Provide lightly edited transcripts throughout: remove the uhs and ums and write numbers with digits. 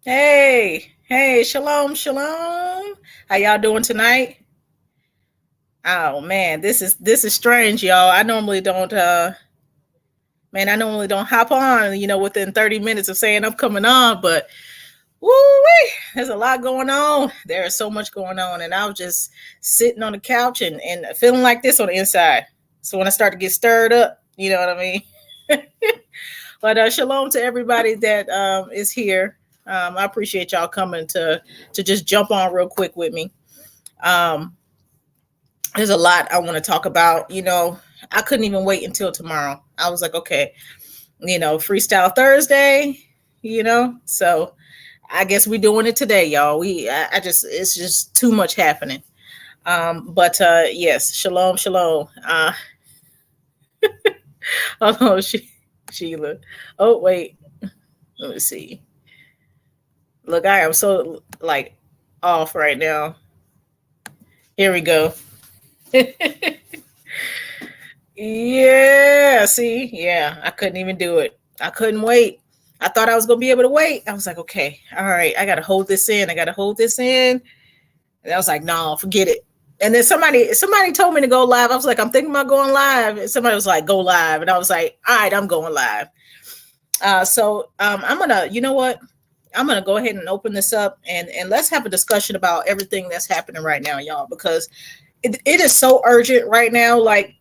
Hey, shalom, shalom. How y'all doing tonight? Oh man, this is strange, y'all. I normally don't hop on, within 30 minutes of saying I'm coming on, but woo there's a lot going on. There is so much going on, and I was just sitting on the couch and feeling like this on the inside. So when I start to get stirred up, you know what I mean? But shalom to everybody that is here. I appreciate y'all coming to just jump on real quick with me. Um, there's a lot I want to talk about. I couldn't even wait until tomorrow. I was like, okay, Freestyle Thursday. So I guess we're doing it today, y'all. I just it's just too much happening. But yes, shalom, shalom. Oh, Sheila. Oh, wait. Let me see. Look, I am so like off right now. Here we go. Yeah, see, yeah, I couldn't even do it. I couldn't wait. I thought I was gonna be able to wait. I was like, okay, all right, I gotta hold this in. I gotta hold this in. And I was like, no, forget it. And then somebody told me to go live. I was like, I'm thinking about going live. And somebody was like, go live. And I was like, all right, I'm going live. So I'm gonna, you know what? I'm gonna go ahead and open this up and let's have a discussion about everything that's happening right now, y'all, because it is so urgent right now. Like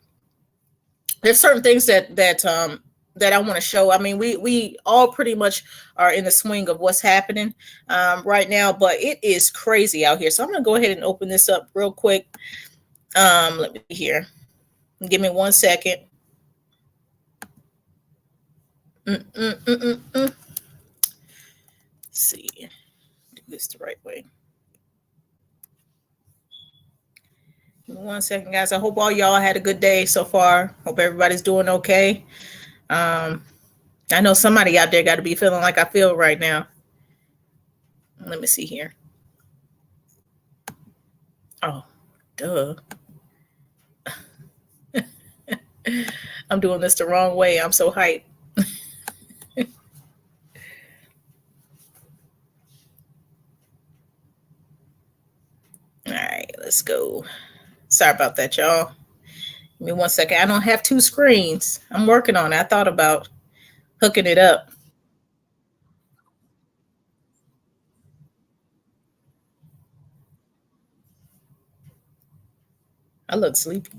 there's certain things that I want to show. I mean, we all pretty much are in the swing of what's happening right now, but it is crazy out here. So I'm gonna go ahead and open this up real quick. Let me here. Give me 1 second. Let's see. Do this the right way. Give me 1 second, guys. I hope all y'all had a good day so far. Hope everybody's doing okay. Um, I know somebody out there got to be feeling like I feel right now. Let me see here. Oh, duh. I'm doing this the wrong way. I'm so hyped. All right, let's go. Sorry about that, y'all. Give me 1 second. I don't have two screens. I'm working on it. I thought about hooking it up. I look sleepy.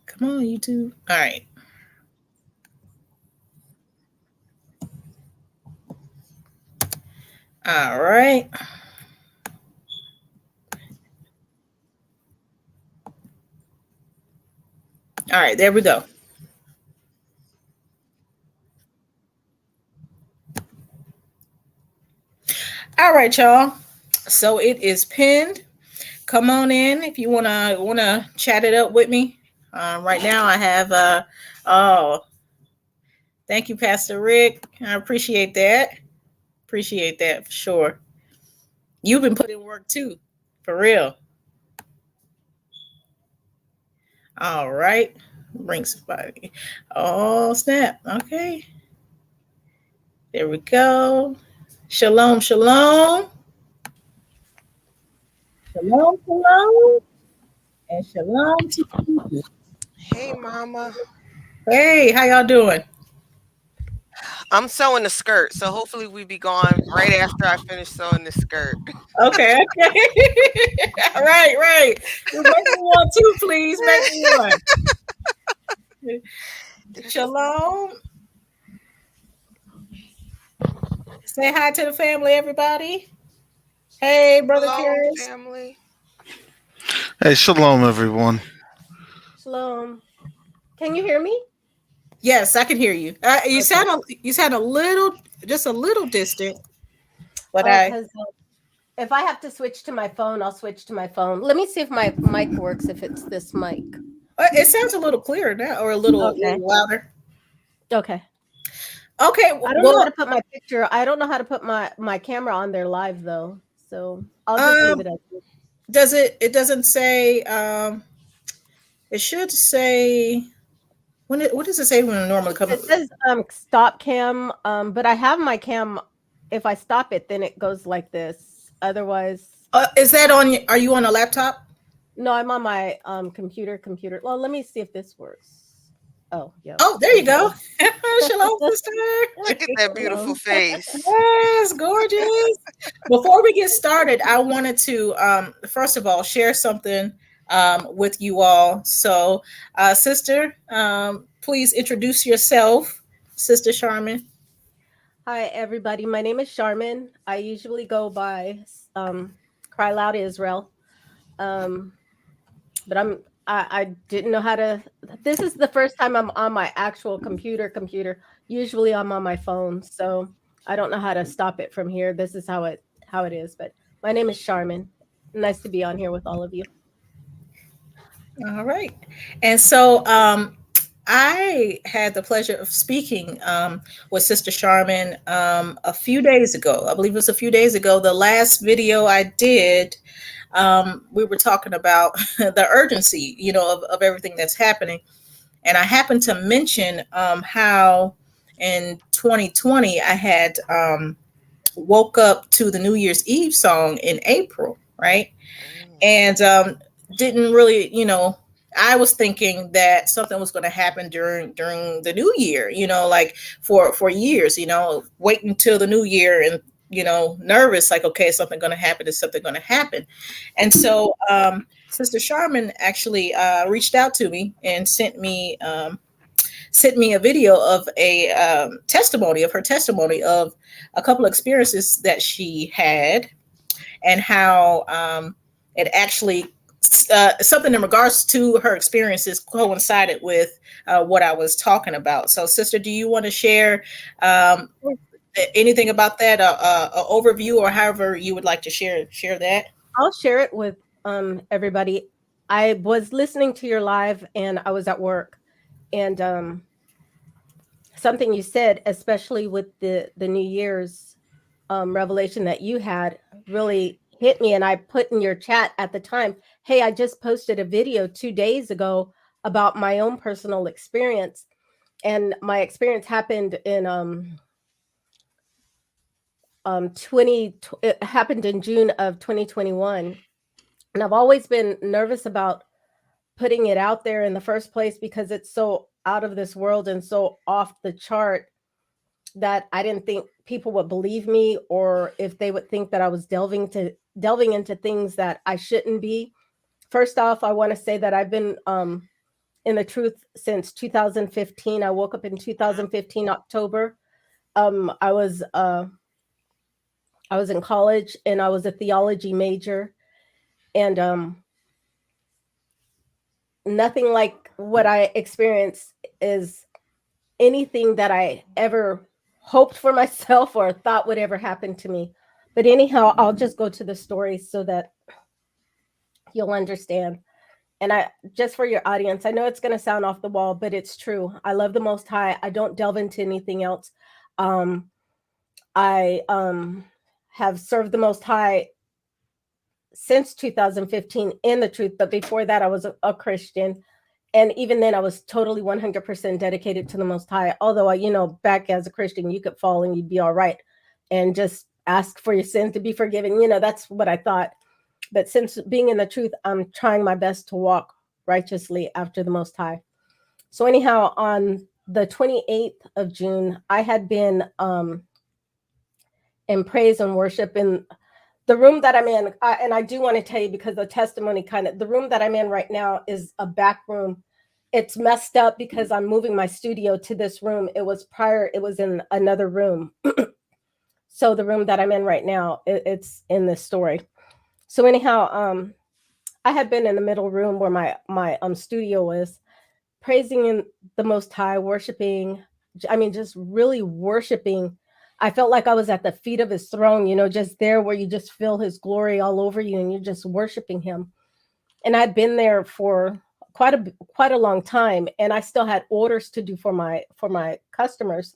Come on, YouTube. All right. All right. All right. There we go. All right, y'all. So it is pinned. Come on in if you wanna chat it up with me. Right now, I have oh, thank you, Pastor Rick. I appreciate that. Appreciate that for sure. You've been putting work too, for real. All right. Bring somebody. Oh, snap. Okay. There we go. Shalom, shalom. Shalom, shalom. And shalom to you. Hey, Mama. Hey, how y'all doing? I'm sewing the skirt, so hopefully we be gone right after I finish sewing the skirt. Okay, okay. Right, right. Make me one too, please. Make me one. Shalom. Say hi to the family, everybody. Hey, brother Shalom, Karis. family. Hey, shalom, everyone. Shalom. Can you hear me? Yes, I can hear you. You Okay. sound a little, just a little distant, but Oh, I. because if I have to switch to my phone, I'll switch to my phone. Let me see if my mic works, if it's this mic. It sounds a little clearer now, or a little, Okay. little louder. Okay. Okay, I don't know how well, to put my picture. I don't know how to put my camera on there live though. So I'll just leave um, it as this. does it? It doesn't say. It should say what does it say when it normally comes? It says stop cam, but I have my cam. If I stop it, then it goes like this. Otherwise, Is that on? Are you on a laptop? no, I'm on my computer. Well, let me see if this works. Oh, yeah. Oh, there you go. Shalom, sister. Look at that beautiful face. Yes, gorgeous. Before we get started, I wanted to first of all share something with you all. So, sister, please introduce yourself, Sister Charmin. Hi, everybody. My name is Charmin. I usually go by Cry Loud Israel. But I didn't know how to. This is the first time I'm on my actual computer. Usually I'm on my phone, so I don't know how to stop it from here. This is how it is. But my name is Charmin. Nice to be on here with all of you. All right. And so I had the pleasure of speaking with Sister Charmin a few days ago. I believe it was a few days ago. The last video I did, we were talking about the urgency, of everything that's happening. And I happened to mention how in 2020 I had woke up to the New Year's Eve song in April, right? And didn't really, I was thinking that something was going to happen during the new year, like for years, waiting until the new year and, nervous, like, okay, is something going to happen? Is something going to happen? And so Sister Charmin actually reached out to me and sent me a video of a testimony of a couple of experiences that she had and how it actually something in regards to her experiences coincided with what I was talking about. So, sister, do you want to share anything about that, an overview, or however you would like to share that? I'll share it with everybody. I was listening to your live and I was at work, and something you said, especially with the New Year's revelation that you had, really hit me. And I put in your chat at the time, hey, I just posted a video 2 days ago about my own personal experience. And my experience happened in it happened in June of 2021. And I've always been nervous about putting it out there in the first place because it's so out of this world and so off the chart that I didn't think people would believe me, or if they would think that I was delving into things that I shouldn't be. First off, I want to say that I've been in the truth since 2015. I woke up in 2015 October. I was in college and I was a theology major, and nothing like what I experienced is anything that I ever hoped for myself or thought would ever happen to me. But anyhow, I'll just go to the story so that you'll understand. And I just for your audience, I know it's going to sound off the wall, but it's true. I love the Most High. I don't delve into anything else. I have served the Most High since 2015 in the truth, but before that I was a Christian, and even then I was totally 100% dedicated to the Most High. Although back as a Christian you could fall and you'd be all right and just ask for your sins to be forgiven. That's what I thought. But since being in the truth, I'm trying my best to walk righteously after the Most High. So anyhow, on the 28th of June, I had been in praise and worship in the room that I'm in. And I do want to tell you, because the testimony the room that I'm in right now is a back room. It's messed up because I'm moving my studio to this room. It was in another room. So the room that I'm in right now, it's in this story. So anyhow, I had been in the middle room where my studio was, praising in the Most High, worshiping. I mean, just really worshiping. I felt like I was at the feet of his throne, just there where you just feel his glory all over you and you're just worshiping him. And I'd been there for quite a long time, and I still had orders to do for my customers.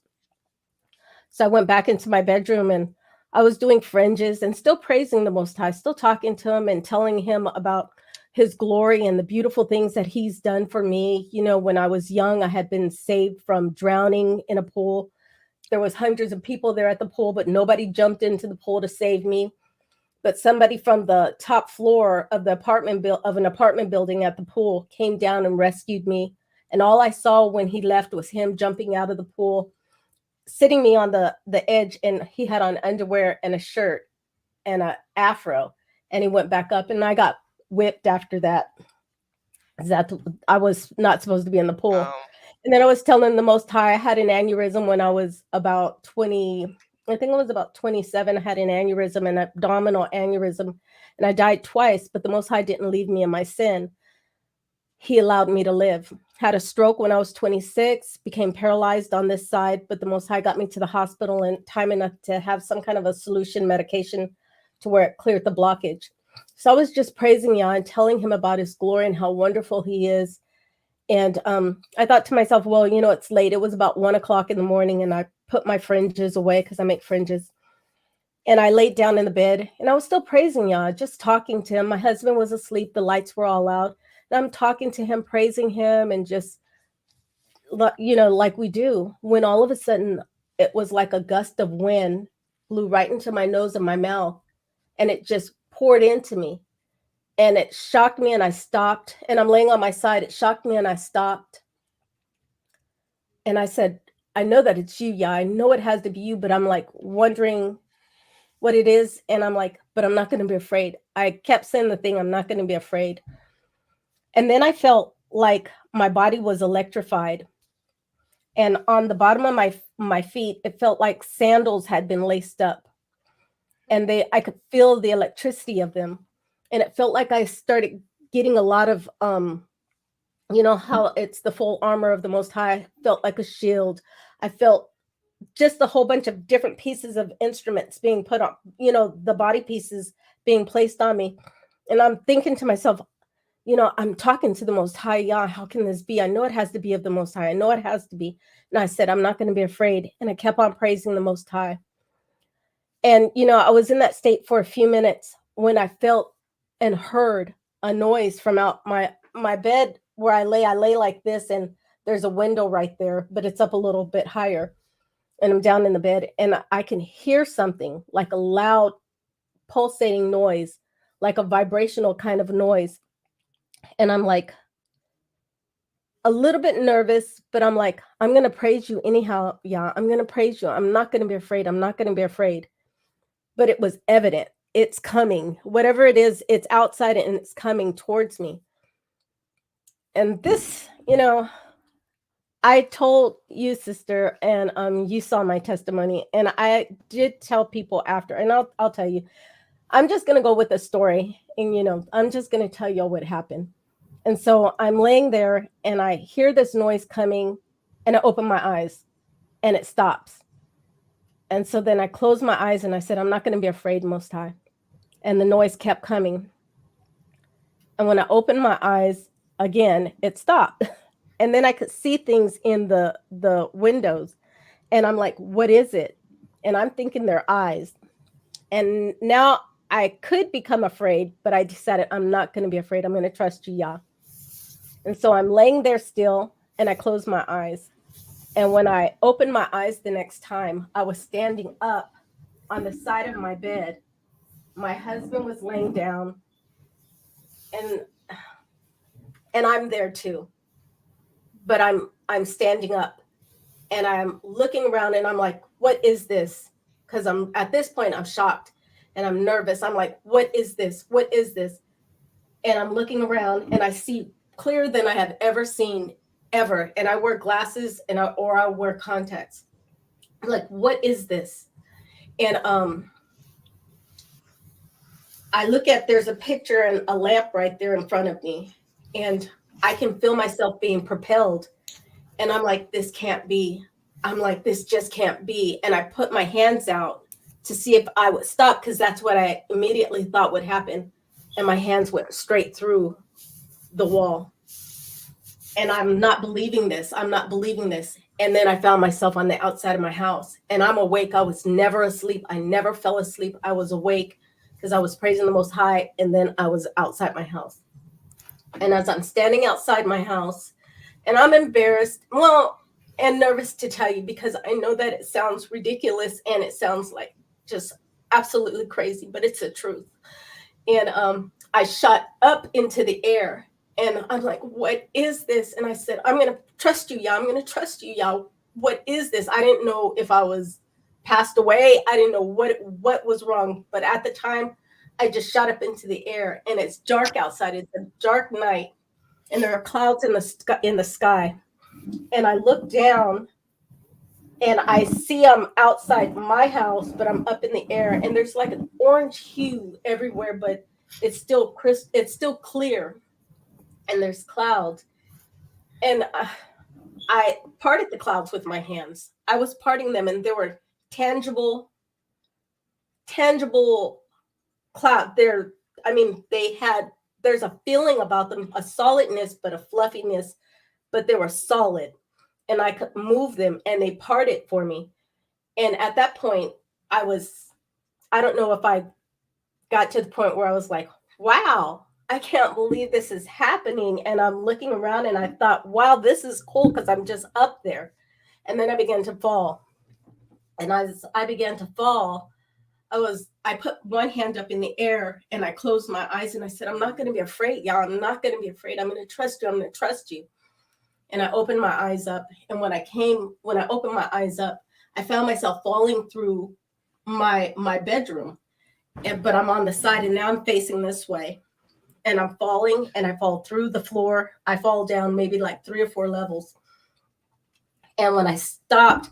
So I went back into my bedroom and I was doing fringes and still praising the Most High, still talking to him and telling him about his glory and the beautiful things that he's done for me. You know, when I was young, I had been saved from drowning in a pool. There was hundreds of people there at the pool, but nobody jumped into the pool to save me. But somebody from the top floor of the apartment building at the pool came down and rescued me. And all I saw when he left was him jumping out of the pool, sitting me on the edge, and he had on underwear and a shirt and an afro, and he went back up, and I got whipped after that. I was not supposed to be in the pool. Oh. And then I was telling the Most High, I had an aneurysm when I was about 20. I think I was about 27. I had an aneurysm, an abdominal aneurysm, and I died twice, but the Most High didn't leave me in my sin. He allowed me to live. Had a stroke when I was 26, became paralyzed on this side, but the Most High got me to the hospital in time enough to have some kind of a solution medication to where it cleared the blockage. So I was just praising Yah and telling him about his glory and how wonderful he is. And I thought to myself, well, you know, it's late. It was about 1 o'clock in the morning, and I put my fringes away because I make fringes. And I laid down in the bed, and I was still praising Yah, just talking to him. My husband was asleep. The lights were all out. And I'm talking to him, praising him, and just, you know, like we do, when all of a sudden it was like a gust of wind blew right into my nose and my mouth, and it just poured into me. And it shocked me, and I stopped. And I'm laying on my side. It shocked me, and I stopped. And I said, I know that it's you, Yah. I know it has to be you, but I'm like wondering what it is. And I'm like, but I'm not going to be afraid. I kept saying the thing, I'm not going to be afraid. And then I felt like my body was electrified. And on the bottom of my feet, it felt like sandals had been laced up. And I could feel the electricity of them. And it felt like I started getting a lot of, you know, how it's the full armor of the Most High, felt like a shield. I felt just a whole bunch of different pieces of instruments being put on, you know, the body pieces being placed on me. And I'm thinking to myself, you know, I'm talking to the Most High, Yah, how can this be? I know it has to be of the Most High. I know it has to be. And I said, I'm not going to be afraid. And I kept on praising the Most High. And, you know, I was in that state for a few minutes when I felt and heard a noise from out my bed where I lay like this, and there's a window right there, but it's up a little bit higher. And I'm down in the bed, and I can hear something like a loud pulsating noise, like a vibrational kind of noise. And I'm like a little bit nervous, but I'm like, I'm going to praise you anyhow. Yeah, I'm going to praise you. I'm not going to be afraid. I'm not going to be afraid. But it was evident. It's coming. Whatever it is, it's outside and it's coming towards me. And this, you know, I told you, sister, and you saw my testimony, and I did tell people after, and I'll tell you, I'm just going to go with the story, and, you know, I'm just going to tell you what happened. And so I'm laying there, and I hear this noise coming, and I open my eyes, and it stops. And so then I closed my eyes, and I said, I'm not going to be afraid, Most High. And the noise kept coming. And when I opened my eyes again, it stopped. And then I could see things in the windows. And I'm like, what is it? And I'm thinking they're eyes. And now I could become afraid, but I decided I'm not going to be afraid. I'm going to trust you, Yah. And so I'm laying there still, and I close my eyes. And when I opened my eyes the next time, I was standing up on the side of my bed. My husband was laying down, and I'm there too. But I'm standing up, and I'm looking around, and I'm like, what is this? Because at this point, I'm shocked and I'm nervous. I'm like, what is this? What is this? And I'm looking around, and I see clearer than I have ever seen ever. And I wear glasses or I wear contacts. I'm like, what is this? And I look at, there's a picture and a lamp right there in front of me, and I can feel myself being propelled. And I'm like, this can't be. I'm like, this just can't be. And I put my hands out to see if I would stop, because that's what I immediately thought would happen. And my hands went straight through the wall. And I'm not believing this. I'm not believing this. And then I found myself on the outside of my house, and I'm awake. I was never asleep. I never fell asleep. I was awake because I was praising the Most High. And then I was outside my house. And as I'm standing outside my house, and I'm embarrassed, well, and nervous to tell you, because I know that it sounds ridiculous and it sounds like just absolutely crazy, but it's the truth. And I shot up into the air, and I'm like, what is this? And I said, I'm going to trust you, y'all. I'm going to trust you, y'all. What is this? I didn't know if I was passed away. I didn't know what was wrong. But at the time, I just shot up into the air, and it's dark outside. It's a dark night, and there are clouds in the sky. And I look down, and I see I'm outside my house, but I'm up in the air, and there's like an orange hue everywhere, but it's still crisp. It's still clear, and there's clouds. And I parted the clouds with my hands. I was parting them, and there were tangible cloud. There's a feeling about them, a solidness, but a fluffiness, but they were solid, and I could move them, and they parted for me. And at that point, I don't know if I got to the point where I was like, wow, I can't believe this is happening. And I'm looking around, and I thought, wow, this is cool because I'm just up there. And then I began to fall. And as I began to fall, I put one hand up in the air, and I closed my eyes, and I said, I'm not going to be afraid, y'all. I'm not going to be afraid. I'm going to trust you. I'm going to trust you. And I opened my eyes up. And when I opened my eyes up, I found myself falling through my bedroom. But I'm on the side, and now I'm facing this way. And I'm falling, and I fall through the floor. I fall down maybe like 3 or 4 levels. And when I stopped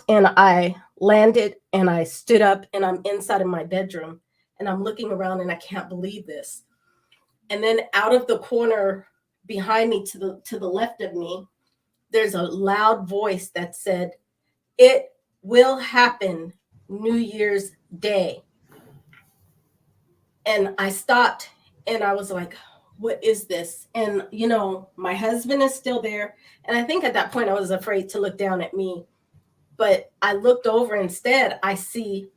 and I landed, and I stood up, and I'm inside of my bedroom, and I'm looking around, and I can't believe this. And then out of the corner behind me to the left of me, there's a loud voice that said, "It will happen New Year's Day." And I stopped, and I was like, what is this? And, my husband is still there. And I think at that point I was afraid to look down at me. But I looked over instead. I see,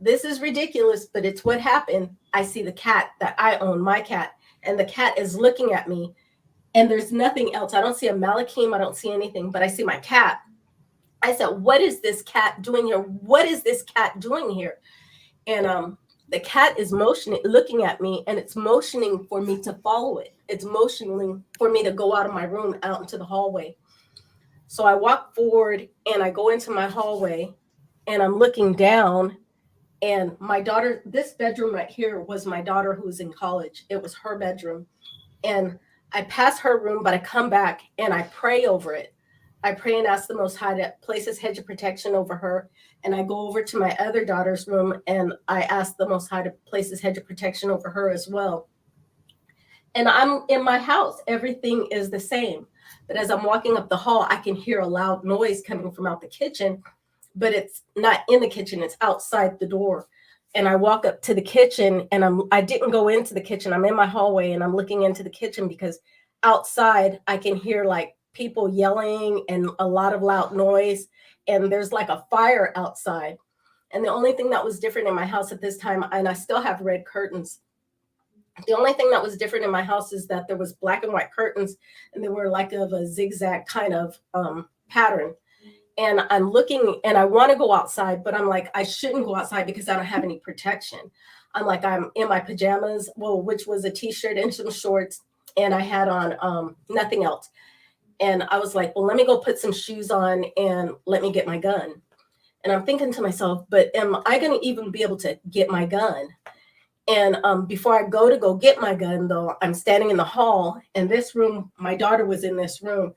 this is ridiculous, but it's what happened. I see the cat that I own, my cat, and the cat is looking at me. And there's nothing else. I don't see a malakim. I don't see anything, but I see my cat. I said, what is this cat doing here? What is this cat doing here? And the cat is motioning, looking at me, and it's motioning for me to follow it. It's motioning for me to go out of my room, out into the hallway. So I walk forward, and I go into my hallway, and I'm looking down, and my daughter, this bedroom right here was my daughter who was in college. It was her bedroom. And I pass her room, but I come back, and I pray over it. I pray and ask the Most High to place his hedge of protection over her. And I go over to my other daughter's room, and I ask the Most High to place his hedge of protection over her as well. And I'm in my house. Everything is the same. But as I'm walking up the hall, I can hear a loud noise coming from out the kitchen, but it's not in the kitchen. It's outside the door. And I walk up to the kitchen, and I didn't go into the kitchen. I'm in my hallway, and I'm looking into the kitchen because outside I can hear like people yelling and a lot of loud noise, and there's like a fire outside. And the only thing that was different in my house at this time, and I still have red curtains, the only thing that was different in my house is that there was black and white curtains, and they were like of a zigzag kind of pattern. And I'm looking, and I want to go outside, but I'm like, I shouldn't go outside because I don't have any protection. I'm in my pajamas, which was a t-shirt and some shorts, and I had on nothing else. And I was like, well, let me go put some shoes on and let me get my gun. And I'm thinking to myself, but am I going to even be able to get my gun? And before I go get my gun, though, I'm standing in the hall, and this room, my daughter was in this room.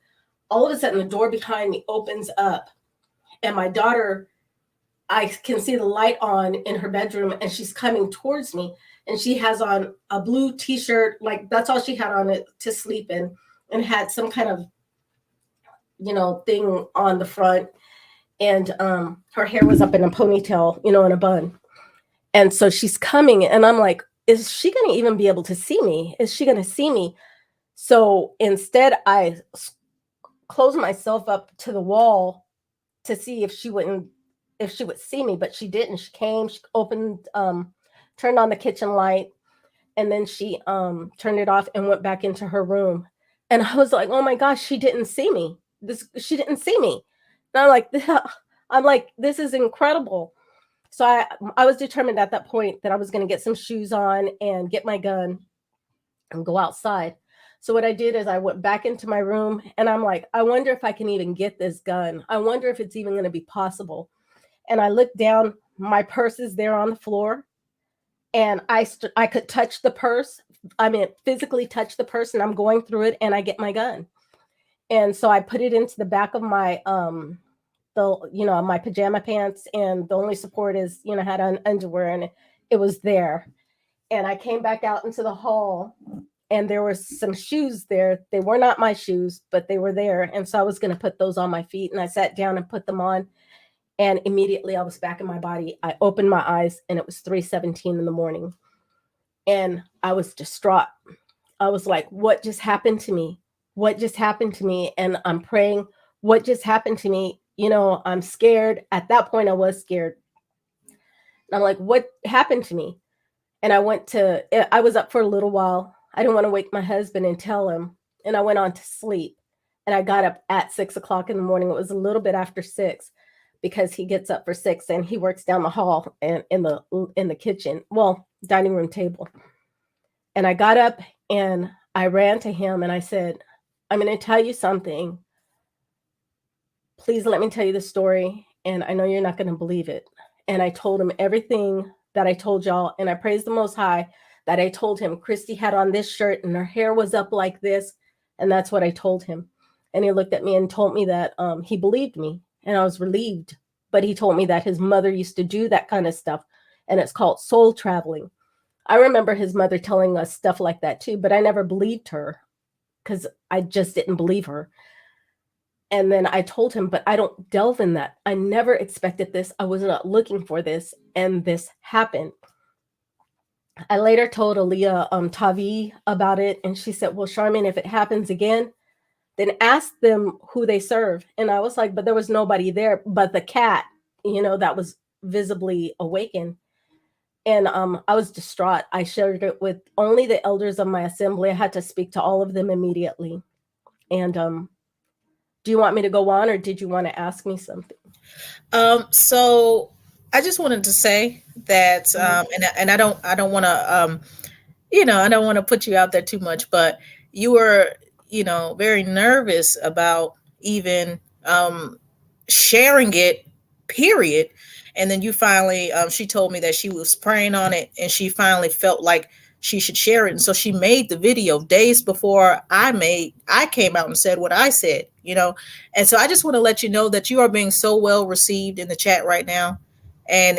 All of a sudden, the door behind me opens up, and my daughter, I can see the light on in her bedroom, and she's coming towards me, and she has on a blue t-shirt, like that's all she had on it to sleep in, and had some kind of thing on the front, and her hair was up in a ponytail, in a bun. And so she's coming, and I'm like, is she going to even be able to see me? Is she going to see me? So instead, I closed myself up to the wall to see if she would see me, but she didn't. She came, she opened, turned on the kitchen light, And then she turned it off and went back into her room. And I was like, oh my gosh, she didn't see me. She didn't see me. And I'm like, this is incredible. So I was determined at that point that I was going to get some shoes on and get my gun and go outside. So what I did is I went back into my room and I'm like, I wonder if I can even get this gun. I wonder if it's even going to be possible. And I looked down, my purse is there on the floor. And I could touch the purse. I mean, physically touch the purse, and I'm going through it, and I get my gun. And so I put it into the back of my, my pajama pants, and the only support is, had on underwear, and it was there. And I came back out into the hall, and there were some shoes there. They were not my shoes, but they were there. And so I was going to put those on my feet, and I sat down and put them on. And immediately I was back in my body. I opened my eyes and it was 3:17 in the morning. And I was distraught. I was like, what just happened to me? What just happened to me? And I'm praying, what just happened to me? I'm scared. At that point, I was scared. And I'm like, what happened to me? And I was up for a little while. I didn't want to wake my husband and tell him. And I went on to sleep. And I got up at 6:00 in the morning. It was a little bit after 6. Because he gets up for 6 and he works down the hall and in the kitchen, dining room table. And I got up and I ran to him and I said, I'm going to tell you something. Please let me tell you the story. And I know you're not going to believe it. And I told him everything that I told y'all. And I praised the Most High that I told him Christy had on this shirt and her hair was up like this. And that's what I told him. And he looked at me and told me that he believed me. And I was relieved, but he told me that his mother used to do that kind of stuff, and it's called soul traveling. I remember his mother telling us stuff like that too, but I never believed her because I just didn't believe her. And then I told him, but I don't delve in that. I never expected this. I was not looking for this, and this happened. I later told Aaliyah Tavi about it, and she said, well, Charmaine, if it happens again, then ask them who they serve. And I was like, but there was nobody there but the cat, that was visibly awakened. And I was distraught. I shared it with only the elders of my assembly. I had to speak to all of them immediately. And do you want me to go on, or did you want to ask me something? So I just wanted to say that, and I don't want to, I don't want to put you out there too much, but you were, very nervous about even sharing it, period. And then you finally, she told me that she was praying on it and she finally felt like she should share it. And so she made the video days before I came out and said what I said, And so I just want to let you know that you are being so well received in the chat right now. And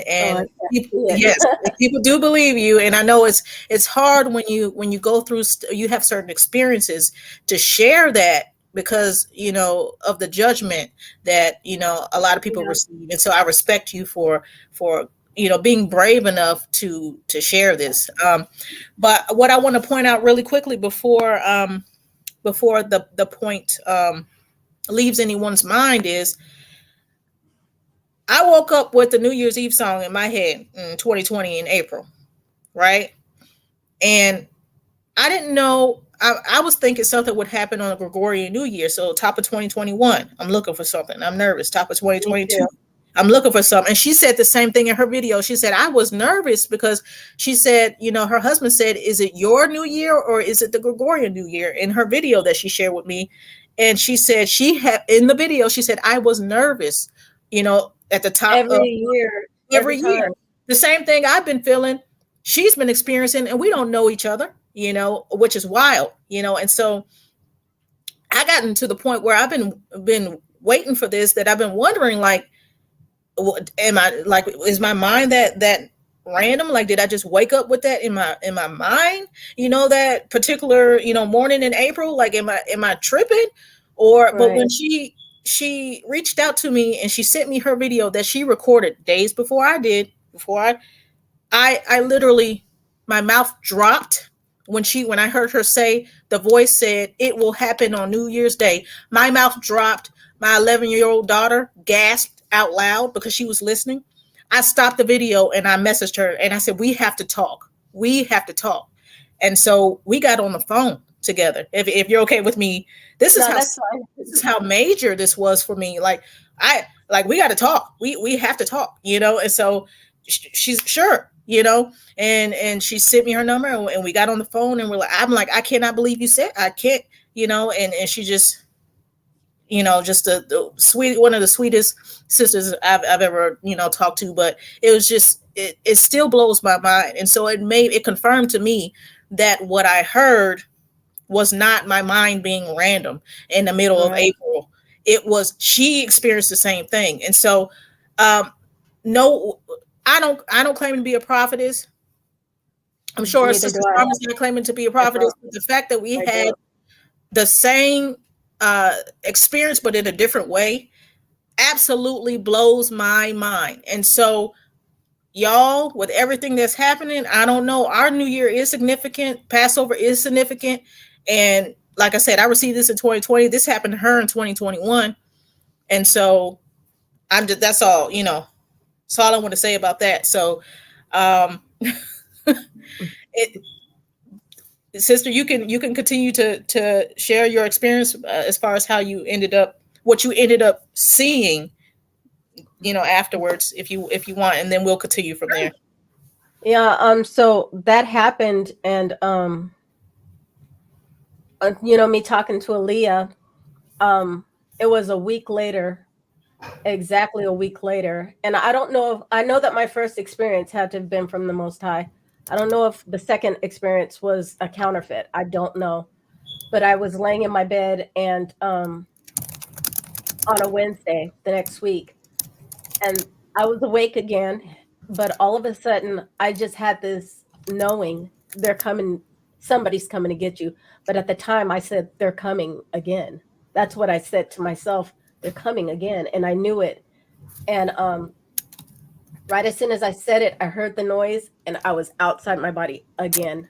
people, yes, people do believe you. And I know it's hard when you go through, you have certain experiences to share that because, of the judgment that, a lot of people receive. And so I respect you for, being brave enough to share this. But what I want to point out really quickly before the point leaves anyone's mind is, I woke up with the New Year's Eve song in my head in 2020 in April, right? And I didn't know, I was thinking something would happen on a Gregorian New Year. So top of 2021, I'm looking for something. I'm nervous. Top of 2022, I'm looking for something. And she said the same thing in her video. She said, I was nervous because she said, her husband said, is it your New Year or is it the Gregorian New Year? In her video that she shared with me. And she said in the video, she said, I was nervous, at the top every year. The same thing I've been feeling, she's been experiencing, and we don't know each other, which is wild, and so I gotten to the point where I've been waiting for this, that I've been wondering, like, is my mind that random? Like, did I just wake up with that in my mind, that particular, morning in April? Like, am I tripping? Or, right. But when she reached out to me and she sent me her video that she recorded days before I literally, my mouth dropped when I heard her say, the voice said, it will happen on New Year's Day. My mouth dropped. My 11-year-old daughter gasped out loud because she was listening. I stopped the video and I messaged her and I said, we have to talk. And so we got on the phone together. If you're okay with me, this is how major this was for me. Like we got to talk. We have to talk, And so she's sure, and she sent me her number, and we got on the phone, and I'm like, I cannot believe you said I can't, and she just, just the sweet, one of the sweetest sisters I've ever, talked to. But it was just, it still blows my mind. And so it confirmed to me that what I heard was not my mind being random in the middle of April. It was, she experienced the same thing. And so, no, I don't claim to be a prophetess. I'm sure Sister Carmen's not claiming to be a prophetess. But the fact that we had the same experience, but in a different way, absolutely blows my mind. And so, y'all, with everything that's happening, I don't know. Our New Year is significant. Passover is significant. And like I said, I received this in 2020. This happened to her in 2021. And so that's all, that's all I want to say about that. So, sister, you can continue to share your experience as far as how you what you ended up seeing, afterwards, if you want, and then we'll continue from there. Yeah. So that happened, and me talking to Aaliyah, it was a week later, exactly a week later. And I don't know I know that my first experience had to have been from the Most High. I don't know if the second experience was a counterfeit. I don't know. But I was laying in my bed, and on a Wednesday the next week, and I was awake again, but all of a sudden I just had this knowing, they're coming, somebody's coming to get you. But at the time I said, they're coming again. That's what I said to myself. They're coming again. And I knew it. And right as soon as I said it, I heard the noise, and I was outside my body again.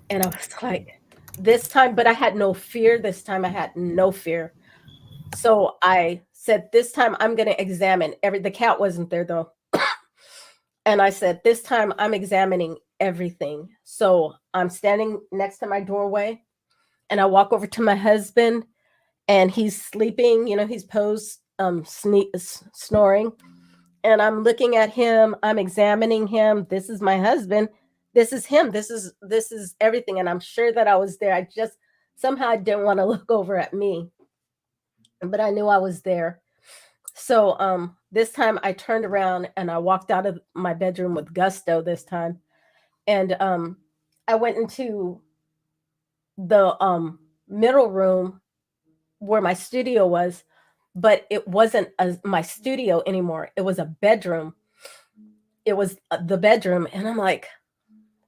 And I was like, this time, but I had no fear. This time I had no fear. So I said, this time I'm going to examine the cat wasn't there though. And I said, this time I'm examining everything. So I'm standing next to my doorway, and I walk over to my husband, and he's sleeping, he's posed, snoring. And I'm looking at him, I'm examining him. This is my husband. This is him. This is everything. And I'm sure that I was there. I just somehow didn't want to look over at me, but I knew I was there. So this time I turned around and I walked out of my bedroom with gusto this time. And I went into the middle room where my studio was, but it wasn't my studio anymore. It was a bedroom. It was the bedroom. And I'm like,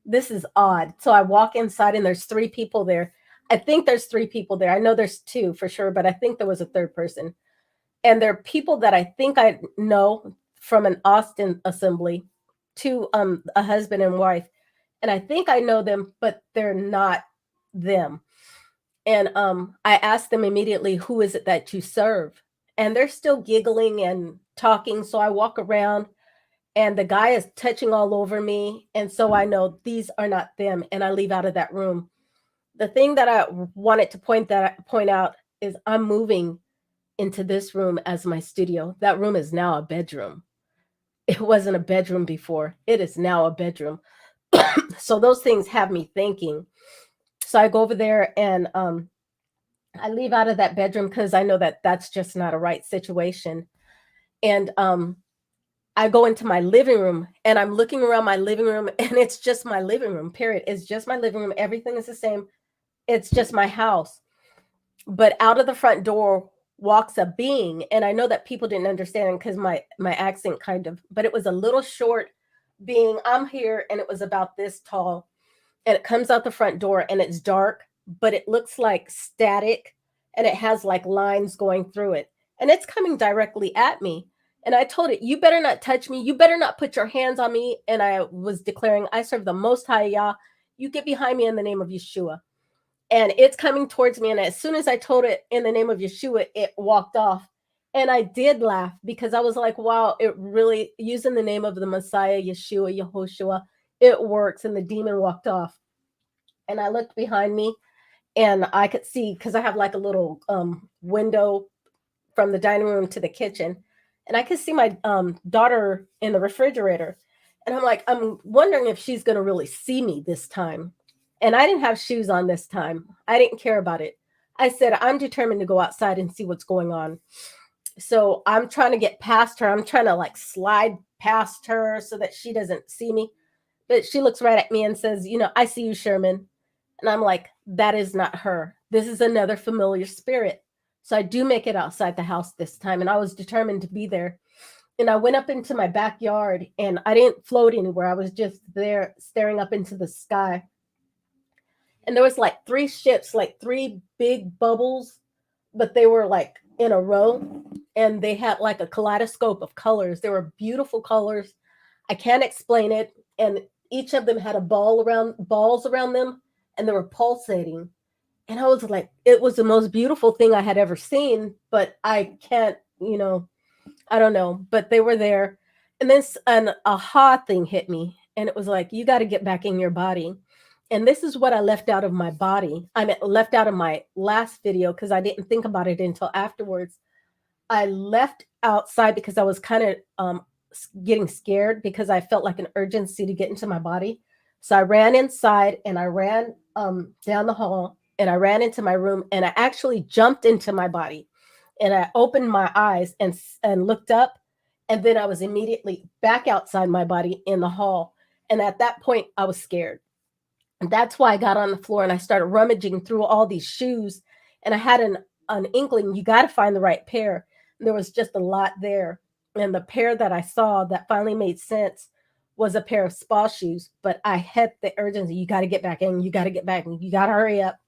this is odd. So I walk inside, and there's 3 people there. I think there's 3 people there. I know there's 2 for sure, but I think there was a 3rd person. And they're people that I think I know from an Austin assembly, 2 a husband and wife. And I think I know them, but they're not them. And I asked them immediately, who is it that you serve? And they're still giggling and talking. So I walk around, and the guy is touching all over me. And so I know these are not them. And I leave out of that room. The thing that I wanted to point out is I'm moving into this room as my studio. That room is now a bedroom. It wasn't a bedroom before. It is now a bedroom. So those things have me thinking. So I go over there, and I leave out of that bedroom because I know that that's just not a right situation. And I go into my living room, and I'm looking around my living room, and it's just my living room, period. It's just my living room. Everything is the same. It's just my house. But out of the front door walks a being. And I know that people didn't understand because my accent kind of, but it was a little short being. I'm here, and it was about this tall. And it comes out the front door, and it's dark, but it looks like static, and it has like lines going through it. And it's coming directly at me. And I told it, you better not touch me. You better not put your hands on me. And I was declaring, I serve the Most High Yah. You get behind me in the name of Yeshua. And it's coming towards me. And as soon as I told it in the name of Yeshua, it walked off. And I did laugh because I was like, wow, it really, using the name of the Messiah, Yeshua, Yehoshua, it works. And the demon walked off. and I looked behind me, and I could see, because I have like a little window from the dining room to the kitchen, and I could see my daughter in the refrigerator. And I'm like, I'm wondering if she's going to really see me this time. And I didn't have shoes on this time. I didn't care about it. I said, I'm determined to go outside and see what's going on. So I'm trying to get past her. I'm trying to like slide past her so that she doesn't see me. But she looks right at me and says, I see you, Sherman. And I'm like, that is not her. This is another familiar spirit. So I do make it outside the house this time. And I was determined to be there. And I went up into my backyard, and I didn't float anywhere. I was just there staring up into the sky. And there was like 3 ships, like 3 big bubbles, but they were like in a row, and they had like a kaleidoscope of colors. They were beautiful colors. I can't explain it. And each of them had a balls around them, and they were pulsating. And I was like, it was the most beautiful thing I had ever seen, but I can't, I don't know, but they were there. And then an aha thing hit me, and it was like, you got to get back in your body. And this is what I left out of my body. I left out of my last video, because I didn't think about it until afterwards. I left outside because I was kind of getting scared, because I felt like an urgency to get into my body. So I ran inside, and I ran down the hall, and I ran into my room, and I actually jumped into my body, and I opened my eyes and looked up, and then I was immediately back outside my body in the hall. And at that point, I was scared. And that's why I got on the floor, and I started rummaging through all these shoes, and I had an inkling, you got to find the right pair. And there was just a lot there. And the pair that I saw that finally made sense was a pair of spa shoes, but I had the urgency, you got to get back in, you got to get back in, you got to hurry up.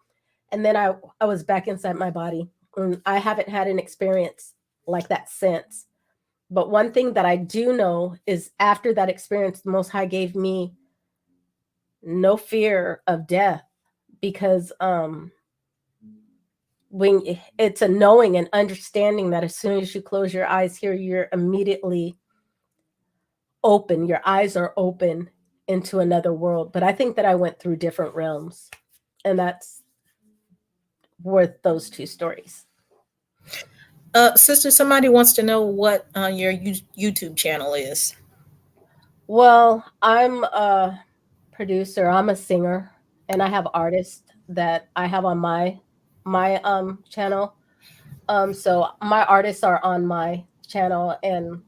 And then I was back inside my body. And I haven't had an experience like that since. But one thing that I do know is, after that experience, the Most High gave me no fear of death, because when it's a knowing and understanding that as soon as you close your eyes here, you're immediately open. Your eyes are open into another world. But I think that I went through different realms, and that's worth those 2 stories. Sister, somebody wants to know what your YouTube channel is. Well, I'm a producer, I'm a singer, and I have artists that I have on my channel. So my artists are on my channel, and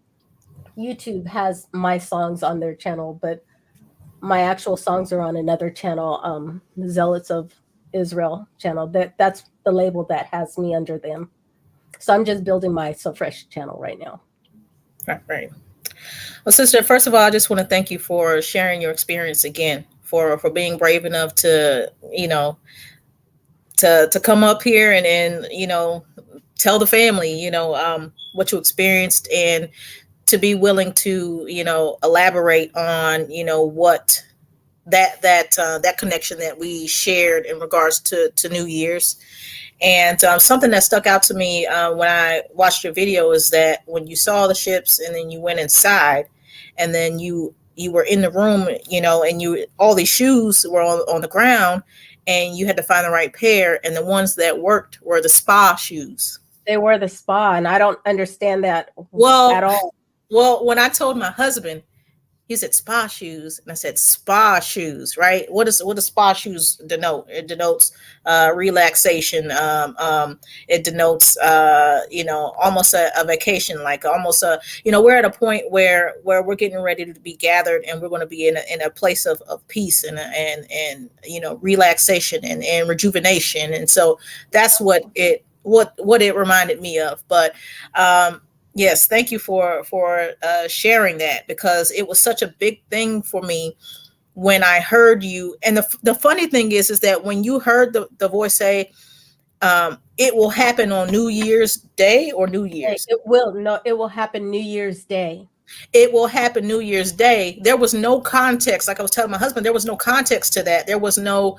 YouTube has my songs on their channel, but my actual songs are on another channel, Zealots of Israel channel. That's the label that has me under them. So I'm just building my So Fresh channel right now. Right. Well, sister, first of all, I just want to thank you for sharing your experience again, for being brave enough to, to come up here and tell the family, what you experienced, and to be willing to, elaborate on, what that connection that we shared in regards to New Year's. And something that stuck out to me when I watched your video is that when you saw the ships, and then you went inside, and then you were in the room, and all these shoes were on the ground, and you had to find the right pair, and the ones that worked were the spa shoes. They were the spa, and I don't understand that at all. Well, when I told my husband, he said spa shoes, and I said spa shoes, right? What does spa shoes denote? It denotes relaxation. It denotes almost a vacation, like almost we're at a point where we're getting ready to be gathered, and we're going to be in a place of peace and relaxation and rejuvenation. And so that's what it reminded me of. But yes, thank you for sharing that, because it was such a big thing for me when I heard you. And the funny thing is that when you heard the voice say, it will happen on New Year's Day or New Year's. It will happen New Year's Day. It will happen New Year's Day. There was no context. Like I was telling my husband, there was no context to that. There was no,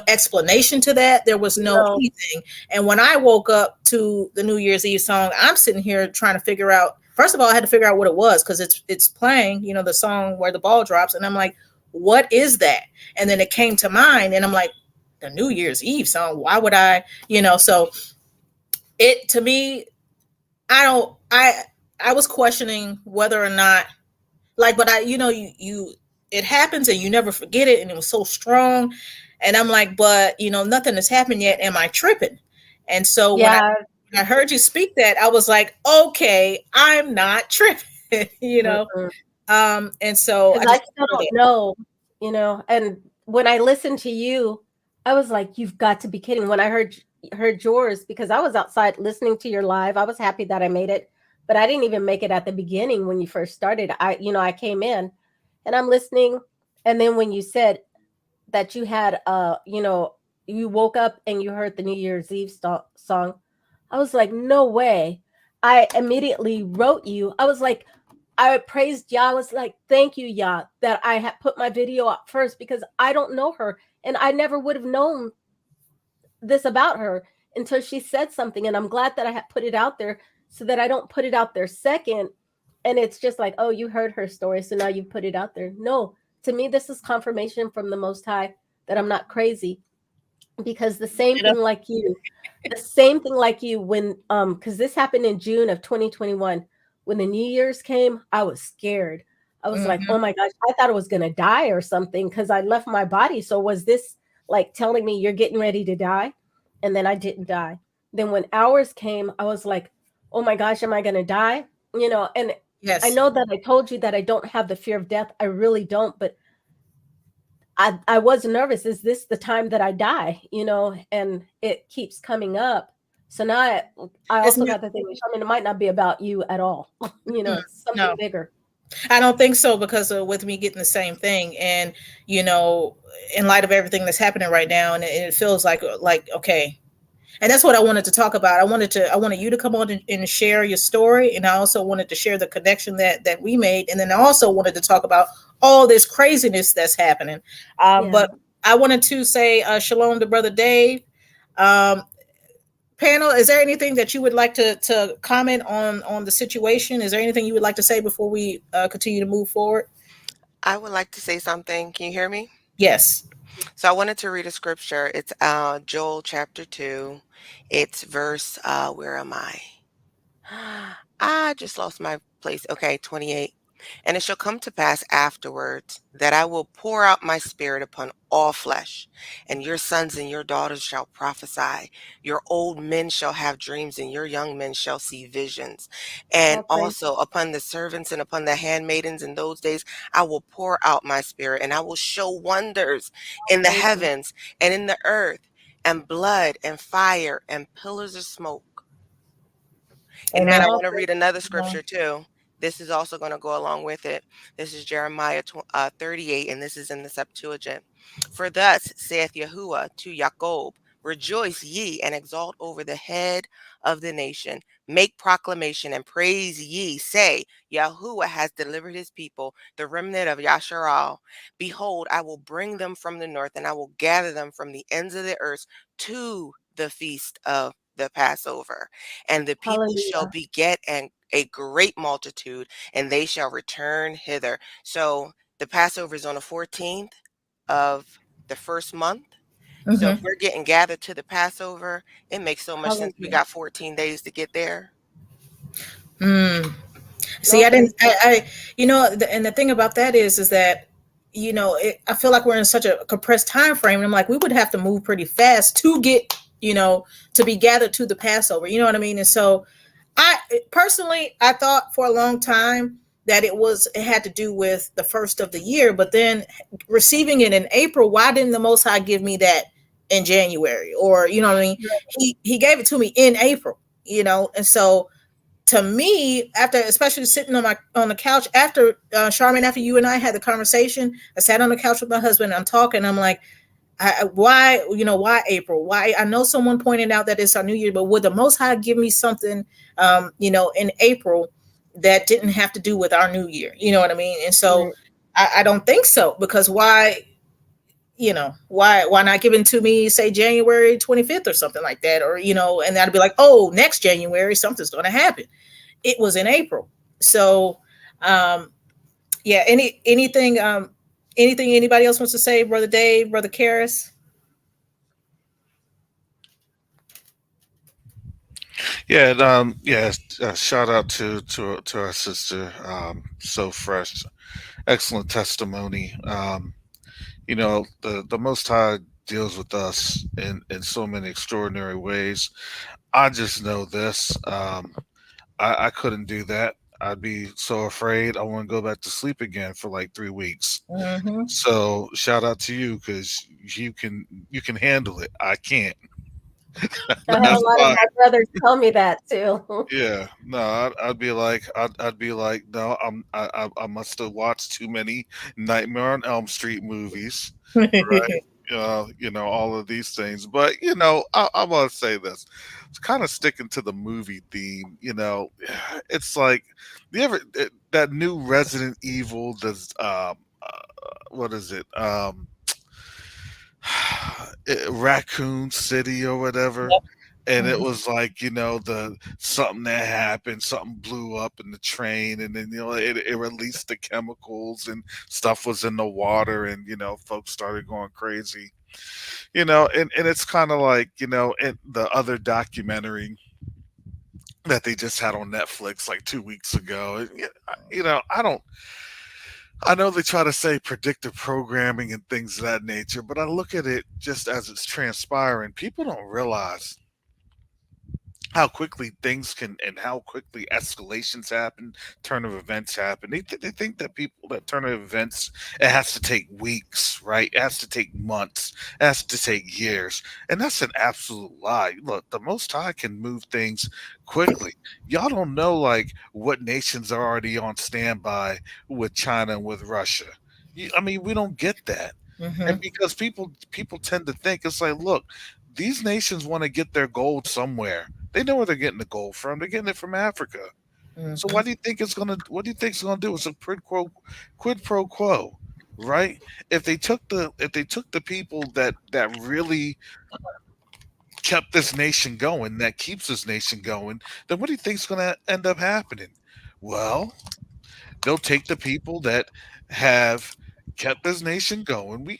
explanation to that. There was no anything. And when I woke up to the New Year's Eve song, I'm sitting here trying to figure out, first of all, I had to figure out what it was, because it's playing, the song Where the Ball Drops. And I'm like, what is that? And then it came to mind, and I'm like, the New Year's Eve song. Why would I, so it, to me, I was questioning whether or not, like, but it happens and you never forget it. And it was so strong. And I'm like, but nothing has happened yet. Am I tripping? And so when Yeah. I heard you speak that, I was like, okay, I'm not tripping, Mm-mm. And so Because I still don't know, and when I listened to you, I was like, you've got to be kidding. When I heard yours, because I was outside listening to your live, I was happy that I made it, but I didn't even make it at the beginning when you first started. I came in and I'm listening, and then when you said that you had you woke up and you heard the New Year's Eve song, I was like, no way. I immediately wrote you. I was like, I praised Yah. I was like, thank you, Yah, that I had put my video up first, because I don't know her and I never would have known this about her until she said something. And I'm glad that I had put it out there so that I don't put it out there second. And it's just like, oh, you heard her story, so now you put it out there. No, to me, this is confirmation from the Most High that I'm not crazy, because the same thing like you, when because this happened in June of 2021. When the New Year's came, I was scared. I was like, oh my gosh, I thought I was gonna die or something, because I left my body. So was this like telling me you're getting ready to die? And then I didn't die. Then when hours came, I was like, oh my gosh, am I gonna die? And yes, I know that I told you that I don't have the fear of death. I really don't, but I was nervous. Is this the time that I die? And it keeps coming up. So now I also got the thing, it might not be about you at all. It's something bigger. I don't think so, because with me getting the same thing, and in light of everything that's happening right now, and it feels like okay. And that's what I wanted to talk about. I wanted you to come on and share your story, and I also wanted to share the connection that we made, and then I also wanted to talk about all this craziness that's happening. But I wanted to say shalom to Brother Dave. Panel, is there anything that you would like to comment on the situation? Is there anything you would like to say before we continue to move forward? I would like to say something. Can you hear me? Yes. So I wanted to read a scripture. It's Joel chapter 2. It's verse, where am I? I just lost my place. Okay, 28. And it shall come to pass afterwards that I will pour out my spirit upon all flesh, and your sons and your daughters shall prophesy. Your old men shall have dreams, and your young men shall see visions. And also upon the servants and upon the handmaidens in those days, I will pour out my spirit, and I will show wonders in the heavens and in the earth, and blood and fire and pillars of smoke. And then I want to read another scripture too. This is also going to go along with it. This is Jeremiah 38, and this is in the Septuagint. For thus saith Yahuwah to Jacob, rejoice ye and exalt over the head of the nation. Make proclamation and praise ye. Say, Yahuwah has delivered his people, the remnant of Yasharal. Behold, I will bring them from the north, and I will gather them from the ends of the earth to the feast of the Passover. And the people shall beget a great multitude, and they shall return hither. So the Passover is on the 14th of the first month. So if we're getting gathered to the Passover, it makes so much sense. We got 14 days to get there. See, I and the thing about that is that, I feel like we're in such a compressed time frame. And I'm like, we would have to move pretty fast to get, to be gathered to the Passover. You know what I mean? And so I thought for a long time that it had to do with the first of the year, but then receiving it in April, why didn't the Most High give me that in January? Or, you know what I mean? He gave it to me in April, and so to me, after, especially sitting on the couch after Charmaine, after you and I had the conversation, I sat on the couch with my husband and I'm talking. I'm like, why April? Why? I know someone pointed out that it's our new year, but would the Most High give me something, in April that didn't have to do with our new year? You know what I mean? And so I don't think so, because why not give it to me, say January 25th or something like that, or, and that'd be like, oh, next January, something's going to happen. It was in April. So, anything anybody else wants to say, Brother Dave, Brother Karras? Yeah, shout out to our sister. So fresh, excellent testimony. The Most High deals with us in so many extraordinary ways. I just know this. I couldn't do that. I'd be so afraid. I want to go back to sleep again for like 3 weeks. Mm-hmm. So shout out to you because you can handle it. I can't. I have a That's Mm-hmm. lot of why. my brothers tell me that too. Yeah, no, I'd be like, no, I must have watched too many Nightmare on Elm Street movies, right? All of these things. But I want to say this. It's kind of sticking to the movie theme. It's like that new Resident Evil does. What is it? Raccoon City or whatever. Yep. And it Mhm. was like, the something that happened, something blew up in the train, and then it released the chemicals and stuff was in the water, and folks started going crazy. And it's kind of like, in the other documentary that they just had on Netflix like 2 weeks ago. I know they try to say predictive programming and things of that nature, but I look at it just as it's transpiring. People don't realize how quickly things can and how quickly escalations happen, turn of events happen. They think that people that turn of events, it has to take weeks, right? It has to take months, it has to take years, and that's an absolute lie. Look, the Most High can move things quickly. Y'all don't know like what nations are already on standby with China and with Russia. I mean, we don't get that. And Mhm. because people tend to think it's like, look, these nations want to get their gold somewhere. They know where they're getting the gold from. They're getting it from Africa. So Mhm. what do you think it's gonna do? It's a quid pro quo, right? If they took the people that really kept this nation going, that keeps this nation going, then what do you think's gonna end up happening? Well, they'll take the people that have kept this nation going.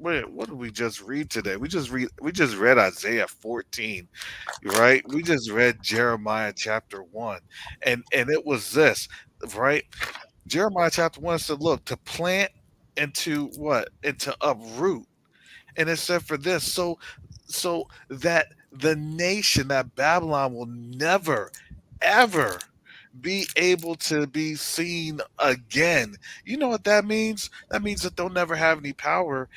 What did we just read today? We just read Isaiah 14, right? We just read Jeremiah chapter 1. And it was this, right? Jeremiah chapter 1 said, look, to plant and to what? And to uproot. And it said for this, so that the nation, that Babylon will never ever be able to be seen again. You know what that means? That means that they'll never have any power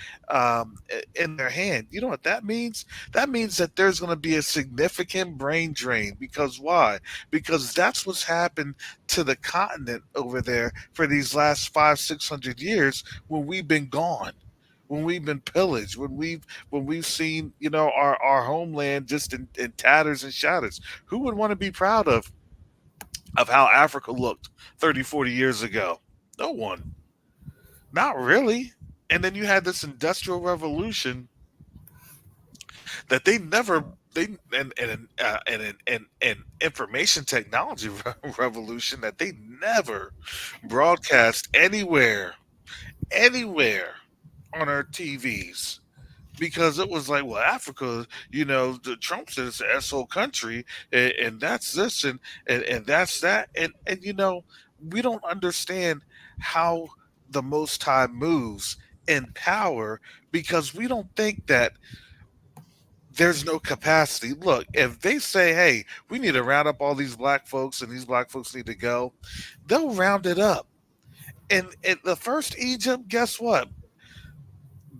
in their hand. You know what that means? That means that there's going to be a significant brain drain. Because why? Because that's what's happened to the continent over there for these last 500-600 years when we've been gone. When we've been pillaged, when we've seen our homeland just in tatters and shatters, who would want to be proud of how Africa looked 30, 40 years ago? No one. Not really. And then you had this industrial revolution that they never they and information technology revolution that they never broadcast anywhere on our TVs, because it was like, well, Africa, the Trump said it's an asshole country, and that's this and that's that, and we don't understand how the Most High moves in power, because we don't think that there's no capacity. Look, if they say, hey, we need to round up all these black folks and these black folks need to go, they'll round it up. And the first Egypt, guess what?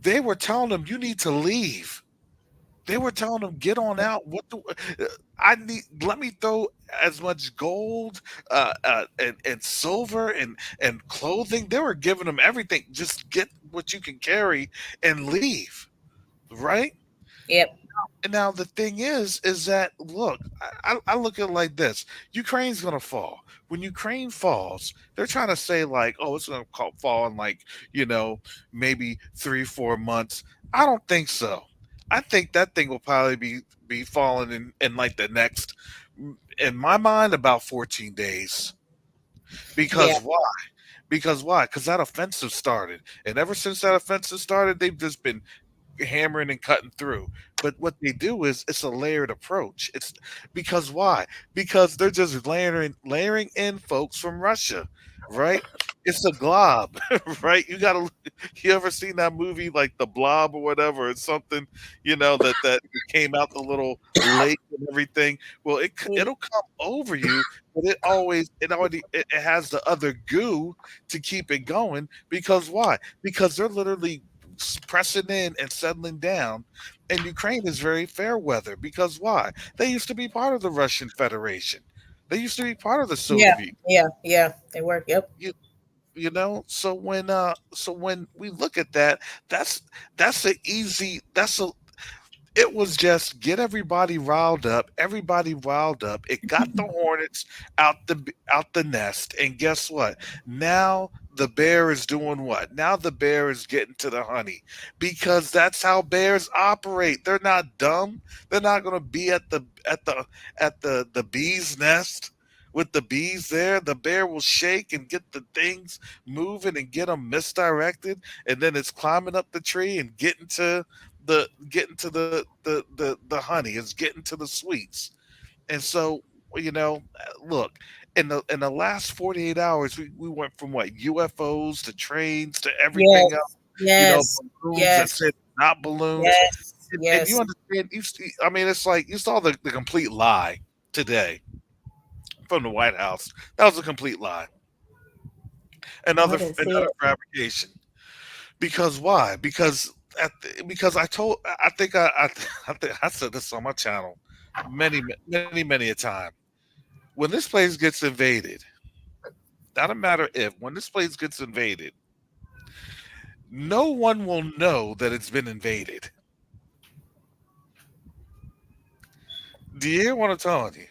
They were telling them you need to leave. They were telling them, "Get on out. What do I need? Let me throw as much gold, and silver and clothing." They were giving them everything. Just get what you can carry and leave, right? Yep. And now the thing is that, look, I look at it like this: Ukraine's gonna fall. When Ukraine falls, they're trying to say like, oh, it's gonna fall in like maybe 3 4 months. I don't think so. I think that thing will probably be falling in like the next, in my mind, about 14 days. Yeah. Because why? Because why? Because that offensive started, and ever since that offensive started, they've just been hammering and cutting through. But what they do is it's a layered approach. It's because why? Because they're just layering in folks from Russia, right? It's a glob, right? You ever seen that movie like The Blob or whatever? It's something, that came out the little lake and everything. Well, it'll come over you, but it has the other goo to keep it going. Because why? Because they're literally pressing in and settling down. And Ukraine is very fair weather because why? They used to be part of the Russian Federation. They used to be part of the Yeah, Soviet. yeah. They work. Yep. You, so when we look at that, that's a easy that's a it was just get everybody riled up. Everybody riled up. It got the hornets out the nest, and guess what? Now the bear is doing what? Now the bear is getting to the honey because that's how bears operate. They're not dumb. They're not going to be at the bee's nest with the bees there. The bear will shake and get the things moving and get them misdirected, and then it's climbing up the tree and getting to the honey. It's getting to the sweets. And so, look, in the last 48 hours, we went from what, UFOs to trains to everything else, Yes, yes, balloons that yes, said not balloons. yes, And you yes. understand, I mean, it's like you saw the complete lie today from the White House. That was a complete lie. I Another didn't see another it. fabrication. Because why? Because I think I think I said this on my channel many a time. When this place gets invaded, not a matter if, when this place gets invaded, no one will know that it's been invaded. Do you hear what I'm telling you?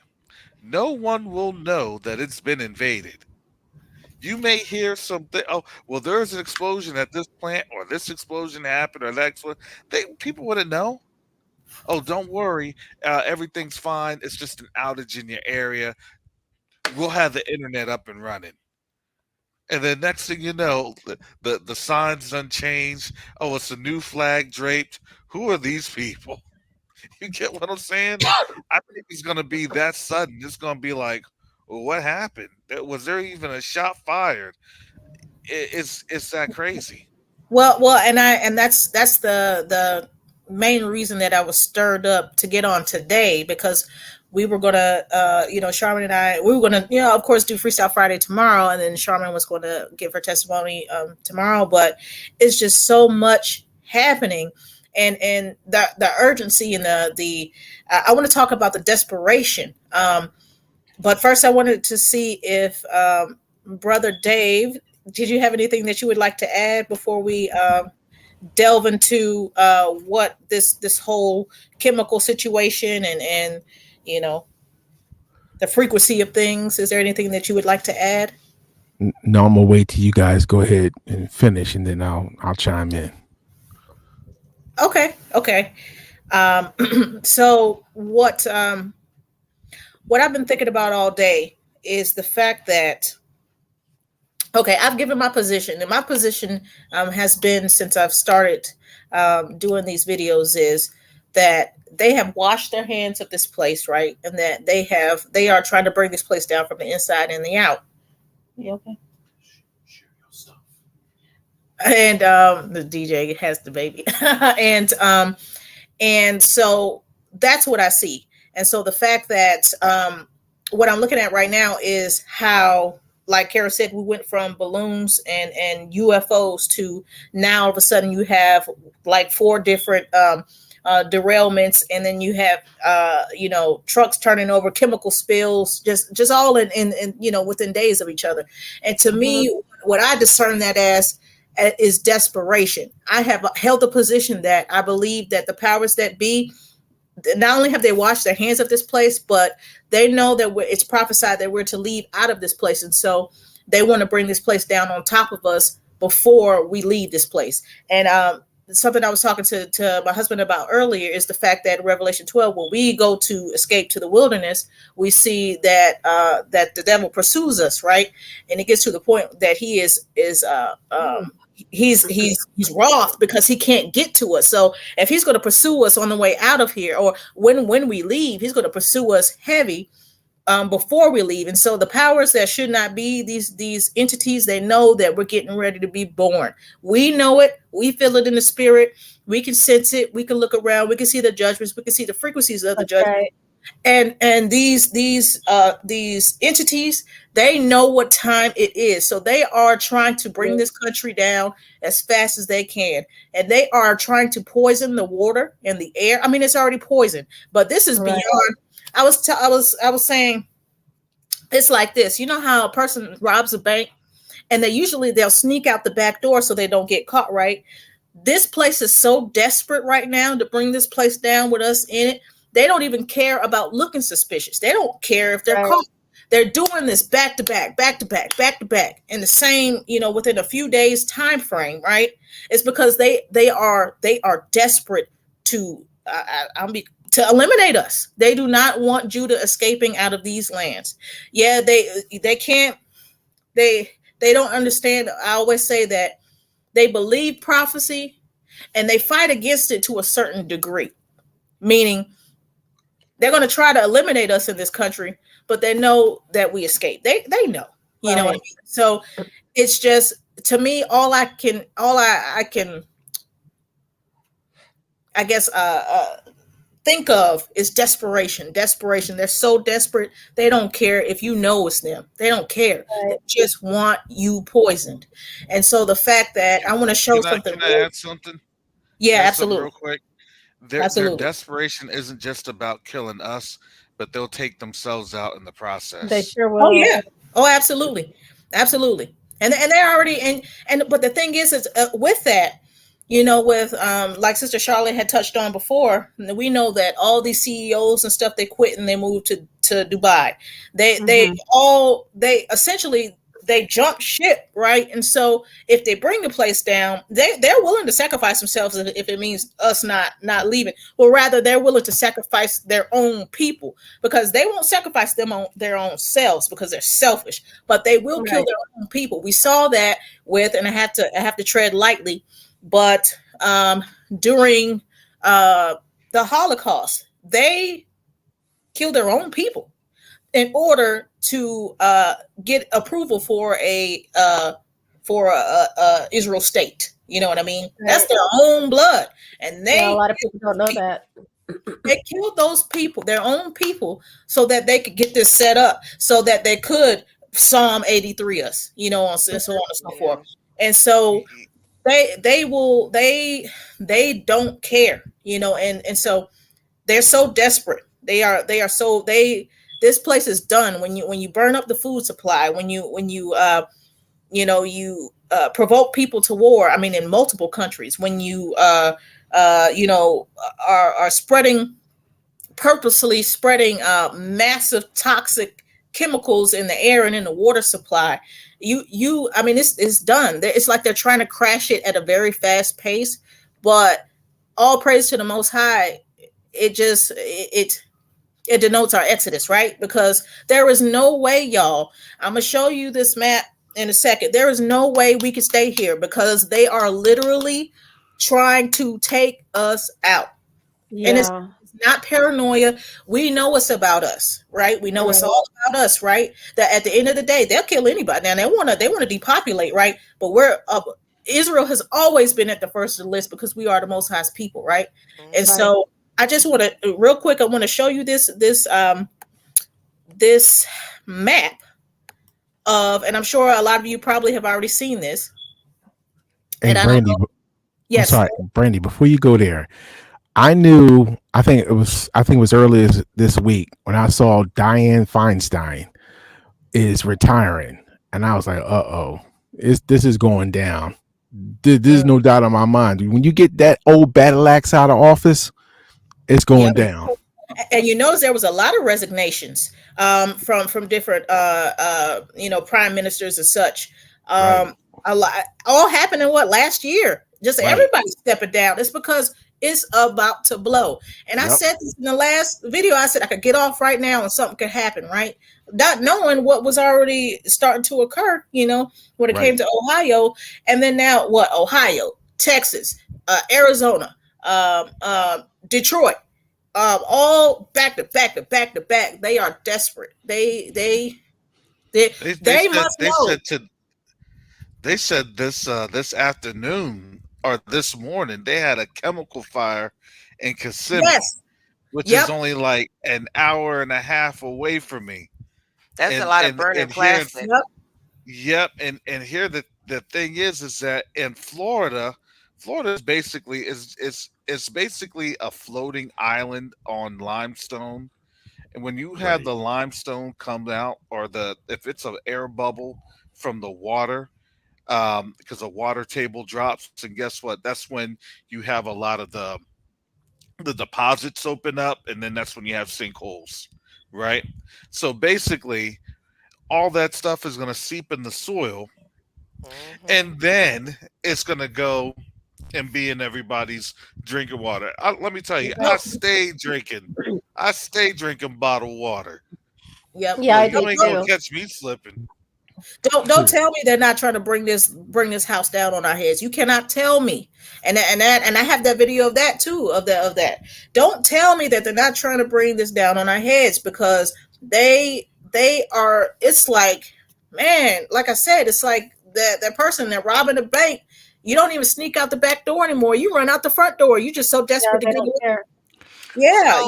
No one will know that it's been invaded. You may hear something. Oh, well, there's an explosion at this plant, or this explosion happened, or that explosion. People wouldn't know. Oh, don't worry, everything's fine. It's just an outage in your area. We'll have the internet up and running. And then next thing you know, the signs unchanged. Oh, it's a new flag draped. Who are these people? You get what I'm saying? I think it's gonna be that sudden. It's gonna be like, well, what happened? Was there even a shot fired? It's that crazy. Well, and that's the main reason that I was stirred up to get on today, because we were gonna, Charmin and I, we were gonna, of course, do Freestyle Friday tomorrow, and then Charmin was going to give her testimony tomorrow. But it's just so much happening, and the urgency and the I want to talk about the desperation. But first, I wanted to see if Brother Dave, did you have anything that you would like to add before we delve into what this whole chemical situation and you know the frequency of things? Is there anything that you would like to add? No, I'm gonna wait till you guys go ahead and finish, and then I'll chime in. Okay. So what I've been thinking about all day is the fact that, okay, I've given my position, and my position has been, since I've started doing these videos, is that they have washed their hands of this place, right? And that they are trying to bring this place down from the inside and the out. You okay? And the DJ has the baby, and so that's what I see. And so the fact that what I'm looking at right now is how, like Kara said, we went from balloons and UFOs to now all of a sudden you have like 4 different derailments, and then you have trucks turning over, chemical spills, just all in within days of each other. And to me, what I discern that as is desperation. I have held the position that I believe that the powers that be, not only have they washed their hands of this place, but they know that it's prophesied that we're to leave out of this place. And so they want to bring this place down on top of us before we leave this place. And something I was talking to my husband about earlier is the fact that in Revelation 12, when we go to escape to the wilderness, we see that that the devil pursues us, right? And it gets to the point that he's wroth because he can't get to us. So if he's going to pursue us on the way out of here, or when we leave, he's going to pursue us heavy before we leave. And so the powers that should not be, these entities, they know that we're getting ready to be born. We know it. We feel it in the spirit. We can sense it. We can look around. We can see the judgments. We can see the frequencies of the judgment. Right. And these entities, they know what time it is, so they are trying to bring this country down as fast as they can, and they are trying to poison the water and the air. I mean, it's already poisoned, but this is Right. beyond. I was saying, it's like this. You know how a person robs a bank, and they'll sneak out the back door so they don't get caught, right? This place is so desperate right now to bring this place down with us in it. They don't even care about looking suspicious. They don't care if they're caught. They're doing this back to back, in the same, within a few days time frame, right? It's because they are desperate to to eliminate us. They do not want Judah escaping out of these lands. Yeah, they can't. They don't understand. I always say that they believe prophecy and they fight against it to a certain degree, meaning they're going to try to eliminate us in this country, but they know that we escape. They know, you know what I mean? So it's just, to me, all I can, I guess, think of is desperation. They're so desperate. They don't care if you know it's them. They don't care. They just want you poisoned. And so the fact that I want to show something. Can I add something? Yeah, absolutely. Real quick. Their desperation isn't just about killing us, but they'll take themselves out in the process. They sure will. Oh yeah. Oh, absolutely. Absolutely. And they're already but the thing is with that, with like Sister Charlotte had touched on before, we know that all these CEOs and stuff, they quit and they moved to Dubai. They essentially they jump ship, right? And so if they bring the place down, they're willing to sacrifice themselves if it means us not leaving. Well, rather they're willing to sacrifice their own people, because they won't sacrifice them on their own selves because they're selfish, but they will kill their own people. We saw that with, and I have to tread lightly, but during the Holocaust, they killed their own people in order to get approval for a Israel state. You know what I mean? Right. That's their own blood, and a lot of people don't know that. They killed those people, their own people, so that they could get this set up, so that they could Psalm 83 us, and so on and so forth. And so they don't care, and so they're so desperate. This place is done when you burn up the food supply, when you provoke people to war. I mean, in multiple countries, when you are purposely spreading massive toxic chemicals in the air and in the water supply. It's done. It's like they're trying to crash it at a very fast pace, but all praise to the Most High. It denotes our exodus, right? Because there is no way, y'all. I'm going to show you this map in a second. There is no way we can stay here, because they are literally trying to take us out. Yeah. And it's not paranoia. We know it's about us, right? We know it's all about us, right? That at the end of the day, they'll kill anybody. Now they want to depopulate, right? But Israel has always been at the first of the list because we are the Most High's people, right? And so I just want to real quick. I want to show you this map of, and I'm sure a lot of you probably have already seen this. Hey, Brandy. Yes, I'm sorry, Brandy. Before you go there, I think it was earlier this week when I saw Dianne Feinstein is retiring, and I was like, this is going down. There's no doubt in my mind. When you get that old battle axe out of office, it's going down. And you notice there was a lot of resignations from different prime ministers and such. A lot all happened in last year. Just everybody stepping down. It's because It's about to blow. And I Yep. said this in the last video. I said I could get off right now and something could happen, right? Not knowing what was already starting to occur, when it came Right. to Ohio. And then now what? Ohio, Texas, Arizona, Detroit, all back to back to back to back. They are desperate. They They they said must know. this afternoon or this morning they had a chemical fire in Kissimmee, Yes. which is Yep. only like an hour and a half away from me. That's a And lot of and burning and here in plastic. Yep. yep, and here the thing is that in Florida, Florida is basically a floating island on limestone. And when you have Right. the limestone come out, or the if it's an air bubble from the water, because the water table drops, and guess what? That's when you have a lot of the deposits open up, and then that's when you have sinkholes, right? So basically, all that stuff is going to seep in the soil, Hmm. and then it's going to go and be in everybody's drinking water. Let me tell you, Yep. I stay drinking bottled water. Yep. Yeah, So I you do ain't gonna too. catch me slipping. Don't tell me they're not trying to bring this house down on our heads. You cannot tell me. And I have that video of that too, of that. Don't tell me that they're not trying to bring this down on our heads, because they are. It's like, man, like I said, it's like that person that robbing a bank. You don't even sneak out the back door anymore. You run out the front door. You just so Yeah, desperate to they get don't away. care. Yeah,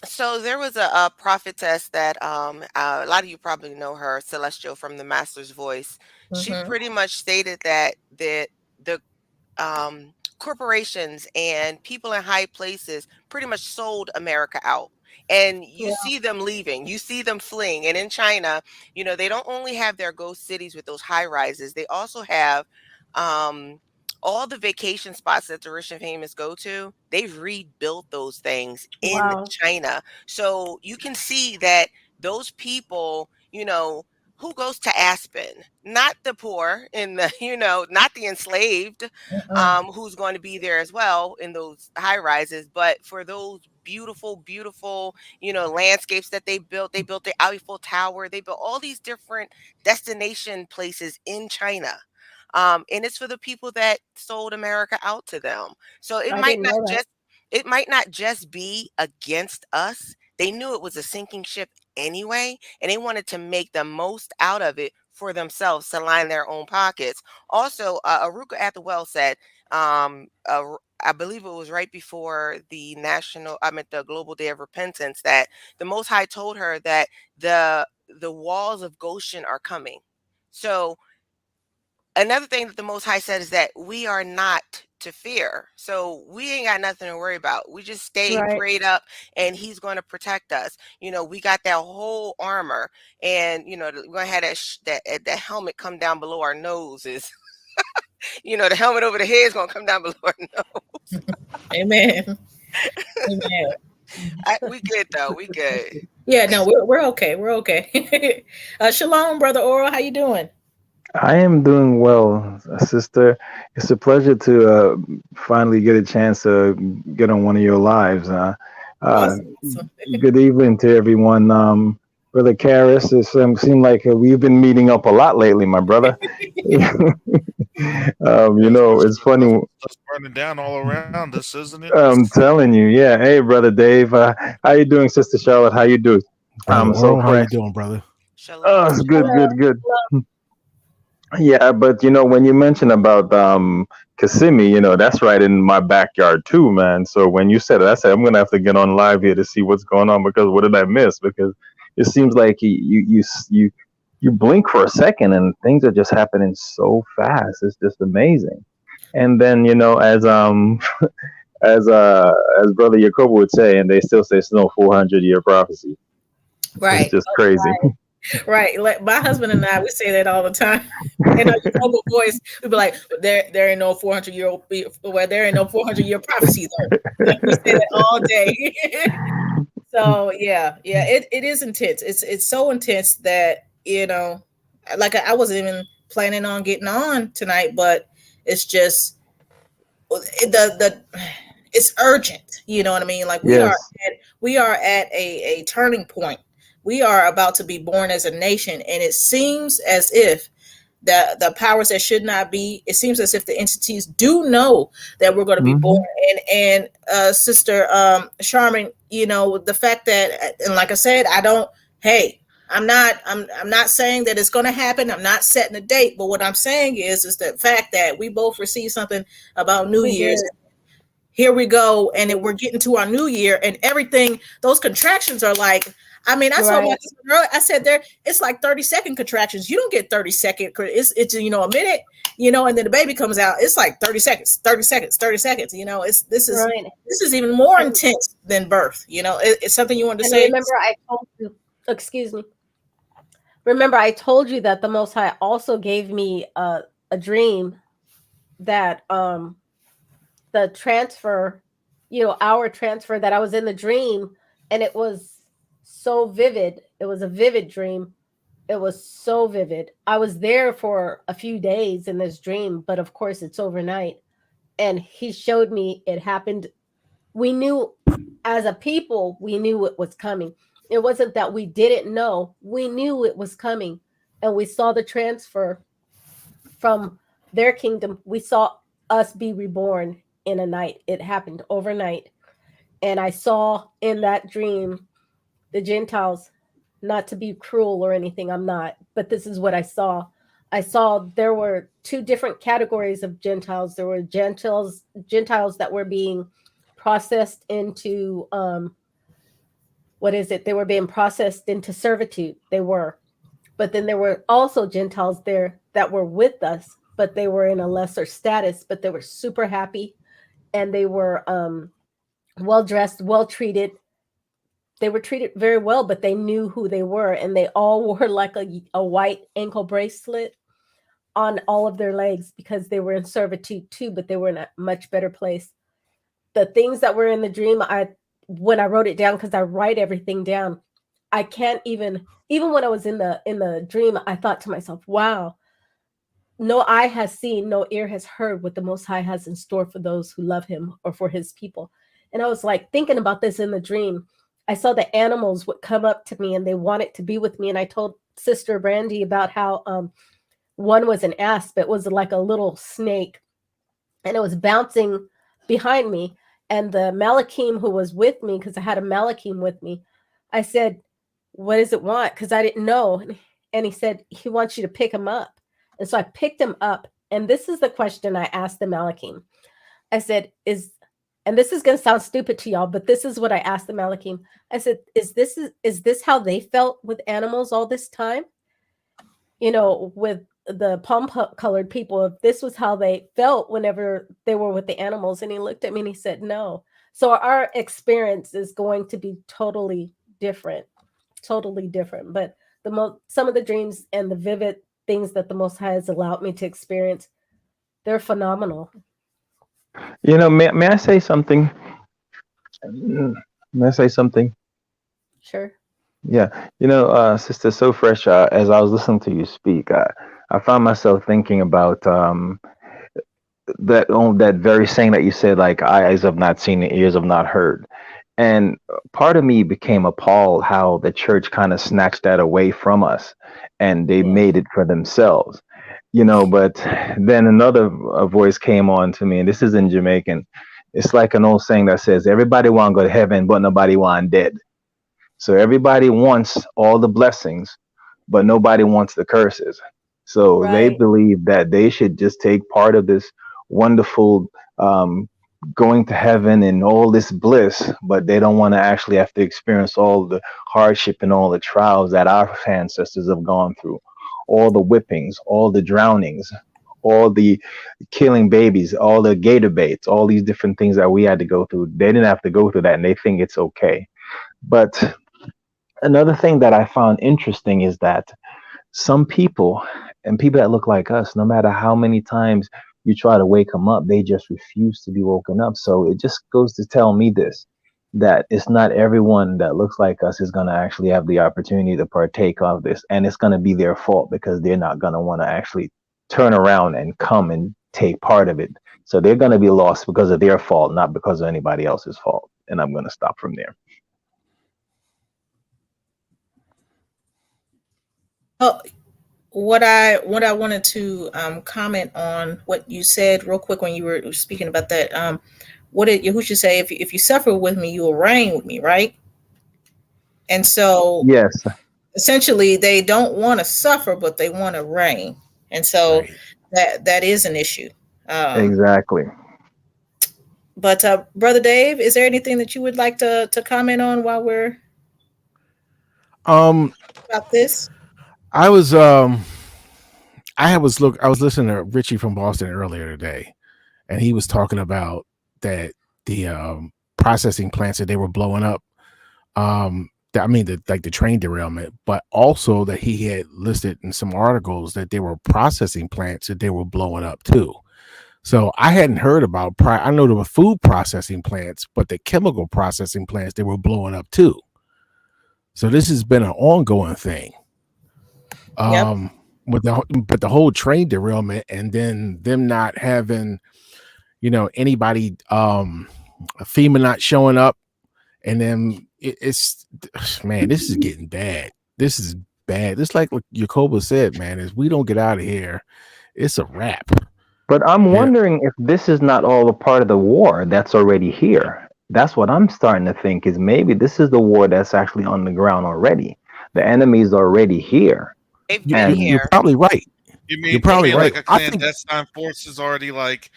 So, there was a prophetess that a lot of you probably know her, Celestial from the Master's Voice. She hmm pretty much stated that the corporations and people in high places pretty much sold America out. And you Yeah. see them leaving, you see them fleeing. And in China, they don't only have their ghost cities with those high rises, they also have um, all the vacation spots that the rich and famous go to. They've rebuilt those things in Wow. China. So you can see that those people, who goes to Aspen? Not the poor and the, not the enslaved, who's going to be there as well in those high rises, but for those beautiful, beautiful, landscapes that they built. They built the Eiffel Tower. They built all these different destination places in China. And it's for the people that sold America out to them. So I didn't know that. it might not just be against us. They knew it was a sinking ship anyway, and they wanted to make the most out of it for themselves to line their own pockets. Also, Aruka at the well said, I believe it was right before the Global Day of Repentance, that the Most High told her that the walls of Goshen are coming. So another thing that the Most High said is that we are not to fear. So we ain't got nothing to worry about. We just stay Right. prayed up, and he's going to protect us. We got that whole armor, and we're going to have that helmet come down below our noses. The helmet over the head is going to come down below our nose. Amen. Amen. We good though. We good. Yeah, no, we're okay. We're okay. Shalom, brother Oral. How you doing? I am doing well, sister. It's a pleasure to finally get a chance to get on one of your lives. Uh, Awesome. Awesome. Good evening to everyone. Brother Karras, it seemed like we've been meeting up a lot lately, my brother. It's funny. Stuff's burning down all around us, isn't it? I'm telling you, yeah. Hey, brother Dave, how you doing, Sister Charlotte? How you doing? Brother I'm so Oral, how you fresh. doing, brother? Oh, Shalom. it's good, Hello. good, good. Yeah, but when you mention about Kissimmee, that's right in my backyard too, man. So when you said it, I said I'm gonna have to get on live here to see what's going on, because what did I miss? Because it seems like you blink for a second and things are just happening so fast. It's just amazing. And then as Brother Jacob would say, and they still say it's no 400-year prophecy. It's Right. just crazy. Right. Like my husband and I, we say that all the time. In our humble voice, we be like, there ain't no 400-year prophecy there. We say that all day. So yeah, it is intense. It's so intense that, like I wasn't even planning on getting on tonight, but it's just the it's urgent. You know what I mean? Like Yes. we are at a turning point. We are about to be born as a nation, and it seems as if the powers that should not be, it seems as if the entities do know that we're going to be born. Hmm. And Sister Charmin, you know, the fact that, and like I said, I don't, hey, I'm not saying that it's going to happen. I'm not setting a date, but what I'm saying is the fact that we both received something about New We Year's. did. Here we go, and we're getting to our new year, and everything, those contractions are like, I mean, I told my Right. husband earlier, I said there, it's like 30-second contractions. You don't get 30-second, it's you know, a minute, you know, and then the baby comes out, it's like 30 seconds, 30 seconds, 30 seconds, you know, Right. this is even more And intense than birth, you know. It's something you wanted to and say. remember I told you, excuse me. Remember I told you that the Most High also gave me a dream that the transfer, you know, our transfer, that I was in the dream, and it was so vivid. It was a vivid dream. It was so vivid. I was there for a few days in this dream, but of course it's overnight. And he showed me it happened. We knew, as a people, we knew it was coming. It wasn't that we didn't know. We knew it was coming. And we saw the transfer from their kingdom. We saw us be reborn in a night. It happened overnight. And I saw in that dream the Gentiles, not to be cruel or anything, I'm not, but this is what I saw. I saw there were two different categories of Gentiles. There were Gentiles that were being processed into what is it? They were being processed into servitude. They were. But then there were also Gentiles there that were with us, but they were in a lesser status, but they were super happy, and they were well dressed, well treated. They were treated very well, but they knew who they were, and they all wore like a white ankle bracelet on all of their legs because they were in servitude too, but they were in a much better place. The things that were in the dream, when I wrote it down, because I write everything down, I can't even when I was in the dream, I thought to myself, wow, no eye has seen, no ear has heard what the Most High has in store for those who love him, or for his people. And I was like thinking about this in the dream. I saw the animals would come up to me and they wanted to be with me. And I told Sister Brandy about how one was an asp. It was like a little snake, and it was bouncing behind me. And the Malakim who was with me, because I had a Malakim with me, I said, what does it want? Because I didn't know. And he said, he wants you to pick him up. And so I picked him up. And this is the question I asked the Malakim. I said, and this is going to sound stupid to y'all, but this is what I asked the Malakim. I said, is this how they felt with animals all this time? You know, with the palm-colored people, if this was how they felt whenever they were with the animals. And he looked at me and he said, no. So our experience is going to be totally different. But some of the dreams and the vivid things that the Most High has allowed me to experience, they're phenomenal. You know, may I say something? May I say something? Sure. Yeah. You know, Sister So Fresh, as I was listening to you speak, I found myself thinking about that very saying that you said, like, eyes have not seen and ears have not heard. And part of me became appalled how the church kind of snatched that away from us, and they Yeah. made it for themselves. You know, but then another voice came on to me, and this is in Jamaican. It's like an old saying that says, everybody want to go to heaven, but nobody want dead. So everybody wants all the blessings, but nobody wants the curses. So they Right. believe that they should just take part of this wonderful going to heaven and all this bliss, but they don't want to actually have to experience all the hardship and all the trials that our ancestors have gone through, all the whippings, all the drownings, all the killing babies, all the gator baits, all these different things that we had to go through. They didn't have to go through that, and they think it's okay. But another thing that I found interesting is that some people, and people that look like us, no matter how many times you try to wake them up, they just refuse to be woken up. So it just goes to tell me this, that it's not everyone that looks like us is going to actually have the opportunity to partake of this. And it's going to be their fault because they're not going to want to actually turn around and come and take part of it. So they're going to be lost because of their fault, not because of anybody else's fault. And I'm going to stop from there. Oh, what I wanted to comment on what you said real quick when you were speaking about that. What did Yahushua say? If you suffer with me, you will reign with me, right? And so Yes, essentially, they don't want to suffer, but they want to reign, and so Right. that is an issue. exactly. But Brother Dave, is there anything that you would like to comment on while we're Um, about this? I was I was listening to Richie from Boston earlier today, and he was talking about that the processing plants that they were blowing up. I mean, the train derailment, but also that he had listed in some articles that there were processing plants that they were blowing up too. So I hadn't heard about. I know there were food processing plants, but the chemical processing plants they were blowing up too. So this has been an ongoing thing. Yep. With the whole train derailment, and then them not having, anybody, FEMA not showing up, and then it's man, this is getting bad. This is bad. It's like what Jacoba said, man. Is we don't get out of here, it's a wrap. But I'm Yeah. wondering if this is not all a part of the war that's already here. That's what I'm starting to think, is maybe this is the war that's actually on the ground already. The enemy's already here. They've You, been And you're here. probably right. You probably mean right. like a I think clandestine force is already like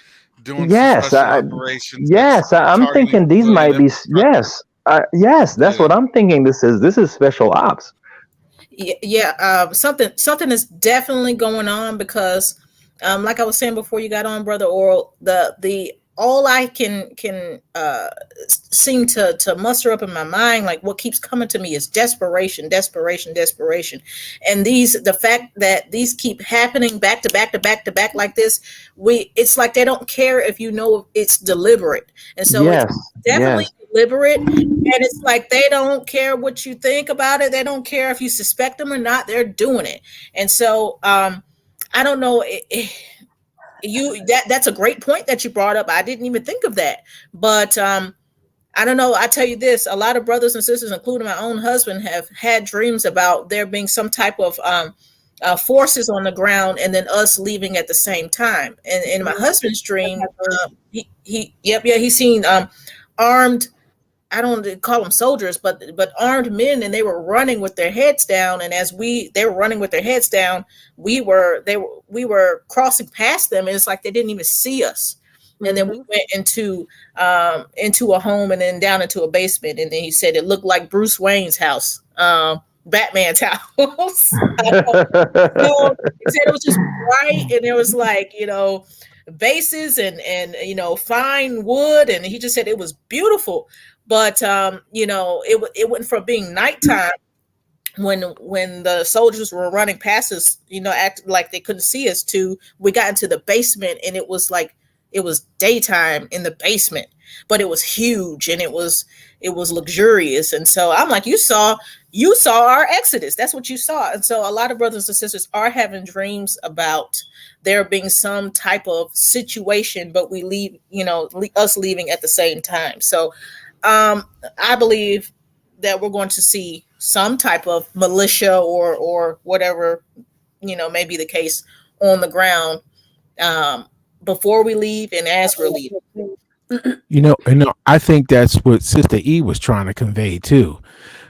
doing some yes, special operations yes, that's I'm targeting thinking these civilian might be infrastructure? yes, that's Yeah. what I'm thinking. This is special ops. Yeah. Something is definitely going on because, like I was saying before you got on, Brother Oral, the all I can seem to muster up in my mind, like what keeps coming to me is desperation, desperation, desperation, and the fact that these keep happening back to back to back to back like this, it's like they don't care if it's deliberate, and so it's Yes, definitely yes. deliberate, and it's like they don't care what you think about it, they don't care if you suspect them or not, they're doing it, and so I don't know. That's a great point that you brought up. I didn't even think of that, but I don't know. I tell you this: a lot of brothers and sisters, including my own husband, have had dreams about there being some type of forces on the ground, and then us leaving at the same time. And in my husband's dream, he's seen armed. I don't call them soldiers, but armed men, and they were running with their heads down. And as they were running with their heads down, we were crossing past them, and it's like they didn't even see us. And then we went into a home, and then down into a basement. And then he said it looked like Bruce Wayne's house, Batman's house. So he said it was just bright, and there was like bases and fine wood, and he just said it was beautiful. But it went from being nighttime when the soldiers were running past us, acting like they couldn't see us, to we got into the basement, and it was like it was daytime in the basement, but it was huge, and it was luxurious. And so I'm like, you saw our exodus. That's what you saw. And so a lot of brothers and sisters are having dreams about there being some type of situation, but we leave, us leaving at the same time. So I believe that we're going to see some type of militia or whatever, may be the case on the ground before we leave and as we're leaving. I think that's what Sister E was trying to convey too,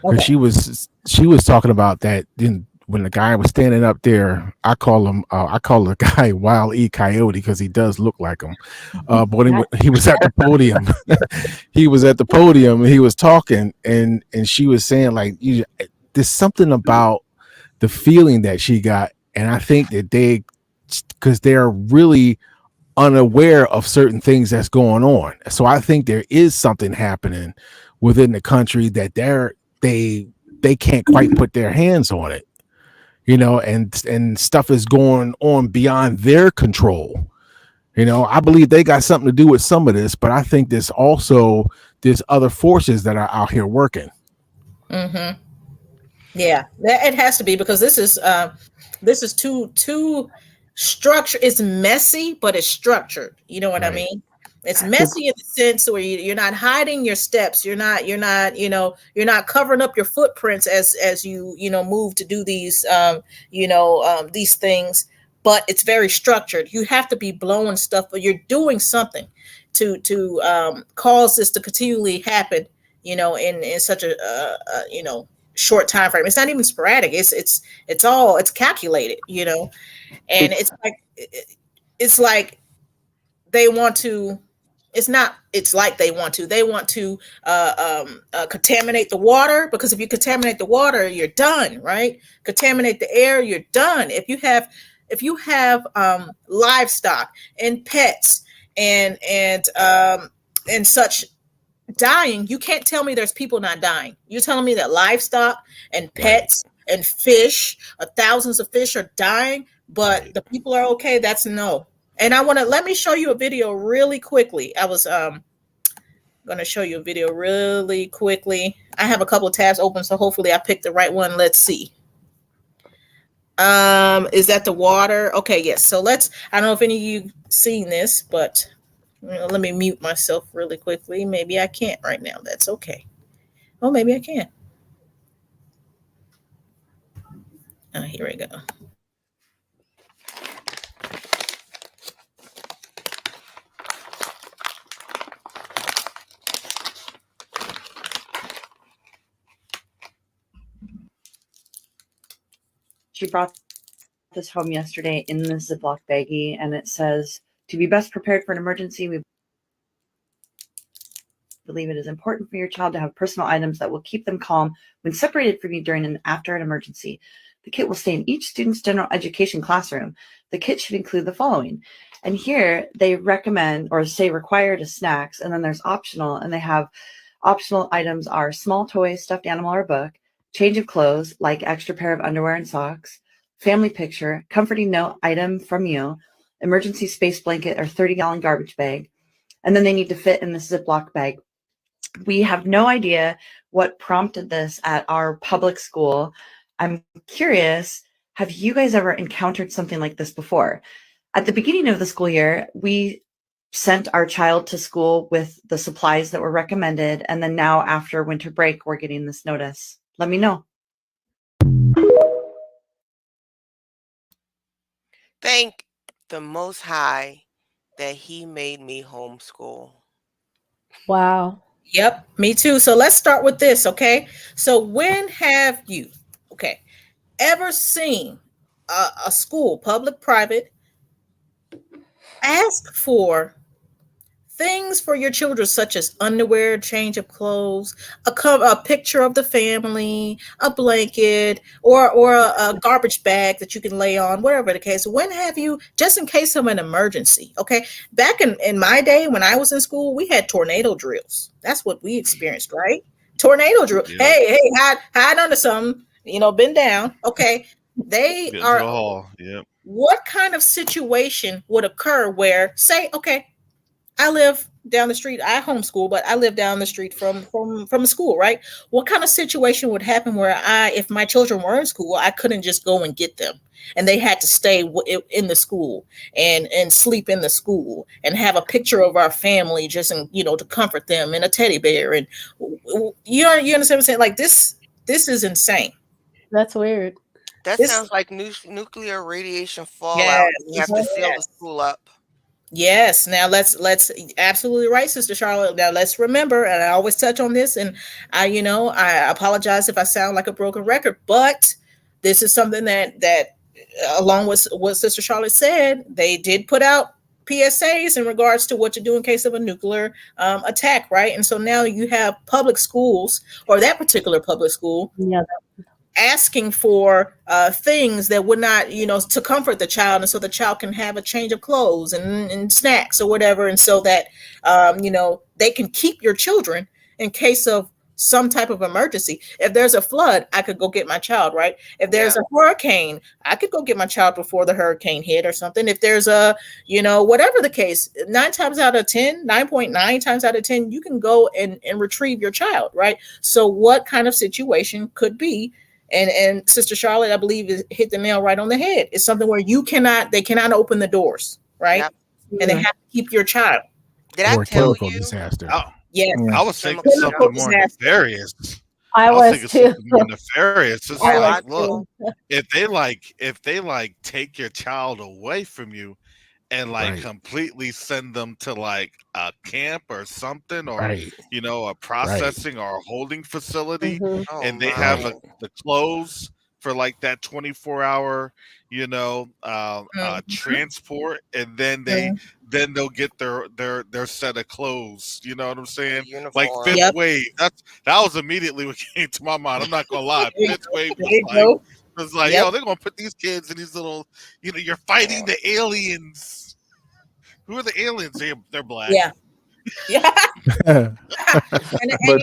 because she was talking about that. Then when the guy was standing up there, I call the guy Wild E Coyote because he does look like him. But when he was at the podium, he was at the podium and he was talking, and she was saying like, there's something about the feeling that she got, and I think that because they're really unaware of certain things that's going on. So I think there is something happening within the country that they can't quite put their hands on it, and stuff is going on beyond their control. I believe they got something to do with some of this, but I think there's other forces that are out here working. Mm-hmm. Yeah, it has to be, because this is too structure. It's messy, but it's structured. You know what I mean? It's messy in the sense where you're not hiding your steps. You're not, you're not covering up your footprints as you move to do these, these things. But it's very structured. You have to be blowing stuff, but you're doing something to cause this to continually happen. In such a short time frame. It's not even sporadic. It's calculated. And it's like they want to. It's like they want to contaminate the water, because if you contaminate the water, you're done, right? Contaminate the air, you're done. If you have livestock and pets and such dying, you can't tell me there's people not dying. You're telling me that livestock and pets and fish, thousands of fish are dying, but the people are okay? That's no. And let me show you a video really quickly. I was going to show you a video really quickly. I have a couple of tabs open, so hopefully I picked the right one. Let's see. Is that the water? Okay, yes. So I don't know if any of you seen this, but let me mute myself really quickly. Maybe I can't right now. That's okay. Oh, maybe I can. Here we go. She brought this home yesterday in the Ziploc baggie, and it says, to be best prepared for an emergency, we believe it is important for your child to have personal items that will keep them calm when separated from you during and after an emergency. The kit will stay in each student's general education classroom. The kit should include the following. And here they recommend or say required as snacks, and then there's optional, and they have optional items are small toy, stuffed animal, or book, change of clothes, like extra pair of underwear and socks, family picture, comforting note item from you, emergency space blanket or 30-gallon garbage bag, and then they need to fit in the Ziploc bag. We have no idea what prompted this at our public school. I'm curious, have you guys ever encountered something like this before? At the beginning of the school year, we sent our child to school with the supplies that were recommended, and then now after winter break, we're getting this notice. Let me know. Thank the Most High that He made me homeschool. Wow. Yep, me too. So let's start with this, okay? So when have you, ever seen a school, public, private, ask for things for your children, such as underwear, change of clothes, a picture of the family, a blanket, or a garbage bag that you can lay on, whatever the case? When have you, just in case of an emergency, okay? Back in my day when I was in school, we had tornado drills. That's what we experienced, right? Tornado drill. Yeah. Hey, hide under something, bend down. Okay. They Get are. into the hall. Yep. What kind of situation would occur where, say, okay, I live down the street. I homeschool, but I live down the street from a school, right? What kind of situation would happen where if my children were in school, I couldn't just go and get them, and they had to stay in the school and sleep in the school and have a picture of our family just to comfort them, and a teddy bear, and you understand what I'm saying? Like this is insane. That's weird. That sounds like nuclear radiation fallout. You have to seal the school up. Yes. Now let's absolutely right, Sister Charlotte. Now let's remember, and I always touch on this, and I apologize if I sound like a broken record, but this is something that along with what Sister Charlotte said, they did put out PSAs in regards to what to do in case of a nuclear attack, right? And so now you have public schools, or that particular public school, asking for things that would not, to comfort the child, and so the child can have a change of clothes and snacks or whatever, and so that they can keep your children in case of some type of emergency. If there's a flood, I could go get my child, right? If there's a hurricane, I could go get my child before the hurricane hit or something. If there's a, whatever the case, 9.9 times out of 10, you can go and retrieve your child, right? So what kind of situation could be And Sister Charlotte, I believe, hit the nail right on the head. It's something where they cannot open the doors, right? Yep. And they have to keep your child. Did I Or a tell chemical you? disaster. Oh, Yes. Yeah. I was thinking Chemical something more disaster. nefarious. I I was was thinking too. something more nefarious. It's I like, was look, too. if they like take your child away from you and like Right. completely send them to like a camp or something, or Right. a processing or a holding facility, Mhm. Oh and they my. have Right. the clothes for like that 24-hour transport, and then Mhm. they'll get their set of clothes, you know what I'm The saying? Like uniform. fifth Yep. wave, that was immediately what came to my mind. I'm not gonna lie, There you fifth go. wave There you was like, go. yo, Yep. they're gonna put these kids in these little, you're fighting the aliens. Who are the aliens? They're black. Yeah. Yeah. But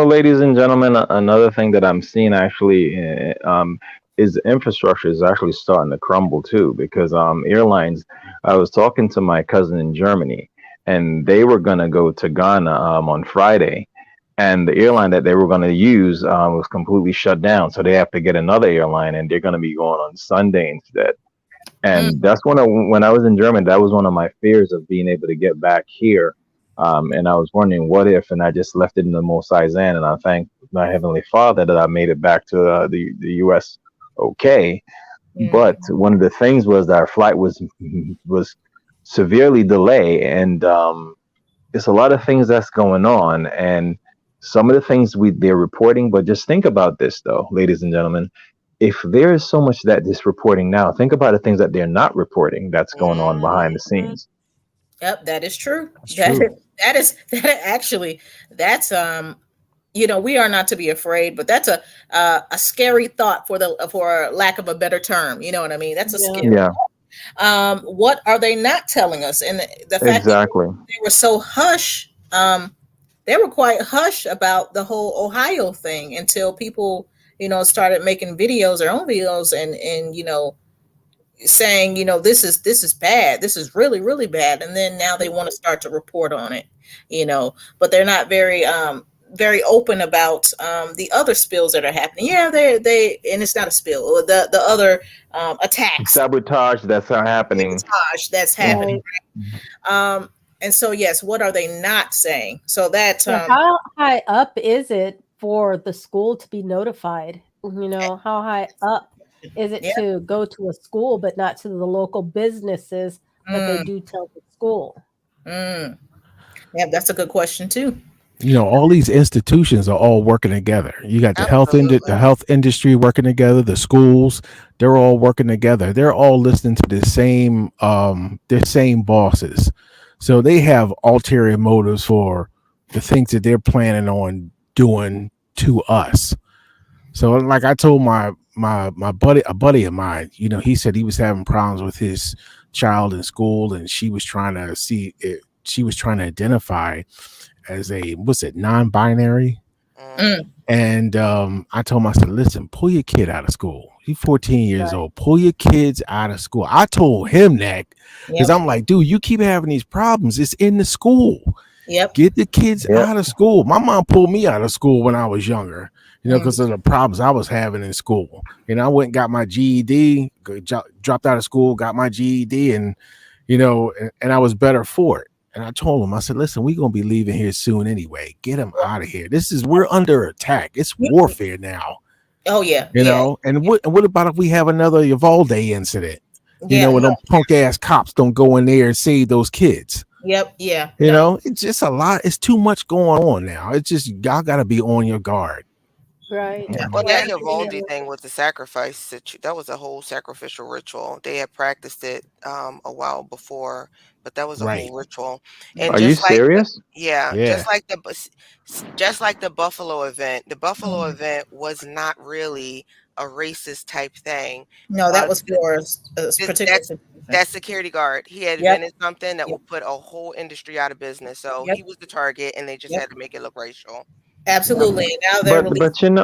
ladies and gentlemen, another thing that I'm seeing actually is infrastructure is actually starting to crumble too, because airlines. I was talking to my cousin in Germany, and they were gonna go to Ghana on Friday, and the airline that they were gonna use was completely shut down, so they have to get another airline, and they're gonna be going on Sunday instead. Mm, And that's when I was in Germany, that was one of my fears of being able to get back here. And I was wondering what if, and I just left it in the Most High's hand, and I thank my Heavenly Father that I made it back to the U.S. Okay. mm. But one of the things was that our flight was severely delayed, and there's a lot of things that's going on, and some of the things they're reporting. But just think about this, though, ladies and gentlemen. If there is so much that is reporting now, think about the things that they're not reporting that's going on behind the Mhm. scenes. Yep, that is true. That's That true. that actually that's we are not to be afraid, but that's a scary thought, for lack of a better term. You know what I mean? That's a Yeah. scary. Yeah, What are they not telling us? And the fact that exactly. they were so hush, they were quite hush about the whole Ohio thing until people, started making videos, their own videos, and saying, this is bad, this is really really bad, and then now they want to start to report on it, but they're not very open about the other spills that are happening. Yeah, they and it's not a spill, or the other attacks, Sabotage that's happening. sabotage that's happening. Right. Um, and so, yes, what are they not saying? So that, So how high up is it for the school to be notified? How high up is it yeah, to go to a school, but not to the local businesses, but they mm, do tell the school? mm. Yeah, that's a good question too. All these institutions are all working together. You got the Absolutely. health industry working together, the schools, they're all working together. They're all listening to the same bosses. So they have ulterior motives for the things that they're planning on doing to us. So like I told my buddy, a buddy of mine, he said he was having problems with his child in school, and she was trying to see it, she was trying to identify as non-binary. Mm. Mm, And I told him, I said, listen, pull your kid out of school. He's 14 years Right. old. Pull your kids out of school. I told him that because yep, I'm like, dude, you keep having these problems. It's in the school. yep, Get the kids Yeah. out of school. My mom pulled me out of school when I was younger, mm, because of the problems I was having in school. I went and got my GED, dropped out of school, got my GED, and and I was better for it. And I told him, I said, listen, we're going to be leaving here soon anyway. Get them out of here. We're under attack. It's warfare now, oh yeah, yeah, and what about if we have another Uvalde incident, yeah, when no, them punk ass cops don't go in there and save those kids? yep, yeah, no, It's just a lot. It's too much going on now. It's just, y'all got to be on your guard. Right. Yeah. Well, yeah, that Uvalde thing with the sacrifice, that was a whole sacrificial ritual. They had practiced it a while before, but that was a Right. whole ritual. And Are you just like serious? yeah, Yeah. just like the Buffalo event. The Buffalo Mhm. event was not really a racist type thing. No, that was Th- for a particular that situation. that security guard, he had Yep, invented something that yep, would put a whole industry out of business. So yep, he was the target, and they just yep, had to make it look racial. absolutely. And now they're But releasing.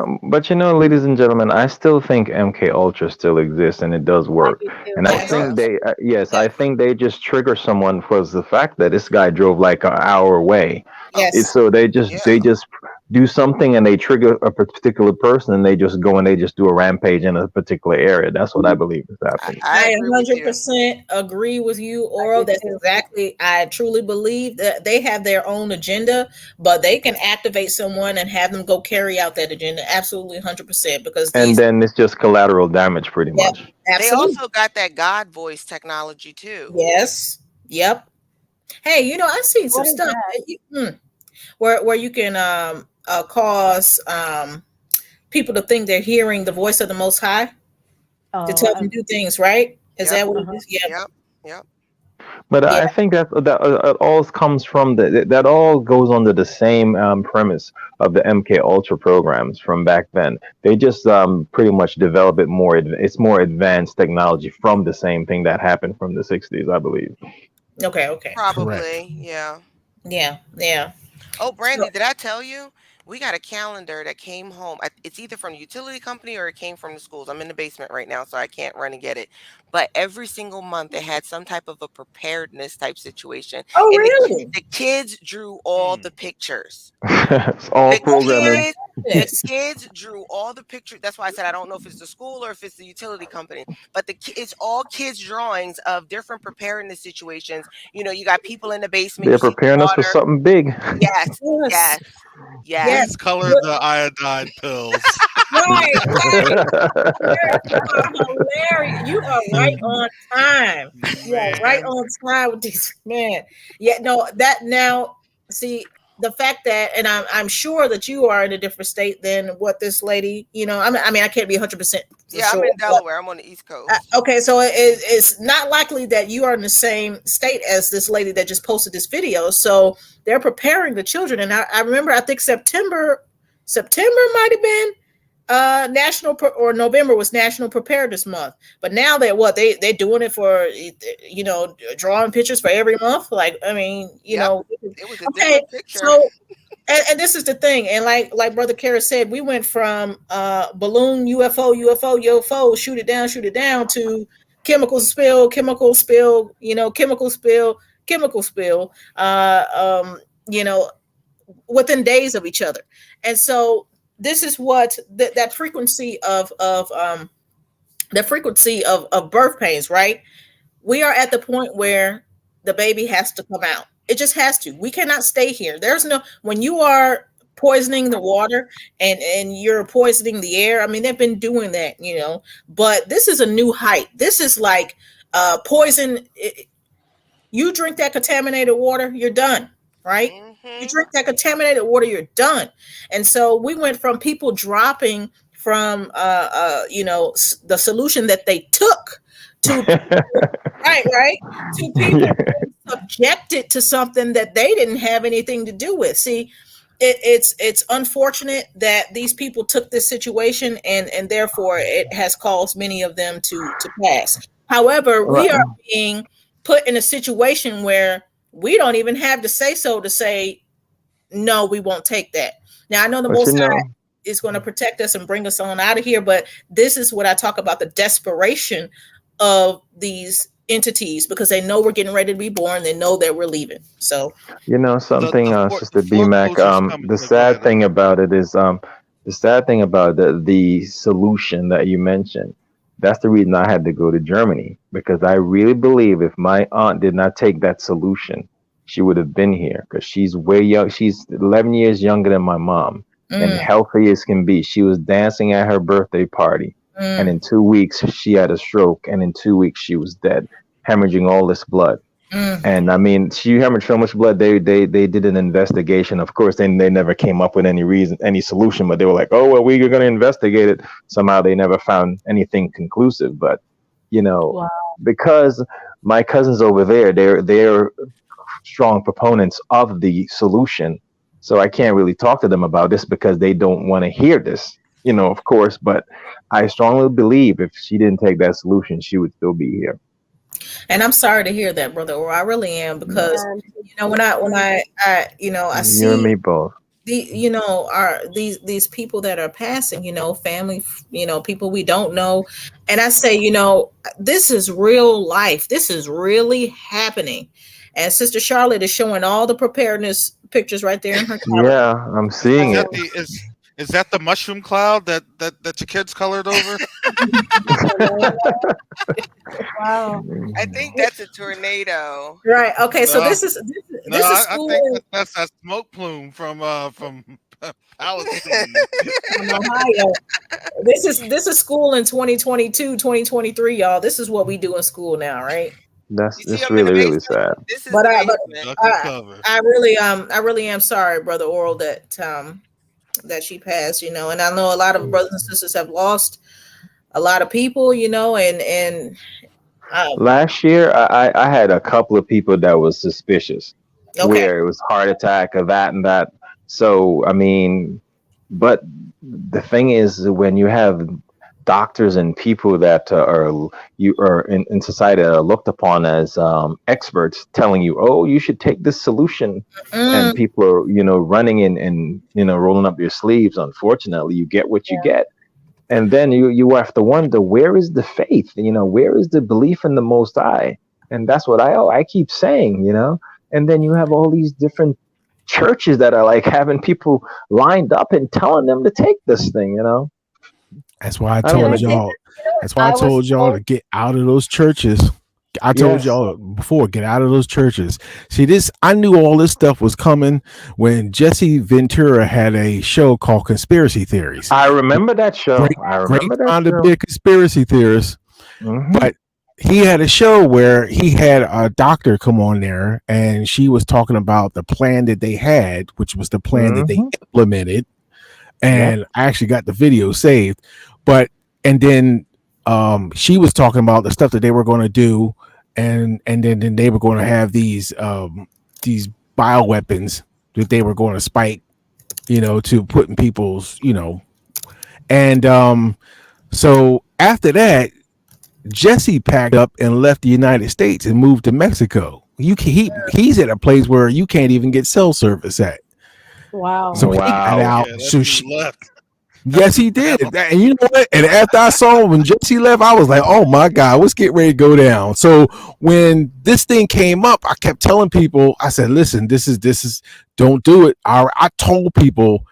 ladies and gentlemen, I still think MK Ultra still exists and it does I work. do too. And I Oh, it Yes, think does. yes, yep, I think they just trigger someone for the fact that this guy drove like an hour away. Oh, yes, So they yeah. just do something and they trigger a particular person and they just go and they just do a rampage in a particular area. That's what I believe is happening. I I agree with you. 100% agree with you, Oral. That's exactly, I truly believe that they have their own agenda, but they can activate someone and have them go carry out that agenda. Absolutely 100%. Because And these, then it's just collateral damage pretty yeah, much. They absolutely. also got that God voice technology too. Yes. Yep. Hey, I seen some What is stuff that? where you can cause people to think they're hearing the voice of the Most High to tell them to do things, right? Is Yep. that what it is? Yeah. Yep. Yep. But Yeah. I think that it all comes from that all goes under the same premise of the MK Ultra programs from back then. They just pretty much develop it more. It's more advanced technology from the same thing that happened from the '60s, I believe. Okay. Okay. Probably. Yeah. Yeah. Yeah. Oh, So, Brandy, did I tell you? We got a calendar that came home. It's either from the utility company or it came from the schools. I'm in the basement right now, so I can't run and get it. But every single month, they had some type of a preparedness type situation, oh, and really? the kids drew all the pictures. It's all The programming. kids, the kids drew all the pictures. That's why I said I don't know if it's the school or if it's the utility company. But it's all kids' drawings of different preparedness situations. You got people in the basement. They're You see the preparing us for water. something big. Yes, Yes. yes, yes. Yes. Please color the iodine pills. Right. Right. You are hilarious. You are right on time. You are right Man. on time with these, man. Yeah, no, that now, see, the fact that, and I'm sure that you are in a different state than what this lady, I can't be 100% for Yeah, I'm sure. in But, Delaware. I'm on the East Coast. okay, so it's not likely that you are in the same state as this lady that just posted this video. So they're preparing the children, and I remember, I think September might have been or November was National Preparedness Month, but now they're doing it for, drawing pictures for every month. Like, I mean, Yep. It was a okay, different picture. so and this is the thing, and like Brother Kara said, we went from balloon, UFO, shoot it down, to chemical spill, chemical spill, within days of each other. And so this is what that frequency of birth pains, right? We are at the point where the baby has to come out. It just has to. We cannot stay here. There's no, when you are poisoning the water and you're poisoning the air. I mean, they've been doing that, but this is a new height. This is like poison. You drink that contaminated water, you're done, right? You drink that contaminated water, you're done. And so we went from people dropping from the solution that they took to right to people subjected to something that they didn't have anything to do with. See, it's unfortunate that these people took this situation, and therefore it has caused many of them to pass. However, we are being put in a situation where we don't even have to say so to say, no, we won't take that. Now, I know the Most High is going to protect us and bring us on out of here, but this is what I talk about, the desperation of these entities, because they know we're getting ready to be born. They know that we're leaving. So, something, Sister B-Mac, the sad thing about it is, the solution that you mentioned, that's the reason I had to go to Germany, because I really believe if my aunt did not take that solution, she would have been here, because she's way young. She's 11 years younger than my mom and healthy as can be. She was dancing at her birthday party. And in 2 weeks, she had a stroke. And in 2 weeks, she was dead, hemorrhaging all this blood. And I mean, she hemorrhaged so much blood. They did an investigation. Of course, they never came up with any solution. But they were like, oh, well, we're going to investigate it. Somehow they never found anything conclusive. But, wow. Because my cousins over there, they're strong proponents of the solution. So I can't really talk to them about this because they don't want to hear this, of course. But I strongly believe if she didn't take that solution, she would still be here. And I'm sorry to hear that, brother, or I really am, because when I see you and me both. These people that are passing, family, people we don't know, and I say, this is real life. This is really happening. And Sister Charlotte is showing all the preparedness pictures right there in her calendar. Yeah, I'm seeing it. Is that the mushroom cloud that your kids colored over? Wow. I think that's a tornado. Right. Okay. So No, this is no, this is I school think in that's that smoke plume from Palestine. Ohio. This is school in 2022, 2023, y'all. This is what we do in school now, right? You see That's them in the really, really basement? sad. This is But the but basement. Duck and cover. I really am sorry, brother Oral, that she passed, you know, and I know a lot of brothers and sisters have lost a lot of people, you know, and Last year, I had a couple of people that was suspicious, okay. where it was heart attack or that and that. So I mean, but the thing is, when you have doctors and people that are in society that are looked upon as experts, telling you, "Oh, you should take this solution," and Mm, people are running and rolling up their sleeves. Unfortunately, you get what you get. And then you have to wonder, where is the faith? Where is the belief in the Most High? And that's what I keep saying. And then you have all these different churches that are like having people lined up and telling them to take this thing. That's why I I don't told want to. y'all. That's why I I was told y'all to told, get out of those churches. I told Yes, y'all before, get out of those churches. See this, I knew all this stuff was coming when Jesse Ventura had a show called Conspiracy Theories. I remember that show. Great, I great remember that time to show. be a conspiracy theorist. Hmm. But he had a show where he had a doctor come on there and she was talking about the plan that they had, which was the plan that they Hmm. implemented. Yep. And I actually got the video saved. But and then she was talking about the stuff that they were going to do, and then they were going to have these bioweapons that they were going to spike, to put in people's, and so after that, Jesse packed up and left the United States and moved to Mexico. He's at a place where you can't even get cell service at. wow. So he got Wow. out. Yeah, So that's who left. yes, he did. And you know what? And after I saw him when Jesse left, I was like, "Oh my God, let's get ready to go down." So when this thing came up, I kept telling people, I said, "Listen, this is don't do it." I told people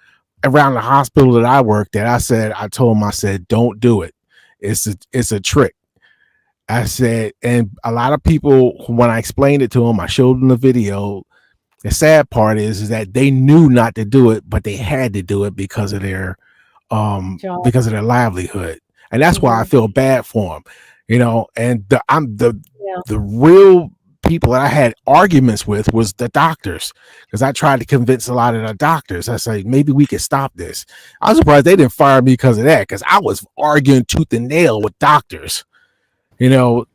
around the hospital that I worked at. I told them, I said, "Don't do it. It's a trick." I said, and a lot of people, when I explained it to them, I showed them the video. The sad part is that they knew not to do it, but they had to do it because of their Job. livelihood, and that's why I Mhm. feel bad for them, and Yeah. the real people that I had arguments with was the doctors, because I tried to convince a lot of the doctors. I said, maybe we could stop this. I was surprised they didn't fire me because of that, because I was arguing tooth and nail with doctors,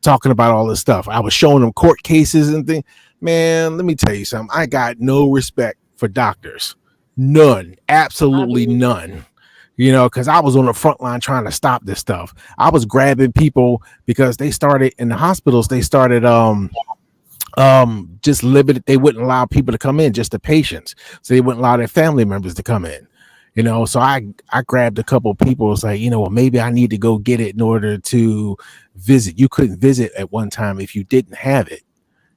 talking about all this stuff. I was showing them court cases and things. Man, let me tell you something. I got no respect for doctors. None. Absolutely none. Because I was on the front line trying to stop this stuff. I was grabbing people because they started in the hospitals. They started just limited. They wouldn't allow people to come in, just the patients. So they wouldn't allow their family members to come in. So I grabbed a couple of people. It's like, well, maybe I need to go get it in order to visit. You couldn't visit at one time if you didn't have it,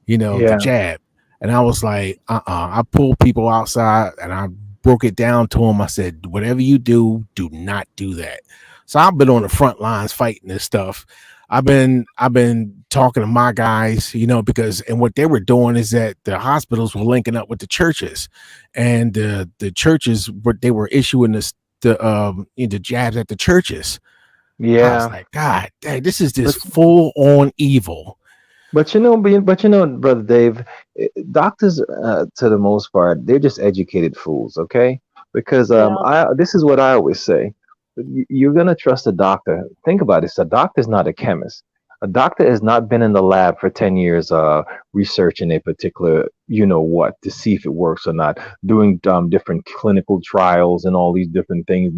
the Yeah. jab. And I was like, I pulled people outside and I broke it down to them. I said, whatever you do not do that. So I've been on the front lines fighting this stuff. I've been talking to my guys, because and what they were doing is that the hospitals were linking up with the churches, and the churches they were issuing the jabs at the churches. I was Yeah. like, God, dang, this is just full on evil. But Brother Dave, doctors, to the most part, they're just educated fools, okay? Because Yeah. this is what I always say: you're gonna trust a doctor. Think about this: a doctor's not a chemist. A doctor has not been in the lab for 10 years, researching a particular, what, to see if it works or not, doing different clinical trials and all these different things,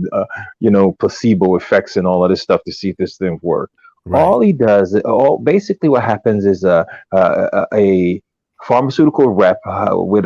placebo effects and all of this stuff to see if this thing works. Right. All he does, basically, what happens is a pharmaceutical rep with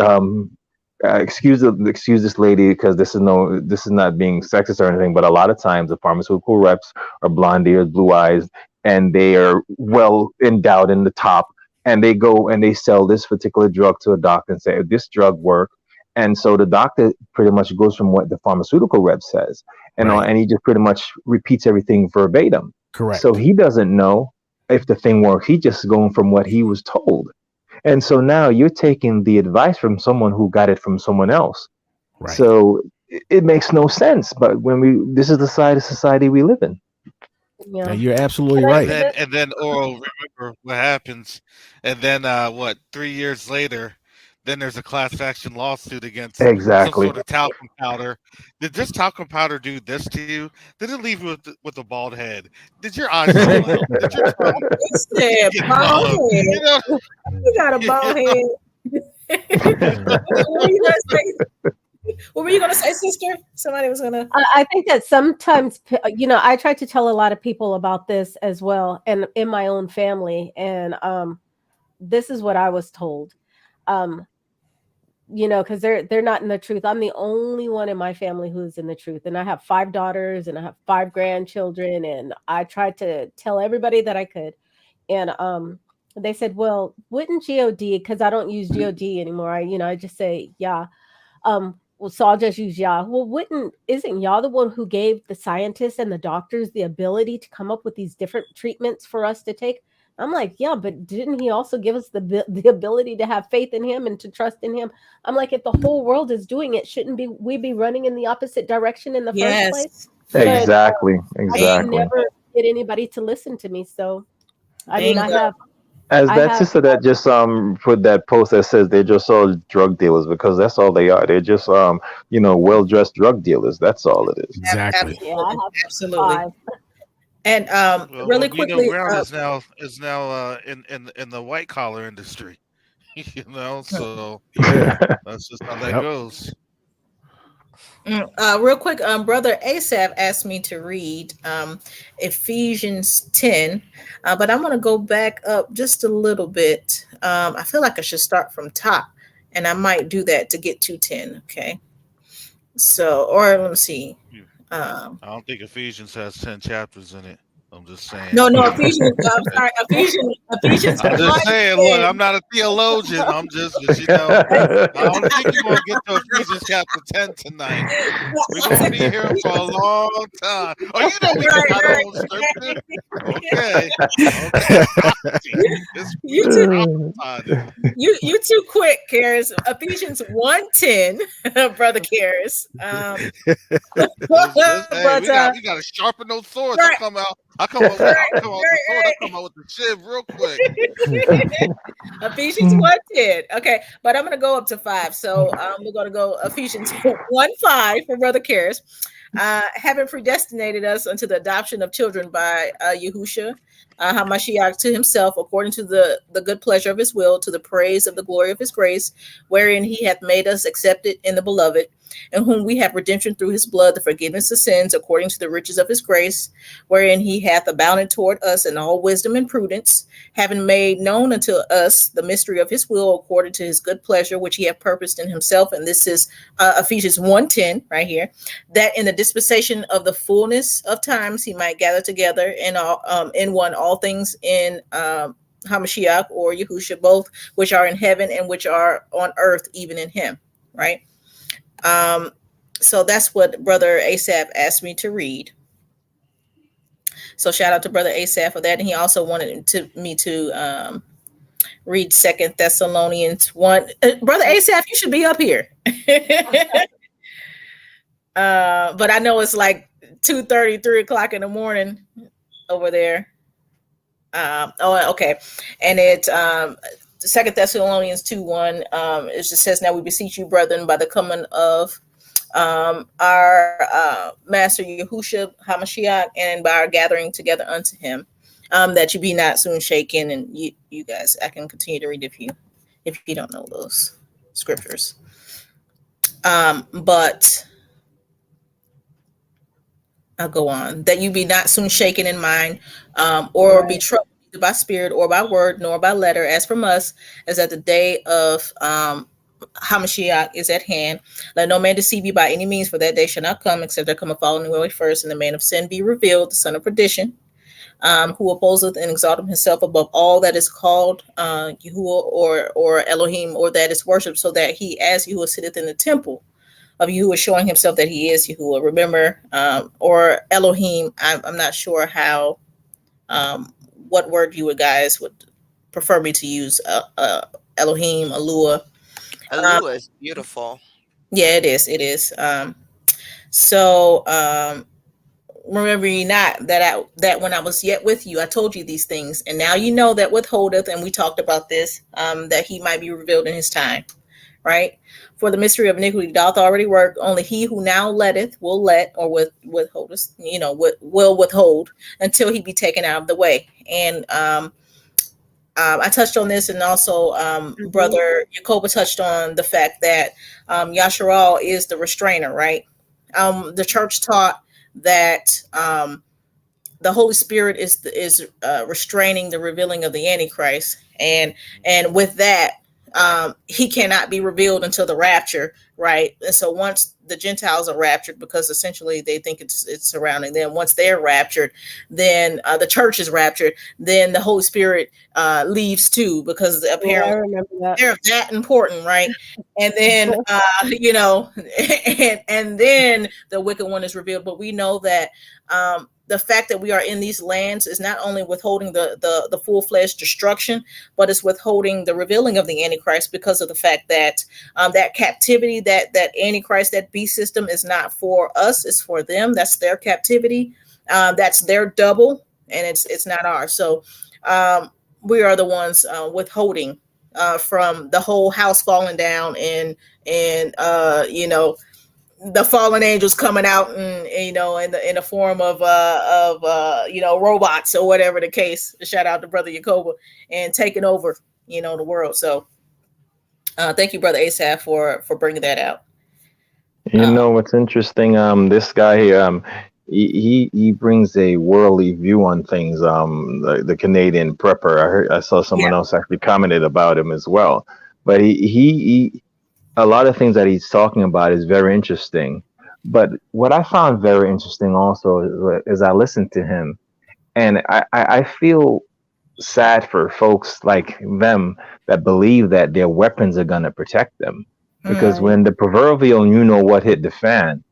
excuse this lady, because this is not being sexist or anything, but a lot of times the pharmaceutical reps are blonde ears, blue eyes, and they are well endowed in the top, and they go and they sell this particular drug to a doctor and say, this drug works, And so the doctor pretty much goes from what the pharmaceutical rep says, Right. and he just pretty much repeats everything verbatim. Correct. So he doesn't know if the thing works. He's just going from what he was told. And so now you're taking the advice from someone who got it from someone else. Right. So it makes no sense. But this is the side of society we live in. Now, Yeah. you're absolutely Can I right. say this? And then Oral, remember what happens. And then 3 years later, then there's a class action lawsuit against some Exactly. sort of talcum powder. Did this talcum powder do this to you? Did it leave you with a bald head? Did your eyes fall out? Did your tongue He said, get bald bald? head. You know, You got a bald head. What were you gonna say, sister? Somebody was gonna. I think that sometimes, I try to tell a lot of people about this as well, and in my own family, and this is what I was told. Because they're not in the truth. I'm the only one in my family who's in the truth, and I have 5 daughters and I have 5 grandchildren, and I tried to tell everybody that I could, and they said, "Well, wouldn't God?" Because I don't use God anymore. I just say, "Yeah." Well, so I'll just use Yah. Well, isn't Yah the one who gave the scientists and the doctors the ability to come up with these different treatments for us to take? I'm like, yeah, but didn't he also give us the ability to have faith in him and to trust in him? I'm like, if the whole world is doing it, shouldn't we be running in the opposite direction in the first place? But Exactly. I could Exactly. never get anybody to listen to me. So, I mean, Bingo. As I that have sister that just put that post that says they're just all drug dealers, because that's all they are. They're just well dressed drug dealers. That's all it is. Exactly. yeah, I have Absolutely. 5. And well, really Vito quickly, Brown is now in the white collar industry. So Yeah. that's just how that Yep. goes. real quick, brother Asaph asked me to read Ephesians 10, but I'm going to go back up just a little bit. I feel like I should start from top, and I might do that to get to 10. Okay, so or let me see. I don't think Ephesians has 10 chapters in it. I'm just saying. No, Ephesians. I'm sorry, Ephesians I'm 1. just saying. Look, I'm not a theologian. I'm just, I don't think you're gonna get to Ephesians chapter 10 tonight. We're gonna be here for a long time. Oh, we got our own scripture. Okay. You too quick, Karis. Ephesians 1:10, brother Karis. Hey, we gotta sharpen those swords. Right. I come out with the sword. I come out with the shiv real quick. Ephesians 1:10. Okay, but I'm gonna go up to 5. So we're gonna go Ephesians 1:5 for brother Karis. Having predestinated us unto the adoption of children by Yahusha HaMashiach to himself, according to the good pleasure of his will, to the praise of the glory of his grace, wherein he hath made us accepted in the beloved, in whom we have redemption through his blood, the forgiveness of sins, according to the riches of his grace, wherein he hath abounded toward us in all wisdom and prudence, having made known unto us the mystery of his will, according to his good pleasure, which he hath purposed in himself. And this is Ephesians 1:10 right here, that in the dispensation of the fullness of times he might gather together in one all things in Hamashiach or Yahusha, both which are in heaven and which are on earth, even in him. Right. So that's what brother Asaph asked me to read. So shout out to brother Asaph for that. And he also wanted me to read 2 Thessalonians 1. Brother Asaph, you should be up here. But I know it's like 2:30, 3 o'clock in the morning over there. Okay. And it's 2 Thessalonians 2:1. It just says, now we beseech you, brethren, by the coming of our Master Yahusha HaMashiach, and by our gathering together unto him, that you be not soon shaken. And you guys, I can continue to read if you don't know those scriptures. But I'll go on. That you be not soon shaken in mind, or be troubled by spirit or by word, nor by letter, as from us, as at the day of Hamashiach is at hand. Let no man deceive you by any means, for that day shall not come, except there come a falling away first, and the man of sin be revealed, the son of perdition, who opposeth and exalteth himself above all that is called Yahuwah or Elohim, or that is worshipped, so that he as Yahuwah sitteth in the temple of Yahuwah, showing himself that he is Yahuwah. Remember, or Elohim, I'm not sure how, what word you guys would prefer me to use, Elohim, Alua. Alua is beautiful. Yeah, it is. So remember ye not that when I was yet with you, I told you these things, and now you know that withholdeth, and we talked about this, that he might be revealed in his time, right? For the mystery of iniquity doth already work. Only he who now letteth will let, or withholdeth, will withhold until he be taken out of the way. And I touched on this, and also Brother Jacoba touched on the fact that Yasharal is the restrainer, right? The church taught that the Holy Spirit is restraining the revealing of the Antichrist, and with that, he cannot be revealed until the rapture, right? And so once the Gentiles are raptured, because essentially they think it's surrounding them, once they're raptured, then the church is raptured, then the Holy Spirit leaves too, because apparently they're that important, right? And then and then the wicked one is revealed. But we know that the fact that we are in these lands is not only withholding the full-fledged destruction, but it's withholding the revealing of the Antichrist, because of the fact that that captivity, that Antichrist, that beast system is not for us, it's for them. That's their captivity. That's their double, and it's not ours. So we are the ones withholding from the whole house falling down, and the fallen angels coming out, and in the form of robots or whatever the case. Shout out to Brother Jacoba, and taking over the world. So thank you, Brother Asaph, for bringing that out. What's interesting, this guy here, he brings a worldly view on things. The Canadian prepper, I saw someone else actually commented about him as well, but he a lot of things that he's talking about is very interesting. But what I found very interesting also is I listened to him, and I feel sad for folks like them that believe that their weapons are going to protect them. Because when the proverbial what hit the fan,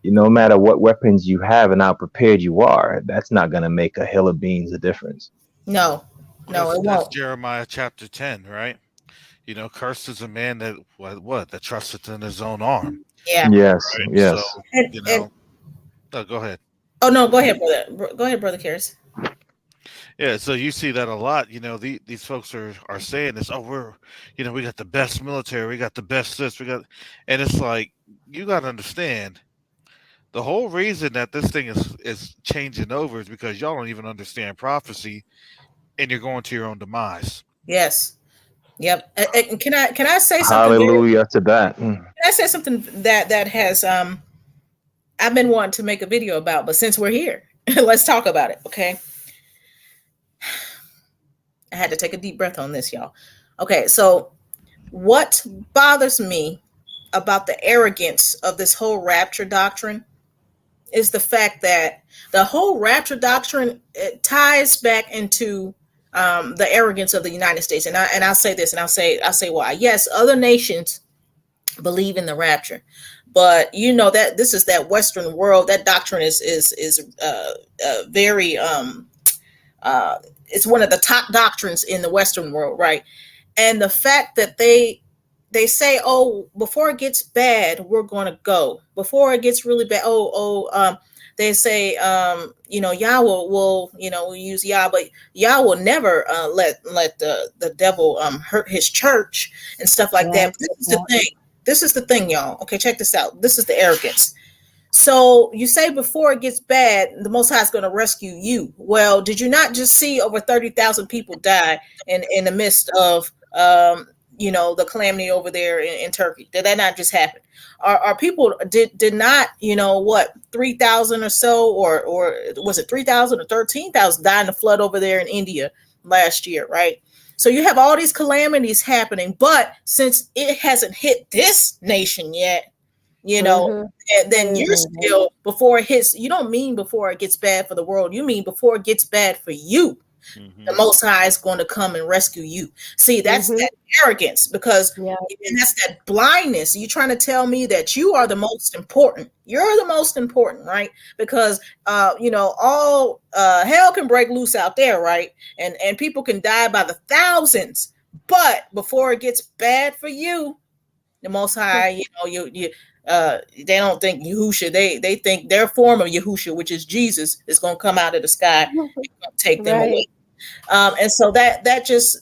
no matter what weapons you have and how prepared you are, that's not going to make a hill of beans a difference. No, it won't. That's Jeremiah chapter 10, right? Cursed is a man that that trusteth in his own arm. Yeah. Yes. Right? Yes. So, go ahead. Oh no, go ahead, brother. Go ahead, Brother Karis. Yeah, so you see that a lot. These folks are saying this. Oh, we got the best military. We got the best this. And it's like, you got to understand, the whole reason that this thing is changing over is because y'all don't even understand prophecy, and you're going to your own demise. Yes. Yep. And can I say something? Hallelujah to that. Can I say something that has I've been wanting to make a video about, but since we're here, let's talk about it, okay? I had to take a deep breath on this, y'all. Okay, so what bothers me about the arrogance of this whole rapture doctrine is the fact that the whole rapture doctrine, it ties back into the arrogance of the United States. And I'll say this, and I'll say why. Yes, other nations believe in the rapture, but that this is that Western world. That doctrine is very it's one of the top doctrines in the Western world, right? And the fact that they say, oh, before it gets bad, we're going to go. Before it gets really bad, they say, Yah will we'll use Yah, but Yah will never let the devil hurt his church and stuff like that. But this is the thing. This is the thing, y'all. Okay, check this out. This is the arrogance. So you say before it gets bad, the Most High is going to rescue you. Well, did you not just see over 30,000 people die in the midst of the calamity over there in Turkey? Did that not just happen? Our people did not 3,000 or so, or was it 3,000 or 13,000 died in the flood over there in India last year, right? So you have all these calamities happening, but since it hasn't hit this nation yet, you know, Mhm. and then you're still, before it hits, you don't mean before it gets bad for the world, you mean before it gets bad for you. The Mhm. Most High is going to come and rescue you. See, that's Mhm. that arrogance, because Yeah. and that's that blindness. You trying to tell me that you are the most important. You're the most important, right? Because all hell can break loose out there, right? And people can die by the thousands. But before it gets bad for you, the Most High, they don't think Yahusha. They think their form of Yahusha, which is Jesus, is going to come out of the sky and take them Right. away. And so that's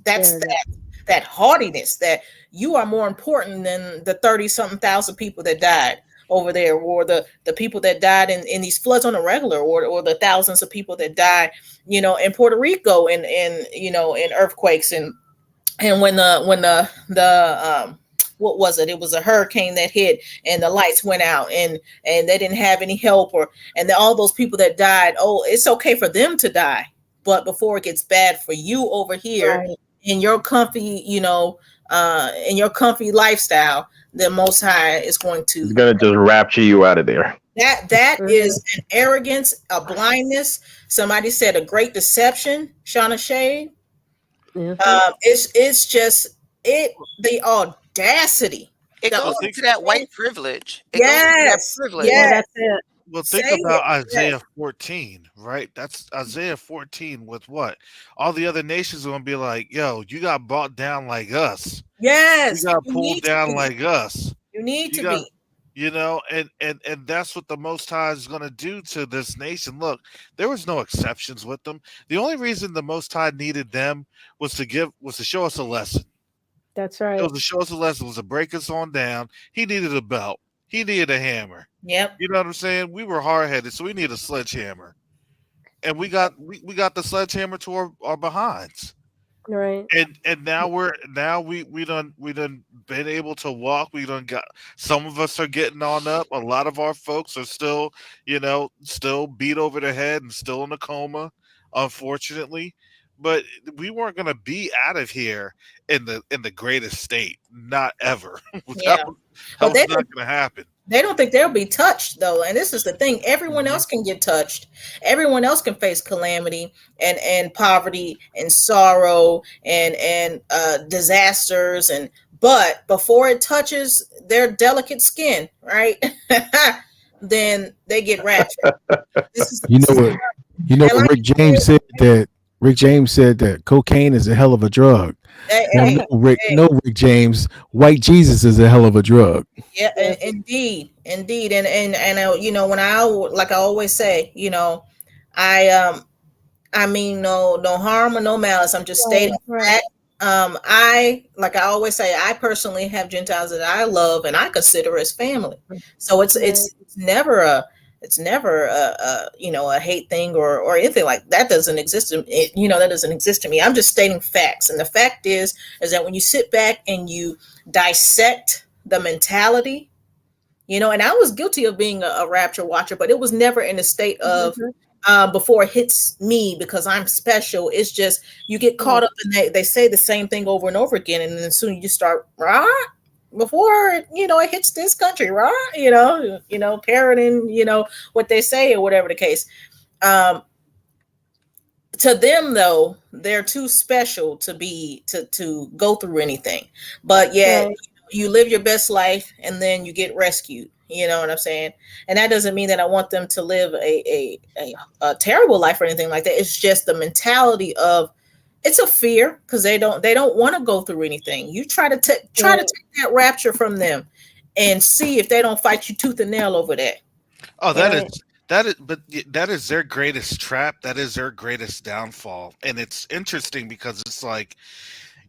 Arrogant. that haughtiness, that you are more important than the 30 something thousand people that died over there, or the people that died in these floods on a regular, or the thousands of people that died, in Puerto Rico, in earthquakes, and when the what was it? It was a hurricane that hit, and the lights went out, and they didn't have any help, all those people that died. Oh, it's okay for them to die, but before it gets bad for you over here, Right. in your comfy, in your comfy lifestyle, the Most High is going It's to. gonna just rapture you out of there. That Mhm. is an arrogance, a blindness. Somebody said a great deception, Shauna Shade. Mhm. It's just the audacity. It The goes Well, think into that white privilege. It goes into that yes, privilege. Yeah, yes. that's it. well Say think it. about Yes, Isaiah 14, right? That's Isaiah 14 with what? All the other nations are gonna be like, yo, you got brought down like us. You yes. got You pulled need to down be. like us. You need You to got be. and that's what the Most High is going to do to this nation. Look, there was no exceptions with them. The only reason the Most High needed them was to show us a lesson. That's It right. was to show us a lesson. It was to break us on down. He needed a belt. He needed a hammer. Yep. You know what I'm saying? We were hard headed, so we need a sledgehammer, and we got the sledgehammer to our behinds. Right. And now we done been able to walk. We done got, some of us are getting on up. A lot of our folks are still, still beat over the head and still in a coma, unfortunately. But we weren't gonna be out of here in the greatest state. Not ever. that Yeah. was, that But was not gonna happen. they don't think they'll be touched, though, and this is the thing. Everyone Mhm. else can get touched. Everyone else can face calamity and poverty and sorrow and disasters, but before it touches their delicate skin, right? Then they get raptured. This is You know this is what? You know and what like Rick you James said that cocaine is a hell of a drug. said, Now, hey, hey, no, Rick James, white Jesus is a hell of a drug. yeah, Yes. indeed, and when like I always say, I I mean, no harm or no malice. I'm just Right. stating Right. fact. I like I always say, I personally have Gentiles that I love and I consider as family. So it's Right. it's never a a hate thing or anything like that. Doesn't exist. That doesn't exist to me. I'm just stating facts, and the fact is that when you sit back and you dissect the mentality, and I was guilty of being a rapture watcher, but it was never in a state of Mhm. before it hits me because I'm special. It's just you get Right. caught up and they say the same thing over and over again, and then soon you start right before it hits this country, right? Parroting, what they say or whatever the case. Um, to them though, they're too special to be to go through anything, but yet Right. you live your best life and then you get rescued. You know what I'm saying? And that doesn't mean that I want them to live a terrible life or anything like that. It's just the mentality of it's a fear because they don't want to go through anything. You try to Right. take that rapture from them and see if they don't fight you tooth and nail over that. Oh, Right. that is their greatest trap. That is their greatest downfall. And it's interesting because it's like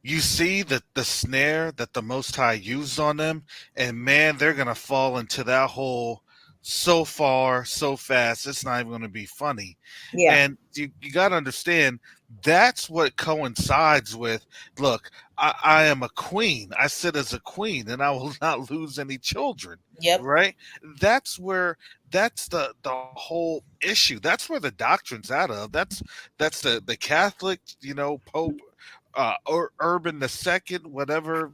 you see the snare that the Most High used on them, and man, they're gonna fall into that hole so far, so fast. It's not even gonna be funny. Yeah. And you got to understand that's what coincides with. Look, I am a queen. I sit as a queen, and I will not lose any children. Yep. Right? That's the whole issue. That's where the doctrine's out of. That's the Catholic, Pope or Urban the Second, whatever,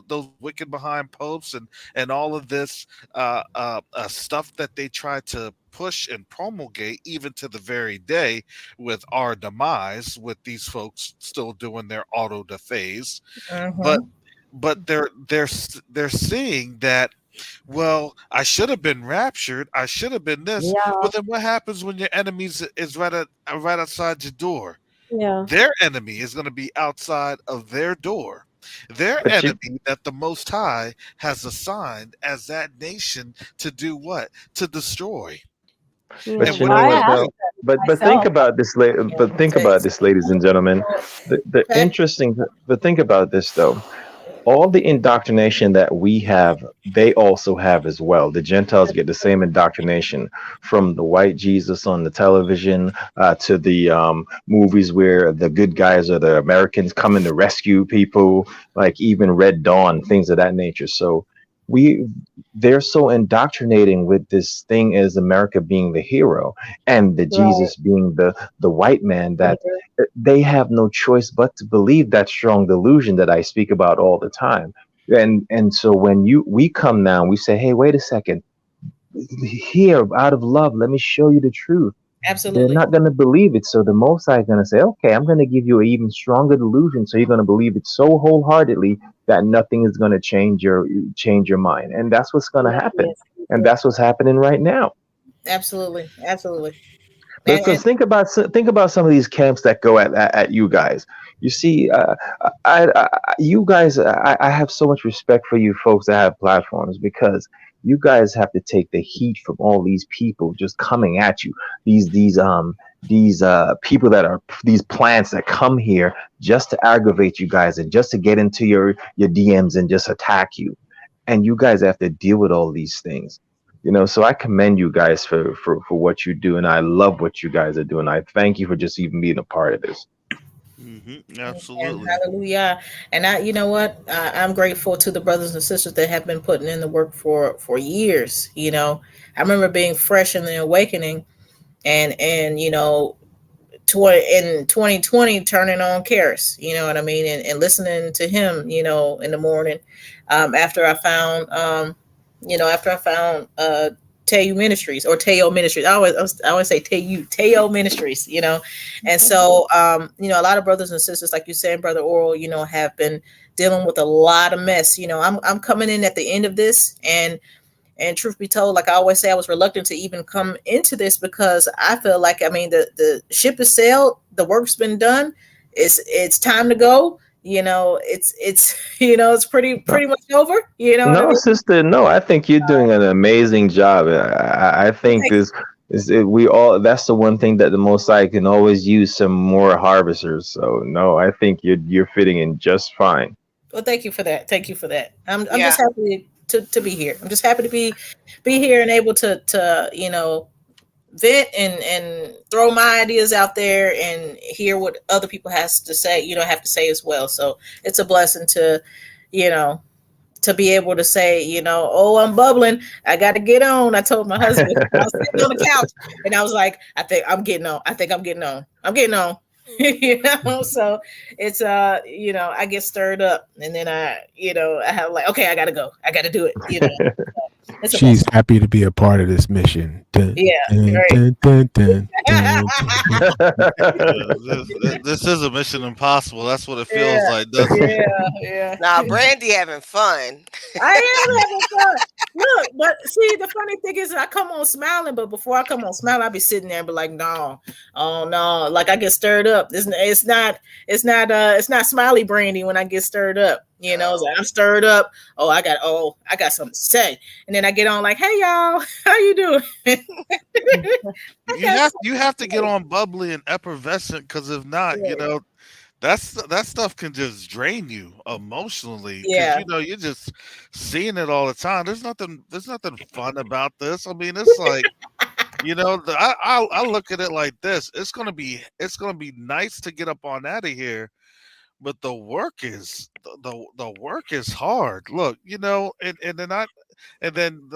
those wicked behind popes and all of this stuff that they try to push and promulgate, even to the very day, with our demise, with these folks still doing their auto da phase. But Mm-hmm. they're seeing that, well, I should have been raptured. I should have been this. Yeah, Well, then what happens when your enemies is right outside your door? yeah, Their enemy is going to be outside of their door. Their But you enemy that the Most High has assigned as that nation to do what? To destroy. yeah. And but you what know are I they what asked doing? though? But think myself. about this, but think So, about this, ladies and gentlemen. The okay. interesting, but think about this though. All the indoctrination that we have, they also have as well. The Gentiles get the same indoctrination from the white Jesus on the television to the movies where the good guys are the Americans coming to rescue people, like even Red Dawn, things of that nature. So we they're so indoctrinating with this thing as America being the hero and the Right. Jesus being the white man, that Later. they have no choice but to believe that strong delusion that I speak about all the time. And so when you we come now, we say, hey, wait a second, here out of love, let me show you the truth. They're Absolutely. not going to believe it. So the Most High is going to say, okay, I'm going to give you an even stronger delusion. So you're going to believe it so wholeheartedly that nothing is going to change your mind. And that's what's going to Nothing happen. is And secret. that's what's happening right now. Absolutely. Absolutely. And Because think about some of these camps that go at you guys. You see, you guys, I have so much respect for you folks that have platforms, because you guys have to take the heat from all these people just coming at you. These people that are these plants that come here just to aggravate you guys and just to get into your DMs and just attack you, and you guys have to deal with all these things. So I commend you guys for what you do, and I love what you guys are doing. I thank you for just even being a part of this. and Absolutely. hallelujah. And you know what? I'm grateful to the brothers and sisters that have been putting in the work for years. I remember being fresh in the awakening, and in 2020 turning on Karis, you know what I mean, and listening to him, in the morning, after I found after I found Teo Ministries or Teo Ministries. I always say Teo Ministries, and so a lot of brothers and sisters, like you said, Brother Oral, have been dealing with a lot of mess. I'm coming in at the end of this, and truth be told, like I always say, I was reluctant to even come into this because I feel like, I mean, the ship has sailed, the work's been done. It's time to go. It's it's pretty much over. You know what I No, mean? sister, no, I think you're doing an amazing job. I think Thank this is it, we all. That's the one thing that the Most High can always use some more harvesters. So no, I think you're fitting in just fine. Well, thank you for that. Thank you for that. I'm Yeah. just happy to be here. I'm just happy to be here and able to vent and throw my ideas out there and hear what other people has to say, have to say as well. So it's a blessing you know, to be able to say, oh, I'm bubbling. I got to get on. I told my husband, I was sitting on the couch and I was like, I think I'm getting on. I think I'm getting on. I'm getting on. So it's I get stirred up and then I have like, okay, I gotta go. I gotta do it. It's a She's blessing. happy to be a part of this mission. Dun, Yeah, dun, right. dun, dun, dun, dun, dun. This is a mission impossible. That's what it feels Yeah, like, doesn't it? yeah. Now, Brandy having fun. I am having fun. Look, but see, the funny thing is, I come on smiling, but before I come on smiling, I be sitting there and be like, no, oh no, like I get stirred up. It's not smiley Brandy when I get stirred up. It's like Oh, I'm stirred up. I got something to say, and then I get on like, hey y'all, how you doing? I You got have something you to have to get say. on bubbly and effervescent, because if not, that stuff can just drain you emotionally, because Yeah, you're just seeing it all the time. There's nothing fun about this. I mean, it's like, I look at it like this. It's gonna be nice to get up on out of here, but the work is hard. Look, and then And then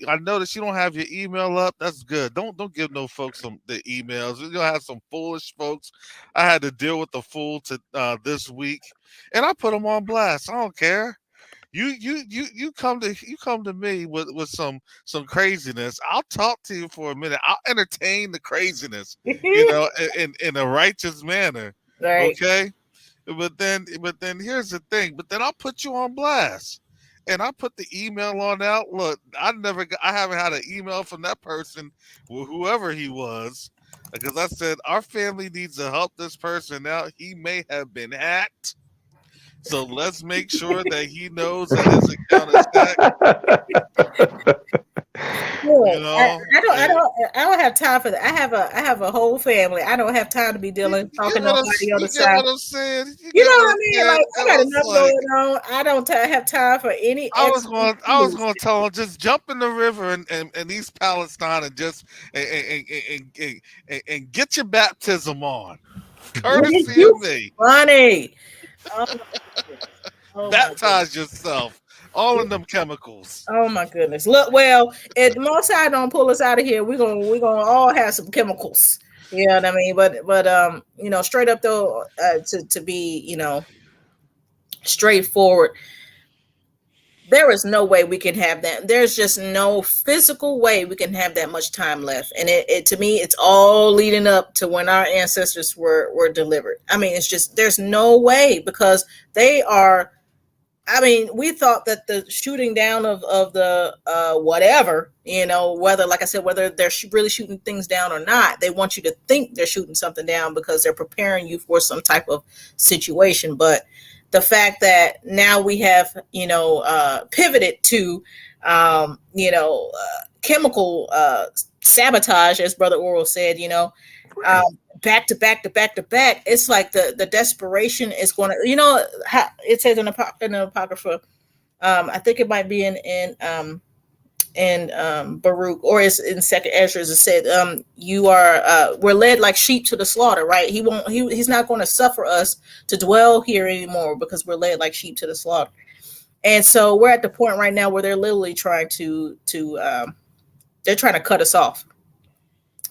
I noticed you don't have your email up. That's good. Don't give no folks the emails. You're gonna have some foolish folks. I had to deal with the fool this week, and I put them on blast. I don't care. You come to me with some craziness. I'll talk to you for a minute. I'll entertain the craziness, in a righteous manner. Right. Okay. But then here's the thing. But then I'll put you on blast. And I put the email on out. Look, I haven't had an email from that person, whoever he was, because I said our family needs to help this person out. He may have been hacked, so let's make sure that he knows that his account is hacked. I don't have time for that. I have a whole family. I don't have time to be talking to nobody on the side. What I'm saying? You know what I mean? Like, I got enough going on. I don't have time for any. I was going to tell him, just jump in the river and East Palestine and just and get your baptism on, courtesy of me. Funny. Baptize yourself. All of them chemicals. Oh my goodness! Look, well, if Most High don't pull us out of here, we're gonna all have some chemicals. You know what I mean? But straight up though, to be straightforward, there is no way we can have that. There's just no physical way we can have that much time left. And it to me, it's all leading up to when our ancestors were delivered. I mean, it's just there's no way, because they are. I mean, we thought that the shooting down of the whatever, whether, like I said, whether they're really shooting things down or not, they want you to think they're shooting something down because they're preparing you for some type of situation. But the fact that now we have, pivoted to, chemical sabotage, as Brother Oral said, back to back to back to back, it's like the desperation is going to, it says in the Apocrypha, I think it might be in Baruch, or it's in Second Ezra, it said, we're led like sheep to the slaughter, right? He's not going to suffer us to dwell here anymore because we're led like sheep to the slaughter. And so we're at the point right now where they're literally trying to they're trying to cut us off.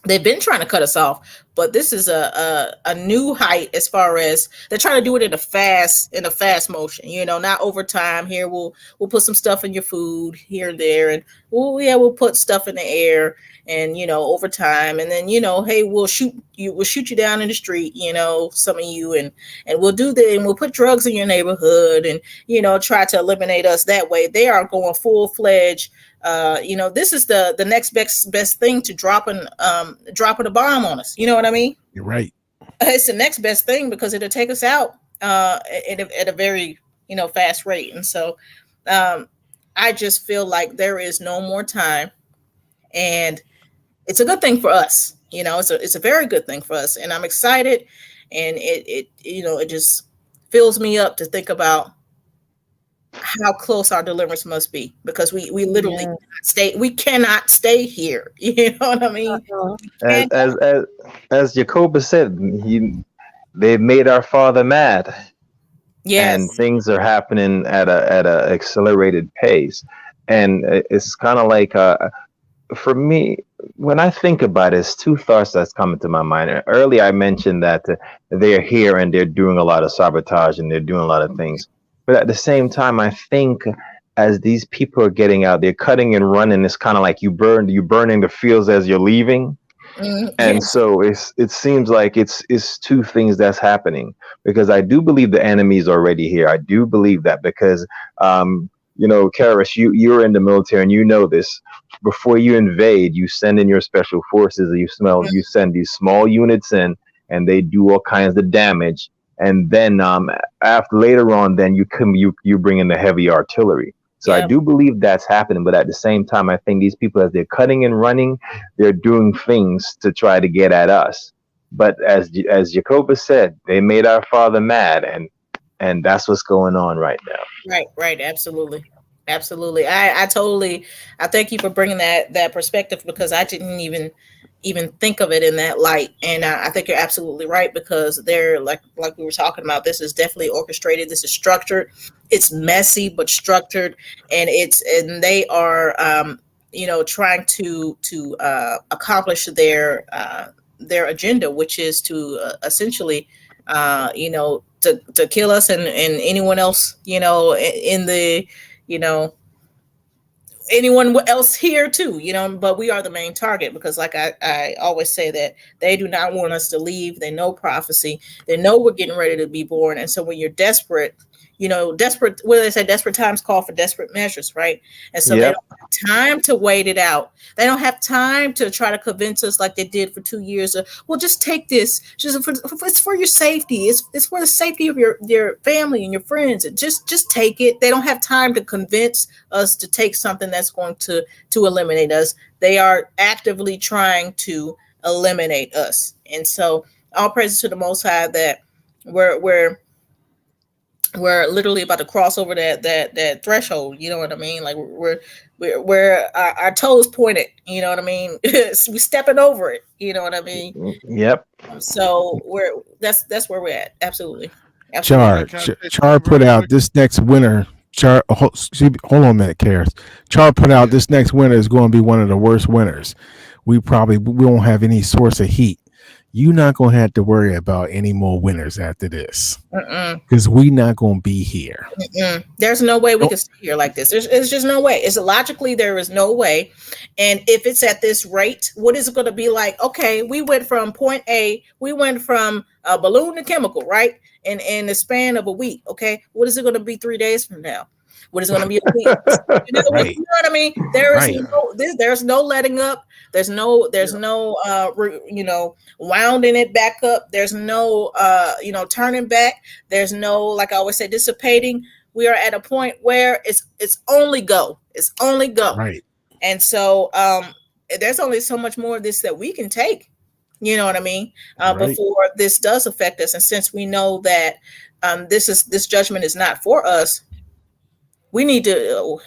They've been trying to cut us off, but this is a new height as far as they're trying to do it in a fast motion, not over time. Here we'll put some stuff in your food here and there, and we'll put stuff in the air, and over time, and then hey, we'll shoot you down in the street, some of you, and we'll do that, and we'll put drugs in your neighborhood, and try to eliminate us that way. They are going full-fledged. This is the next best thing to dropping a bomb on us. You know what I mean? You're right. It's the next best thing because it'll take us out at a very fast rate. And so I just feel like there is no more time, and it's a good thing for us. It's a very good thing for us, and I'm excited, and it just fills me up to think about how close our deliverance must be, because we literally cannot stay here. You know what I mean? As Jacoba said, they've made our father mad. Yes. And things are happening at a accelerated pace. And it's kind of like for me, when I think about it, it's two thoughts that's coming to my mind. Earlier I mentioned that they're here and they're doing a lot of sabotage and they're doing a lot of things. But at the same time, I think as these people are getting out, they're cutting and running. It's kind of like you're burning the fields as you're leaving. And so it seems like it's two things that's happening, because I do believe the enemy is already here. I do believe that because, Karis, you're in the military and you know this. Before you invade, you send in your special forces. You send these small units in, and they do all kinds of damage. And then later on, then you bring in the heavy artillery. So I do believe that's happening. But at the same time, I think these people, as they're cutting and running, they're doing things to try to get at us. But as Jacoba said, they made our father mad, and that's what's going on right now. Right. Absolutely. I thank you for bringing that perspective, because I didn't even even think of it in that light. And I think you're absolutely right, because they're like we were talking about, this is definitely orchestrated, this is structured, it's messy but structured, and they are trying to accomplish their agenda, which is to essentially to kill us and anyone else in the anyone else here too, but we are the main target, because like I always say, that they do not want us to leave. They know prophecy, they know we're getting ready to be born. And so when you're desperate, desperate, what do they say, desperate times call for desperate measures, right? And so they Yep. don't have time to wait it out. They don't have time to try to convince us like they did for 2 years well, just take this, it's for your safety, it's for the safety of your family and your friends, and just take it. They don't have time to convince us to take something that's going to eliminate us. They are actively trying to eliminate us. And so all praises to the Most High that we're literally about to cross over that threshold. You know what I mean? Like we're our toes pointed. You know what I mean? We stepping over it. You know what I mean? Yep. So that's where we're at. Absolutely. Char put out this next winter. Hold on a minute, Karis. Char put out this next winter is going to be one of the worst winters. We won't have any source of heat. You're not going to have to worry about any more winters after this, because we're not going to be here. There's no way we can stay here like this. There's just no way. It's logically, there is no way. And if it's at this rate, what is it going to be like? Okay, we went from point A, we went from a balloon to chemical, right? In the span of a week. Okay, what is it going to be 3 days from now? What is going to be a week? Right. You know what I mean? There's no letting up. There's no wounding it back up. There's no turning back. There's no, like I always say, dissipating. We are at a point where it's only go. It's only go. Right. And so there's only so much more of this that we can take. You know what I mean? Before this does affect us. And since we know that this judgment is not for us, we need to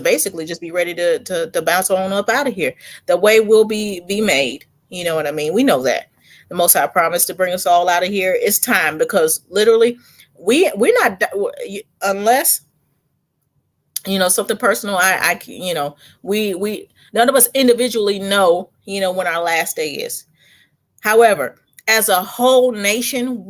basically just be ready to bounce on up out of here. The way will be made. You know what I mean? We know that the Most High promised to bring us all out of here. It's time, because literally we're not, unless something personal. We none of us individually know when our last day is. However, as a whole nation,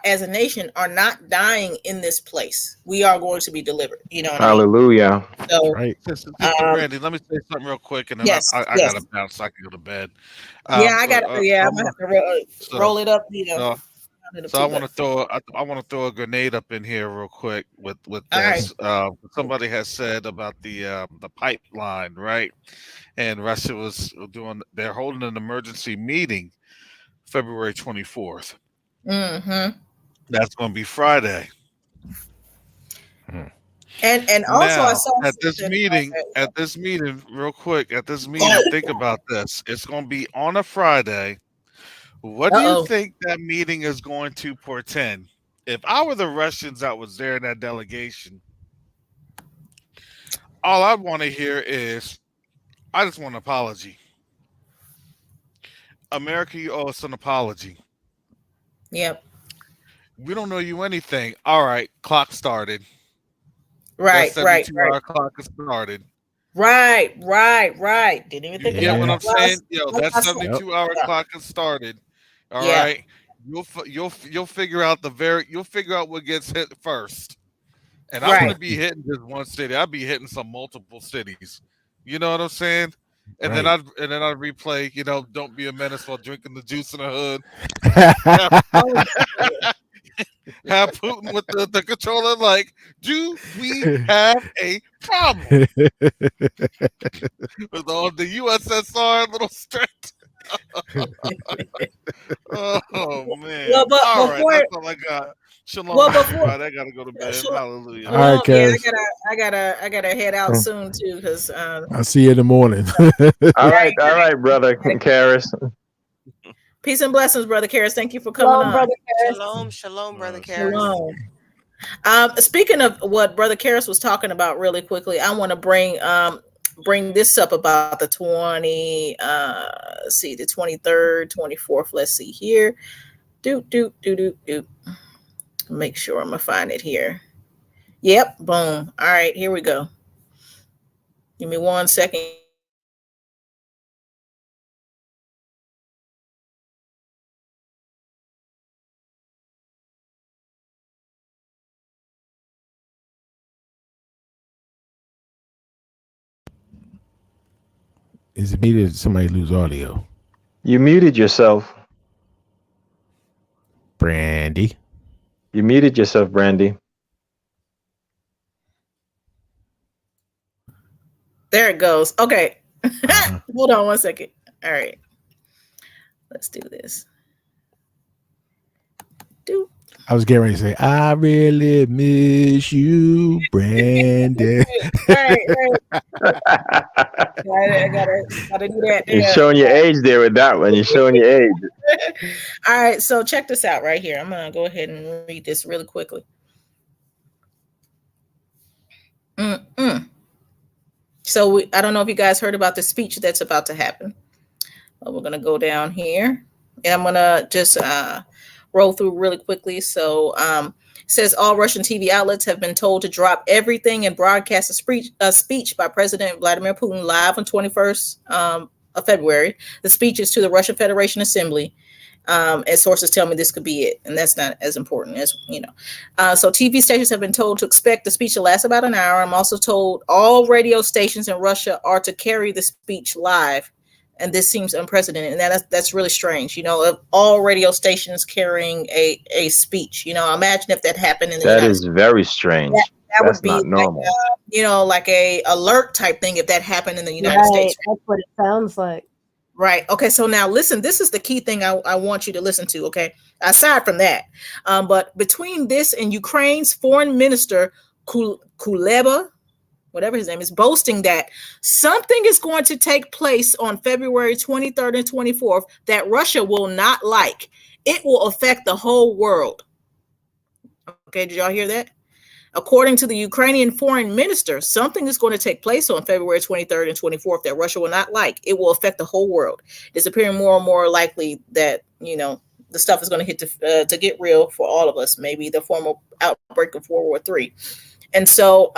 as a nation are not dying in this place. We are going to be delivered. You know what Hallelujah. I mean? So, Right. Sister Brandy, let me say something real quick, and then yes, I gotta bounce. I can go to bed. I'm gonna have to roll it up. So I want to throw a grenade up in here real quick with this. Right. Somebody has said about the pipeline, right? And Russia they're holding an emergency meeting February 24th. Mm-hmm. That's going to be Friday. And also, now, I saw at this meeting, real quick, think about this. It's going to be on a Friday. What do you think that meeting is going to portend? If I were the Russians that was there in that delegation, all I want to hear is, I just want an apology. America, you owe us an apology. Yep. We don't owe you anything. All right, clock started. Right. Hour clock has started. Right. Didn't even think about that. You get what I'm saying? That 72-hour clock has started. All right. You'll figure out what gets hit first. And I wouldn't be hitting just one city. I'd be hitting some multiple cities. You know what I'm saying? And then I'd replay, don't be a menace while drinking the juice in the hood. Have Putin with the controller like, do we have a problem? With all the USSR little strength. Oh man. Well, but all before, right, that's all I got. Shalom, everybody. I gotta go to bed. Hallelujah. All right, Karis. I gotta head out soon too, because I'll see you in the morning. all right, brother Karis. Peace and blessings, brother Karis. Thank you for coming on. Brother Shalom, brother Karis. Shalom. Speaking of what brother Karis was talking about, really quickly, I want to bring bring this up about the 20, the 23rd, 24th. Let's see here. Do. Make sure I'm gonna find it here. Yep, boom. All right, here we go. Give me 1 second. Is it me? Did somebody lose audio? You muted yourself. Brandy. You muted yourself, Brandy. There it goes. Okay. Hold on 1 second. All right. Let's do this. I was getting ready to say, I really miss you, Brandon. right. I gotta do that. You're showing your age there with that one. You're showing your age. All right, so check this out right here. I'm gonna go ahead and read this really quickly. So I don't know if you guys heard about the speech that's about to happen. But we're gonna go down here, and I'm gonna just roll through really quickly. So it says all Russian TV outlets have been told to drop everything and broadcast a speech by President Vladimir Putin live on 21st of February. The speech is to the Russian Federation Assembly. And sources tell me this could be it, and that's not as important as so TV stations have been told to expect the speech to last about an hour. I'm also told all radio stations in Russia are to carry the speech live. And this seems unprecedented, and that's really strange. Of all radio stations carrying a speech, imagine if that happened in the United States. That is very strange. That would be not normal. Like a alert type thing if that happened in the United States. That's what it sounds like. Right. Okay. So now listen. This is the key thing I want you to listen to. Okay. Aside from that, but between this and Ukraine's foreign minister Kuleba, whatever his name is, boasting that something is going to take place on February 23rd and 24th that Russia will not like. It will affect the whole world. Okay, did y'all hear that? According to the Ukrainian foreign minister, something is going to take place on February 23rd and 24th that Russia will not like. It will affect the whole world. It's appearing more and more likely that, the stuff is going to hit to get real for all of us, maybe the formal outbreak of World War III. And so,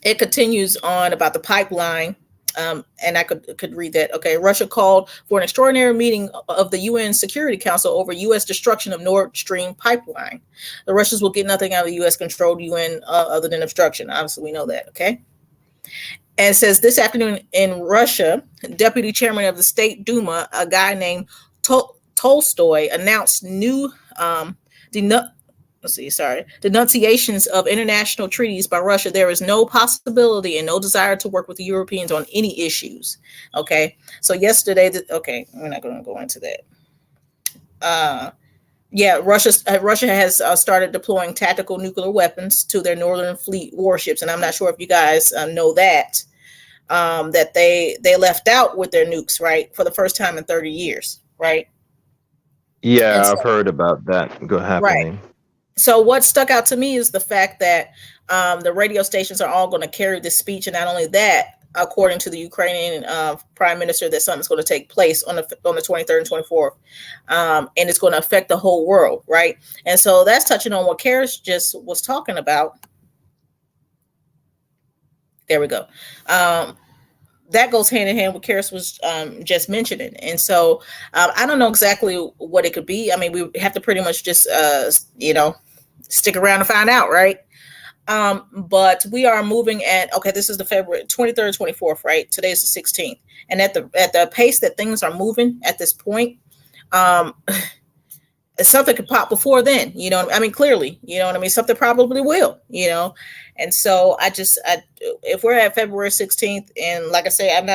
it continues on about the pipeline, and I could read that. Okay, Russia called for an extraordinary meeting of the UN Security Council over U.S. destruction of Nord Stream pipeline. The Russians will get nothing out of the U.S.-controlled UN other than obstruction. Obviously, we know that, okay? And it says this afternoon in Russia, Deputy Chairman of the State Duma, a guy named Tolstoy, announced new denunciations of international treaties by Russia. There is no possibility and no desire to work with the Europeans on any issues. Okay, so yesterday, we're not going to go into that. Russia has started deploying tactical nuclear weapons to their Northern Fleet warships, and I'm not sure if you guys know that they left out with their nukes, right, for the first time in 30 years, right? Yeah, I've heard about that happening. Right. So what stuck out to me is the fact that the radio stations are all going to carry this speech, and not only that, according to the Ukrainian prime minister, that something's going to take place on the 23rd and 24th, and it's going to affect the whole world, right? And so that's touching on what Karis just was talking about. There we go. That goes hand in hand with Karis was just mentioning. And so I don't know exactly what it could be. I mean, we have to pretty much just, stick around to find out, right? But we are moving at, this is the February 23rd, 24th, right? Today is the 16th. And at the pace that things are moving at this point, something could pop before then, clearly, something probably will, and so if we're at February 16th, and like I say, I'm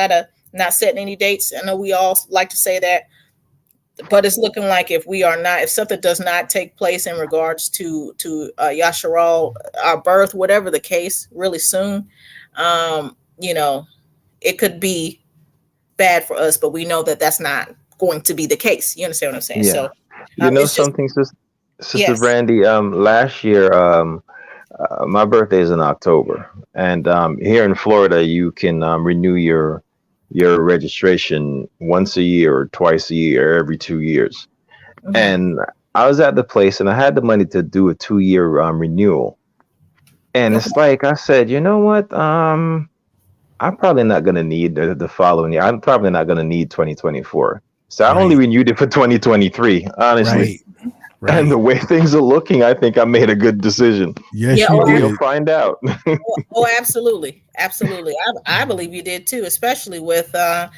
not setting any dates. I know we all like to say that, but it's looking like if something does not take place in regards to Yasharal, our birth, whatever the case, really soon, it could be bad for us, but we know that that's not going to be the case. You understand what I'm saying? Yeah. So, Sister yes. Brandy, last year, My birthday is in October, and here in Florida, you can renew your registration once a year or twice a year, every 2 years. And I was at the place, and I had the money to do a 2 year renewal. And Okay. it's like I said, you know what? I'm probably not gonna need the following year. I'm probably not gonna need 2024. So I only Right. renewed it for 2023, honestly. Right. And the Right. way things are looking, I think I made a good decision. Yes, Yeah. you Oh, We'll did. find out. absolutely, absolutely. I believe you did too, especially with that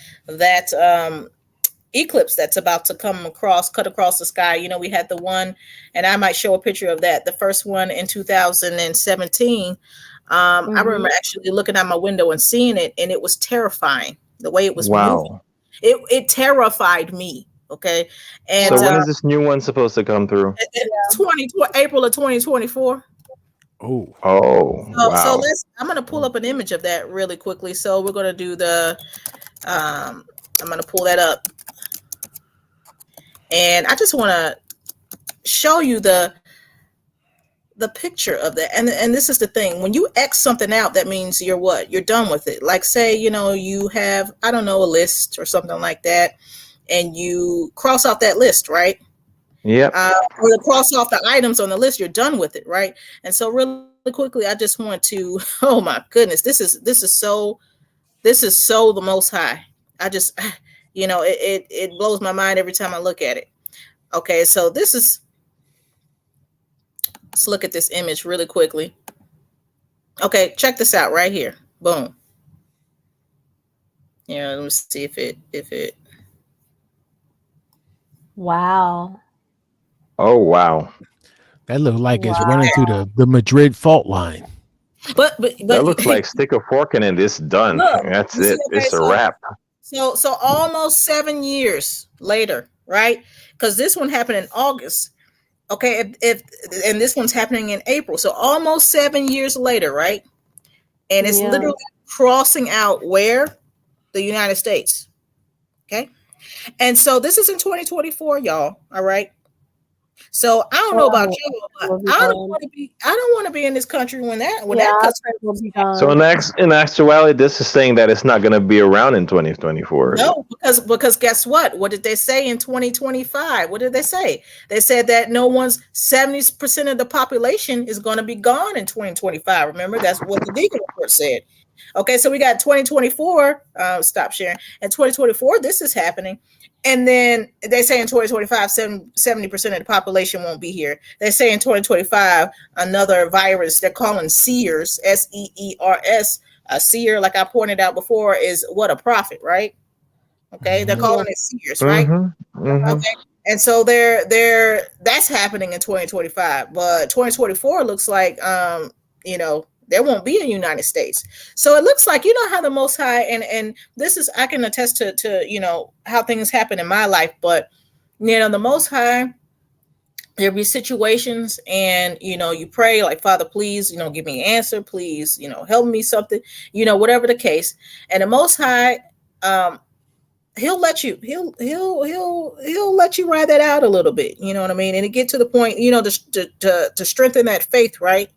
eclipse that's about to cut across the sky. You know, we had the one, and I might show a picture of that. The first one in 2017. I remember actually looking out my window and seeing it, and it was terrifying the way it was moving. Wow. It terrified me. Okay, and So when is this new one supposed to come through? 20 April of 2024. Oh, Oh, So wow. I'm gonna pull up an image of that really quickly. So we're gonna do the I'm gonna pull that up, and I just want to show you the picture of that. And this is the thing: when you X something out, that means you're what? You're done with it. Like, say, you know, you have, I don't know, a list or something like that, and you cross out that list, right? Yep. Or you cross off the items on the list, you're done with it, right? And so really quickly, I just want to, oh my goodness, this is so the Most High. I just, you know, it blows my mind every time I look at it. Okay, so let's look at this image really quickly. Okay, check this out right here. Boom. Yeah, let me see if it. Wow. Oh, wow. that looked like it's running through the Madrid fault line. But That looks like stick a fork in it. It's done. Look, That's you see, it. okay, It's a wrap. So almost 7 years later, right? Because this one happened in August. Okay, if and this one's happening in April. So almost 7 years later, right? And it's Yeah. literally crossing out where? The United States. Okay. And so this is in 2024, y'all. All right. So I don't know about you, but We'll be I don't gone. want to be in this country when that Yeah, cuts. we'll be gone. So in actuality, this is saying that it's not going to be around in 2024. No, because guess what? What did they say in 2025? What did they say? They said that 70% of the population is going to be gone in 2025. Remember, that's what the Deacon report said. Okay, so we got 2024. Stop sharing. And 2024, this is happening. And then they say in 2025, 70% of the population won't be here. They say in 2025, another virus they're calling seers, SEERS. A seer, like I pointed out before, is what? A prophet, right? Okay, they're calling it seers, right? Okay, and so that's happening in 2025, but 2024 looks like you know, there won't be a United States. So it looks like, you know, how the Most High, and this is, I can attest to you know, how things happen in my life, but you know, the Most High, there'll be situations, and you know, you pray like, Father, please, you know, give me an answer, please, you know, help me something, you know, whatever the case. And the Most High, he'll let you let you ride that out a little bit, you know what I mean, and it get to the point, you know, to strengthen that faith, right?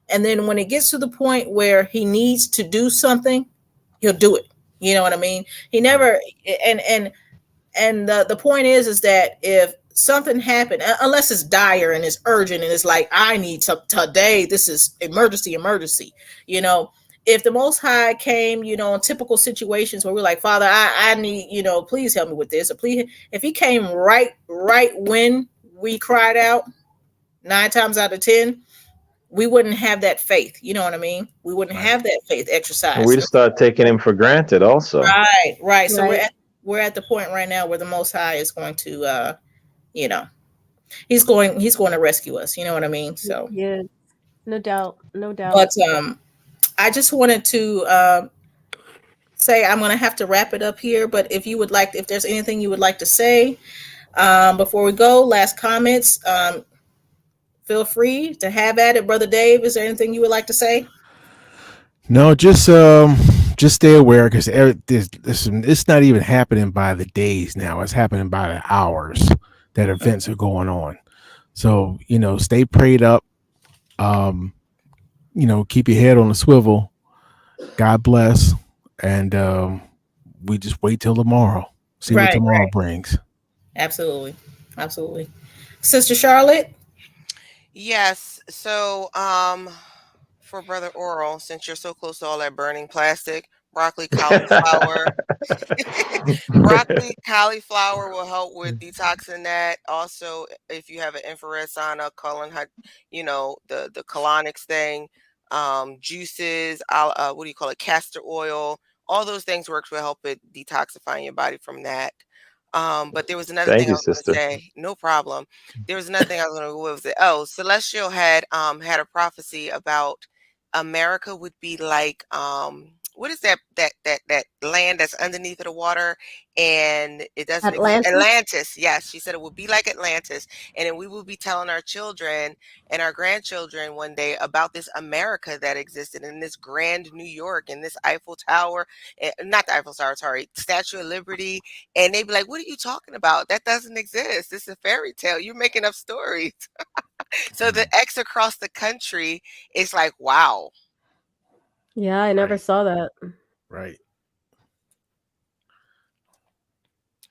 And then when it gets to the point where he needs to do something, he'll do it. You know what I mean? He never, and the point is that if something happened, unless it's dire and it's urgent and it's like, I need to today, this is emergency, you know, if the Most High came, you know, in typical situations where we're like, Father, I need, you know, please help me with this, or please, if he came right when we cried out, 9 times out of 10, we wouldn't have that faith. You know what I mean? We wouldn't have that faith exercise. We'd start taking him for granted also. Right. So Right. we're at the point right now where the Most High is going to, you know, he's going to rescue us. You know what I mean? So Yeah, no doubt. But I just wanted to say I'm going to have to wrap it up here. But if there's anything you would like to say before we go, last comments, feel free to have at it. Brother Dave, is there anything you would like to say? No, just stay aware, because it's not even happening by the days now. It's happening by the hours that events are going on. So, you know, stay prayed up. keep your head on a swivel. God bless, and we just wait till tomorrow. See what Right, tomorrow right. brings. Absolutely. Absolutely. Sister Charlotte? Yes. So, for Brother Oral, since you're so close to all that burning plastic, broccoli, cauliflower, broccoli, cauliflower will help with detoxing that. Also, if you have an infrared sauna, the colonics thing, juices, what do you call it, castor oil, all those things works will help with detoxifying your body from that. But there was another Thank thing I you, was going to sister. say. No problem. There was another thing I was going to go with. Oh, Celestial had a prophecy about America would be like what is that land that's underneath of the water and it doesn't exist? Atlantis. Atlantis. Yes, she said it would be like Atlantis, and then we will be telling our children and our grandchildren one day about this America that existed in this grand New York and this Eiffel Tower, not the Eiffel Tower, sorry, Statue of Liberty, and they'd be like, "What are you talking about? That doesn't exist. This is a fairy tale. You're making up stories." So the X across the country is like, wow. Yeah, I never Right. saw that. Right.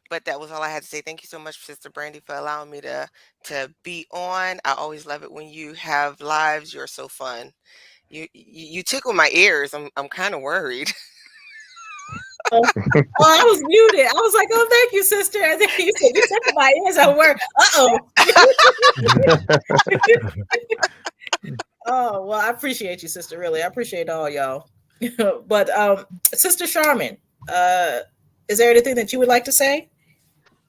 But that was all I had to say. Thank you so much, Sister Brandy, for allowing me to be on. I always love it when you have lives. You're so fun. You tickle my ears. I'm kind of worried. Oh, I was muted. I was like, oh, thank you, sister. And then you said, you took my ears. I were, uh-oh. Oh, well, I appreciate you, sister. Really. I appreciate all y'all. But Sister Charmin, is there anything that you would like to say?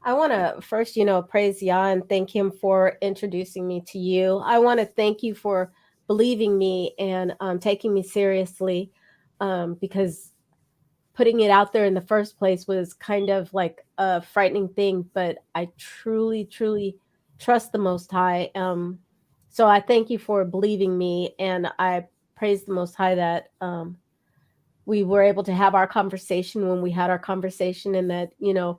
I want to first, praise Yah and thank him for introducing me to you. I want to thank you for believing me and taking me seriously, because putting it out there in the first place was kind of like a frightening thing, but I truly, truly trust the Most High. So I thank you for believing me, and I praise the Most High that we were able to have our conversation when we had our conversation, and that you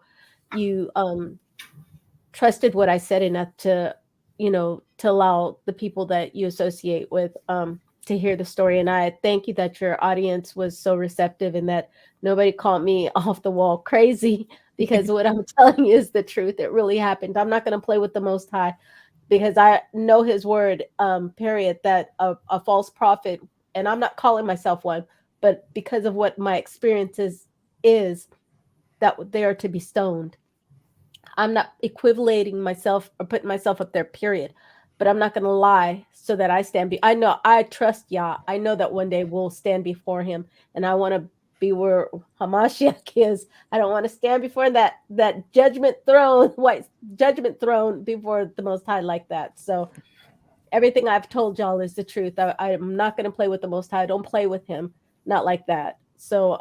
trusted what I said enough to to allow the people that you associate with to hear the story. And I thank you that your audience was so receptive and that nobody called me off the wall crazy, because what I'm telling you is the truth. It really happened. I'm not going to play with the Most High, because I know his word, period, that a false prophet, and I'm not calling myself one, but because of what my experiences is, that they are to be stoned. I'm not equivalating myself or putting myself up there, period. But I'm not going to lie so that I stand. I know I trust Yah. I know that one day we'll stand before him, and I want to be where Hamashiach is. I don't want to stand before that judgment throne, white judgment throne before the Most High like that. So everything I've told y'all is the truth. I'm not going to play with the Most High. Don't play with him. Not like that. So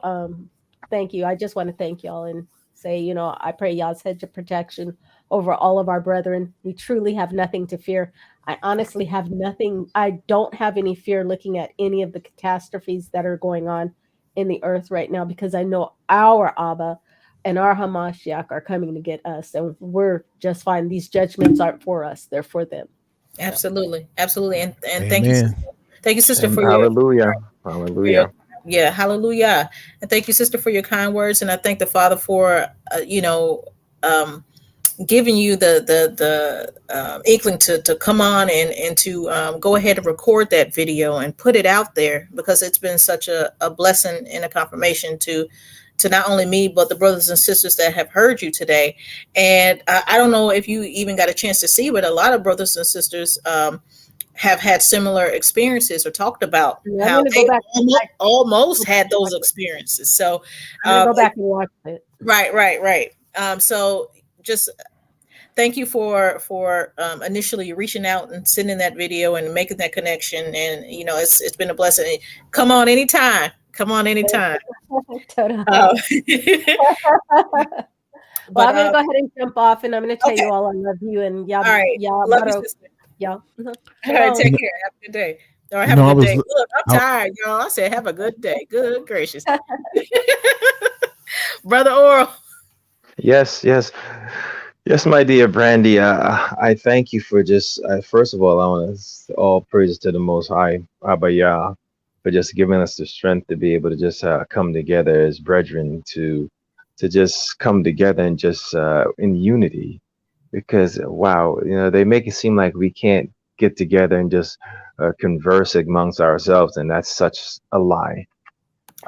thank you. I just want to thank y'all and say, I pray y'all's hedge of protection over all of our brethren. We truly have nothing to fear. I honestly have nothing. I don't have any fear looking at any of the catastrophes that are going on in the earth right now, because I know our Abba and our Hamashiach are coming to get us, and we're just fine. These judgments aren't for us. They're for them. Absolutely. Absolutely. And Amen. thank you, sister, And for hallelujah. your Hallelujah. yeah, hallelujah. And thank you, sister, for your kind words. And I thank the Father for, giving you the inkling to come on and to go ahead and record that video and put it out there, because it's been such a blessing and a confirmation to not only me, but the brothers and sisters that have heard you today. And I don't know if you even got a chance to see, but a lot of brothers and sisters have had similar experiences or talked about Yeah, I'm how going to they go back. almost had those experiences. So I'm going to go back and watch it. right. So just thank you for initially reaching out and sending that video and making that connection. And it's been a blessing. Come on anytime. Total. Uh, Well, I'm going to go ahead and jump off, and I'm going to tell you all I love you, and all right. Love you, sister. Y'all. All right, take care. Have a good day. Or have a good day. Look, I'm tired, y'all. I said have a good day. Good gracious. Brother Oral. Yes, my dear Brandy. I thank you for just first of all, I want to all praise to the Most High, Abba Yah, for just giving us the strength to be able to just come together as brethren to just come together and just in unity. Because wow, they make it seem like we can't get together and just converse amongst ourselves, and that's such a lie.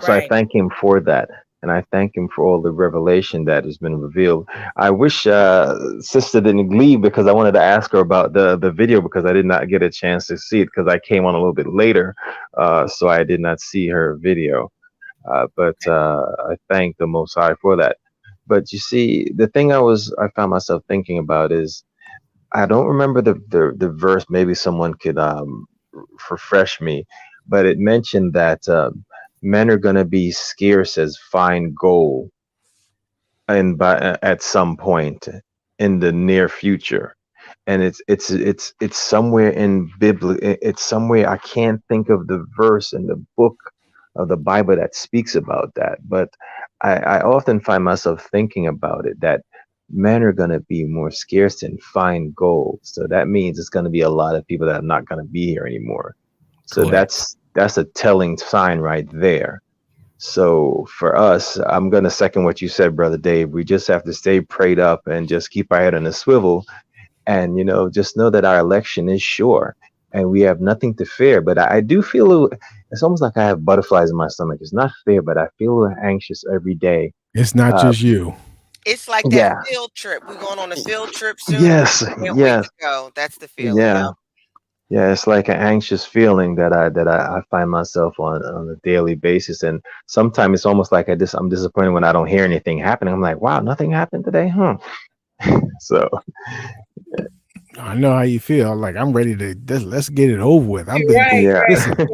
So I Right. thank him for that. And I thank him for all the revelation that has been revealed. I wish Sister didn't leave, because I wanted to ask her about the video, because I did not get a chance to see it because I came on a little bit later. So I did not see her video. But I thank the Most High for that. But you see, the thing I found myself thinking about is, I don't remember the verse. Maybe someone could refresh me, but it mentioned that men are going to be scarce as fine gold, and at some point in the near future. And it's somewhere in it's somewhere, I can't think of the verse in the book of the Bible that speaks about that, but I often find myself thinking about it, that men are going to be more scarce than fine gold. So that means it's going to be a lot of people that are not going to be here anymore. So Correct. that's a telling sign right there. So for us, I'm going to second what you said, Brother Dave. We just have to stay prayed up and just keep our head on a swivel, and just know that our election is sure, and we have nothing to fear. But I do feel it's almost like I have butterflies in my stomach. It's not fear, but I feel a little anxious every day. It's not just you. It's like that Yeah. field trip. We're going on a field trip soon. Yes. Can't wait Yes. to go. That's the feeling. Yeah. Yeah. It's like an anxious feeling that I find myself on a daily basis, and sometimes it's almost like I'm disappointed when I don't hear anything happening. I'm like, wow, nothing happened today, huh? So I know how you feel. Like, I'm ready to let's get it over with. Right. yeah. Listen,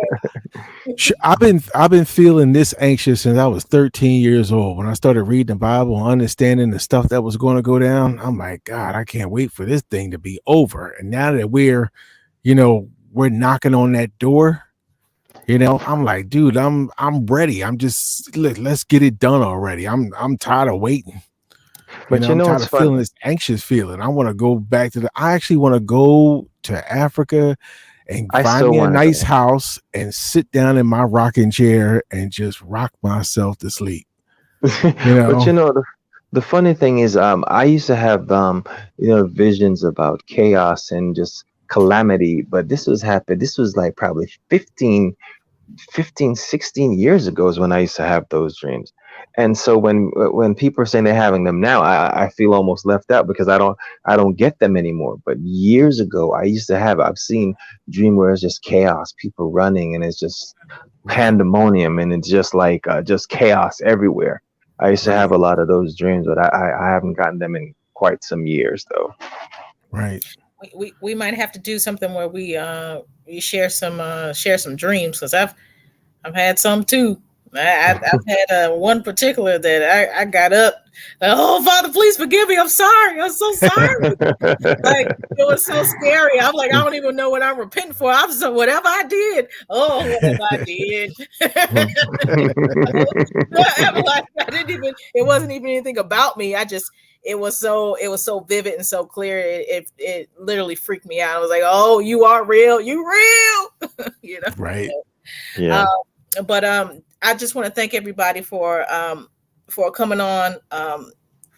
I've been feeling this anxious since I was 13 years old. When I started reading the Bible and understanding the stuff that was going to go down, I'm like, God, I can't wait for this thing to be over. And now that we're knocking on that door, I'm like, dude, I'm ready. I'm just let's get it done already. I'm tired of waiting. But I'm tired it's of feeling this anxious feeling. I want to go back I actually want to go to Africa and I find still me a want to nice go. house and sit down in my rocking chair and just rock myself to sleep. But the funny thing is, I used to have visions about chaos and just calamity, but this was like probably 16 years ago is when I used to have those dreams. And so when people are saying they're having them now, I feel almost left out, because I don't get them anymore. But years ago, I've seen dream where it's just chaos, people running, and it's just pandemonium, and it's just like just chaos everywhere. I used to have a lot of those dreams, but I haven't gotten them in quite some years though. Right. We might have to do something where we share some dreams, because I've had some too. I've had one particular that I got up. Oh, Father, please forgive me. I'm sorry. I'm so sorry. Like, it was so scary. I'm like, I don't even know what I'm repenting for. I'm so whatever I did. Oh, whatever I did. I didn't even. It wasn't even anything about me. It was so vivid and so clear. It literally freaked me out. I was like, oh, you are real. You real. Right. Yeah. But I just want to thank everybody for coming on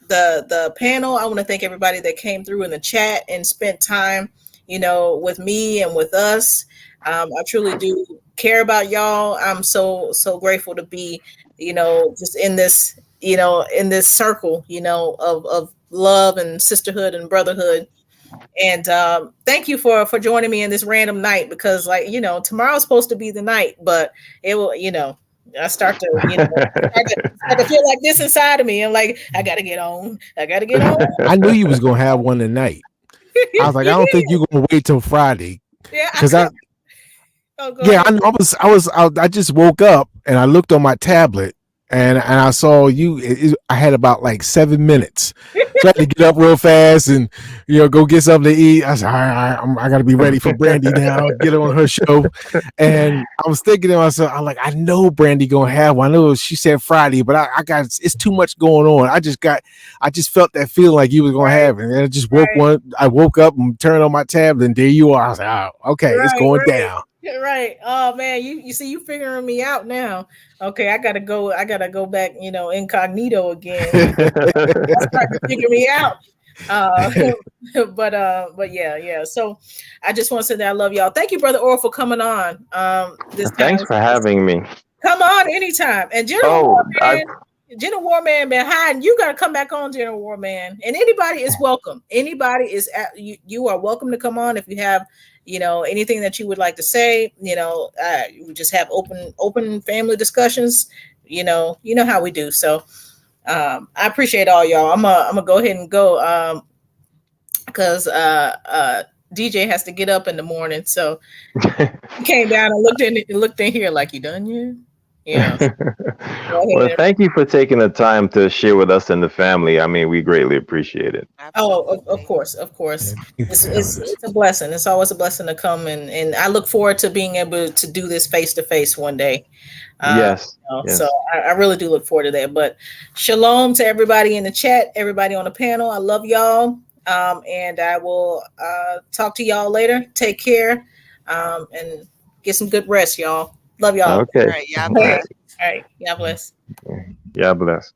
the panel. I want to thank everybody that came through in the chat and spent time, with me and with us. I truly do care about y'all. I'm so grateful to be, just in this, in this circle, of love and sisterhood and brotherhood. And thank you for joining me in this random night, because tomorrow's supposed to be the night, but it will, I start to, start to feel like this inside of me. I'm like, I gotta get on. I knew you was gonna have one tonight. I was like, I don't think you're gonna wait till Friday. Yeah, because I just woke up and I looked on my tablet and I saw you. I had about like 7 minutes, so I had to get up real fast and go get something to eat. I said, all right, I got to be ready for Brandy now. Get on her show, and I was thinking to myself, I'm like, I know Brandy gonna have one. I know she said Friday, but I got it's too much going on. I just felt that feeling like you was gonna have it, and I just I woke up and turned on my tablet, and there you are. I was like, oh, okay, it's going down. Right. Oh man, you see you figuring me out now. Okay, I gotta go back, incognito again. That's starting to figure me out. Uh but yeah. So I just want to say that I love y'all. Thank you, Brother Oral, for coming on. This time. Thanks for having me. Come on anytime. And Oh, General Warman been hiding. You got to come back on, General Warman. And anybody is welcome. Anybody is you are welcome to come on if you have, anything that you would like to say. We just have open family discussions. You know how we do. So I appreciate all y'all. I'm gonna go ahead and go because DJ has to get up in the morning. So he came down and looked in here like, you done yet? Yeah. Well, thank you for taking the time to share with us and the family. I mean, we greatly appreciate it. Oh, of course. It's a blessing. It's always a blessing to come, and I look forward to being able to do this face to face one day. Yes. So I really do look forward to that. But shalom to everybody in the chat, everybody on the panel. I love y'all, and I will talk to y'all later. Take care, and get some good rest, y'all. Love y'all. Okay. All right. Yeah. All right. God bless. Yeah, bless.